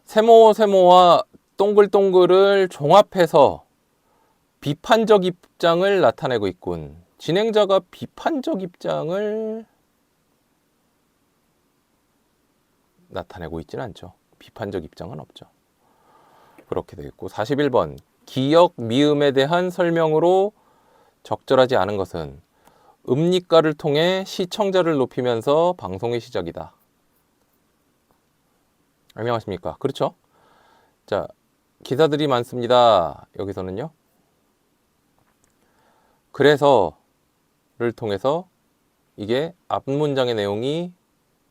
세모세모와 동글동글을 종합해서 비판적 입장을 나타내고 있군. 진행자가 비판적 입장을 나타내고 있지는 않죠. 비판적 입장은 없죠. 그렇게 되겠고, 41번. 기역 미음에 대한 설명으로 적절하지 않은 것은 음리가를 통해 시청자를 높이면서 방송의 시작이다. 안녕하십니까? 그렇죠? 자, 기사들이 많습니다. 여기서는요. 그래서를 통해서 이게 앞 문장의 내용이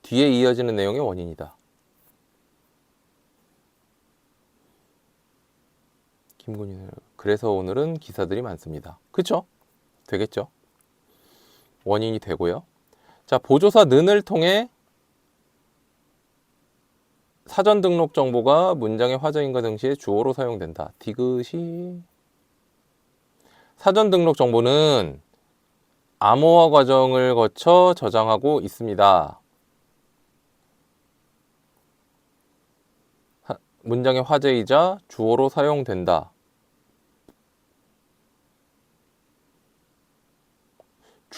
뒤에 이어지는 내용의 원인이다. 김군이. 그래서 오늘은 기사들이 많습니다. 그쵸? 되겠죠? 원인이 되고요. 자, 보조사 는을 통해 사전 등록 정보가 문장의 화자인과 동시에 주어로 사용된다. 디귿이. 사전 등록 정보는 암호화 과정을 거쳐 저장하고 있습니다. 문장의 화제이자 주어로 사용된다.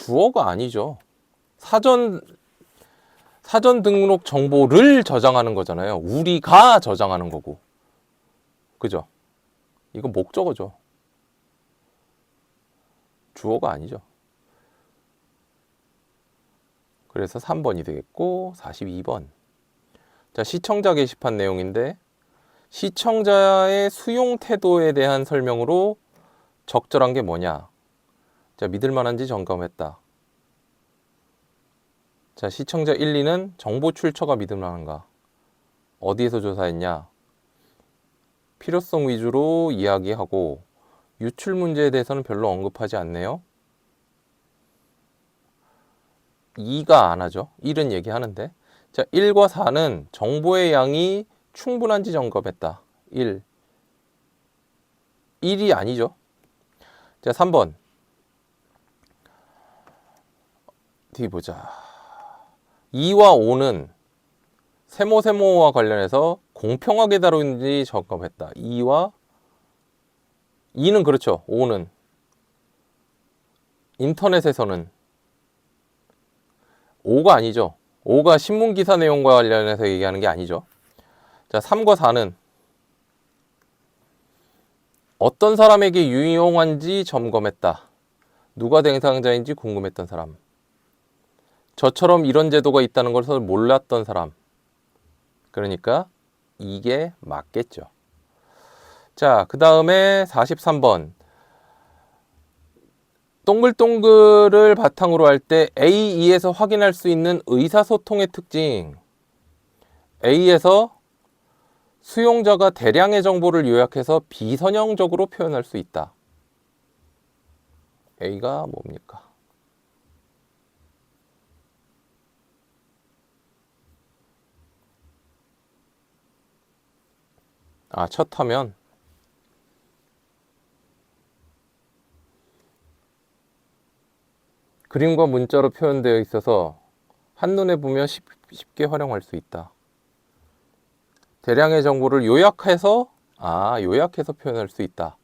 주어가 아니죠. 사전 등록 정보를 저장하는 거잖아요. 우리가 저장하는 거고. 그죠? 이건 목적어죠. 주어가 아니죠. 그래서 3번이 되겠고 42번. 자, 시청자 게시판 내용인데 시청자의 수용 태도에 대한 설명으로 적절한 게 뭐냐? 자, 믿을 만한지 점검했다. 자, 시청자 1, 2는 정보 출처가 믿을 만한가? 어디에서 조사했냐? 필요성 위주로 이야기하고 유출 문제에 대해서는 별로 언급하지 않네요. 2가 안 하죠. 1은 얘기하는데. 자, 1과 4는 정보의 양이 충분한지 점검했다. 1. 1이 아니죠. 자, 3번. 뒤 보자. 2와 5는 세모세모와 관련해서 공평하게 다루는지 점검했다. 2는 그렇죠. 5는 인터넷에서는 5가 아니죠. 5가 신문기사 내용과 관련해서 얘기하는 게 아니죠. 자, 3과 4는 어떤 사람에게 유용한지 점검했다. 누가 대상자인지 궁금했던 사람. 저처럼 이런 제도가 있다는 것을 몰랐던 사람. 그러니까 이게 맞겠죠. 자, 그 다음에 43번. 동글동글을 바탕으로 할 때 A2에서 확인할 수 있는 의사소통의 특징. A에서 수용자가 대량의 정보를 요약해서 비선형적으로 표현할 수 있다. A가 뭡니까? 첫 화면. 그림과 문자로 표현되어 있어서 한눈에 보면 쉽게 활용할 수 있다. 대량의 정보를 요약해서 표현할 수 있다.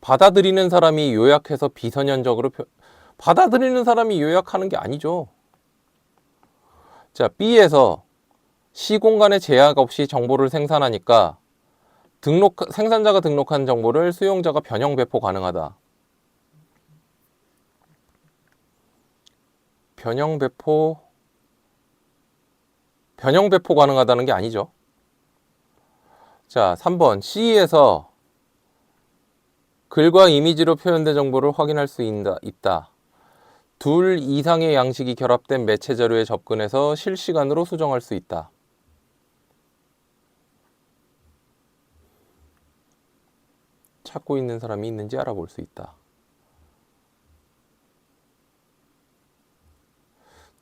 받아들이는 사람이 요약해서 비선현적으로 받아들이는 사람이 요약하는 게 아니죠. 자, B에서 시공간에 제약 없이 정보를 생산하니까 생산자가 등록한 정보를 수용자가 변형 배포 가능하다. 변형 배포 가능하다는 게 아니죠. 자, 3번. C에서 글과 이미지로 표현된 정보를 확인할 수 있다. 둘 이상의 양식이 결합된 매체 자료에 접근해서 실시간으로 수정할 수 있다. 찾고 있는 사람이 있는지 알아볼 수 있다.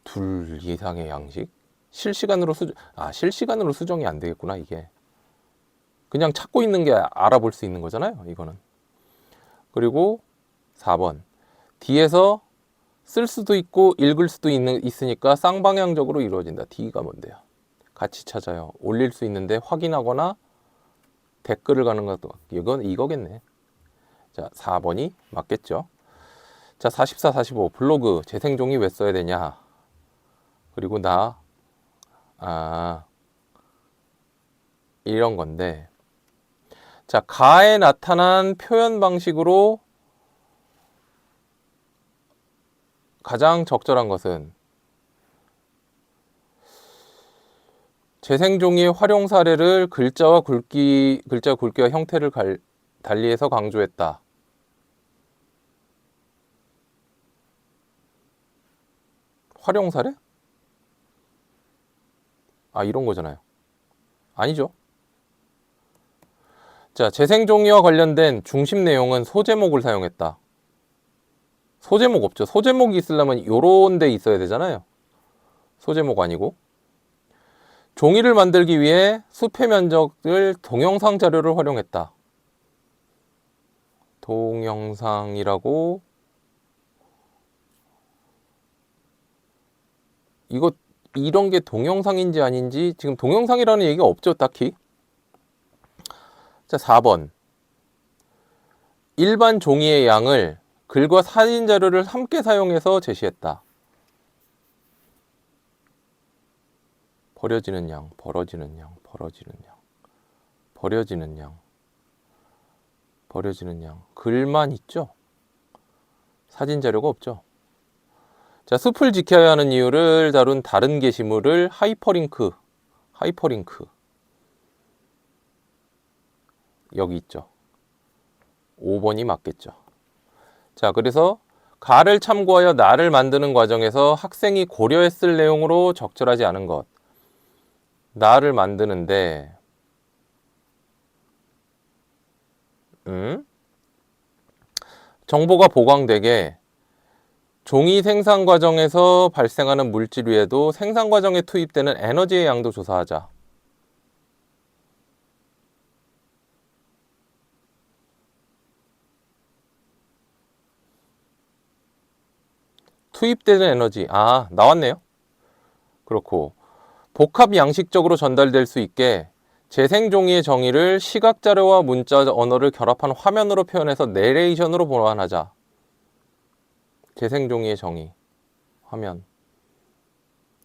둘 이상의 양식? 실시간으로 수정이 안 되겠구나, 이게. 그냥 찾고 있는 게 알아볼 수 있는 거잖아요, 이거는. 그리고 4번. D에서 쓸 수도 있고 읽을 수도 있으니까 쌍방향적으로 이루어진다. D가 뭔데요? 같이 찾아요. 올릴 수 있는데 확인하거나 댓글을 가는 것도 이거겠네. 자, 4번이 맞겠죠. 자, 44, 45. 블로그 재생종이 왜 써야 되냐? 그리고 이런 건데. 자, 가에 나타난 표현 방식으로 가장 적절한 것은 재생종이의 활용 사례를 글자와 굵기와 형태를 달리해서 강조했다. 활용 사례? 이런 거잖아요. 아니죠. 자, 재생종이와 관련된 중심 내용은 소제목을 사용했다. 소제목 없죠. 소제목이 있으려면 요런 데 있어야 되잖아요. 소제목 아니고. 종이를 만들기 위해 수폐 면적을 동영상 자료를 활용했다. 동영상이라고 이런 게 동영상인지 아닌지 지금 동영상이라는 얘기가 없죠, 딱히. 자, 4번. 일반 종이의 양을 글과 사진 자료를 함께 사용해서 제시했다. 버려지는 양, 벌어지는 양, 벌어지는 양, 버려지는 양, 버려지는 양. 글만 있죠? 사진 자료가 없죠? 자, 숲을 지켜야 하는 이유를 다룬 다른 게시물을 하이퍼링크. 여기 있죠. 5번이 맞겠죠. 자, 그래서 가를 참고하여 나를 만드는 과정에서 학생이 고려했을 내용으로 적절하지 않은 것. 나를 만드는데 정보가 보강되게 종이 생산 과정에서 발생하는 물질 외에도 생산 과정에 투입되는 에너지의 양도 조사하자. 투입되는 에너지. 아, 나왔네요. 그렇고 복합 양식적으로 전달될 수 있게 재생 종이의 정의를 시각 자료와 문자 언어를 결합한 화면으로 표현해서 내레이션으로 보완하자. 재생 종이의 정의. 화면.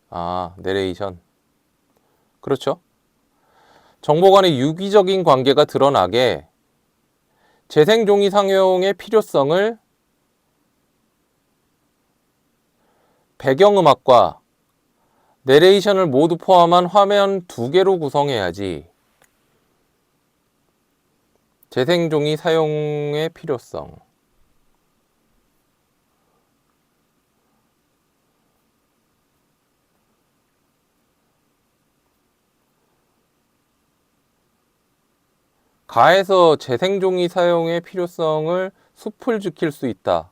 아, 내레이션. 그렇죠. 정보 간의 유기적인 관계가 드러나게 재생 종이 상용의 필요성을 배경음악과 내레이션을 모두 포함한 화면 2개로 구성해야지. 재생종이 사용의 필요성. 가에서 재생종이 사용의 필요성을 숲을 지킬 수 있다.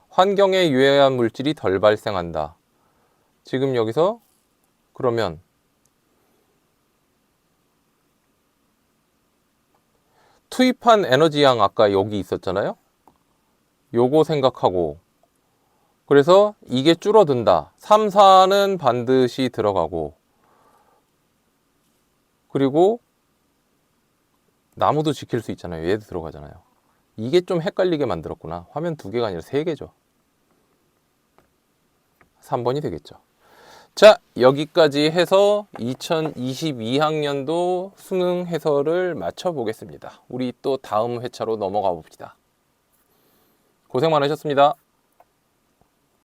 환경에 유해한 물질이 덜 발생한다. 지금 여기서 그러면 투입한 에너지양 아까 여기 있었잖아요. 요거 생각하고 그래서 이게 줄어든다. 3, 4는 반드시 들어가고 그리고 나무도 지킬 수 있잖아요. 얘도 들어가잖아요. 이게 좀 헷갈리게 만들었구나. 화면 2개가 아니라 3개죠. 3번이 되겠죠. 자, 여기까지 해서 2022학년도 수능 해설을 마쳐보겠습니다. 우리 또 다음 회차로 넘어가 봅시다. 고생 많으셨습니다.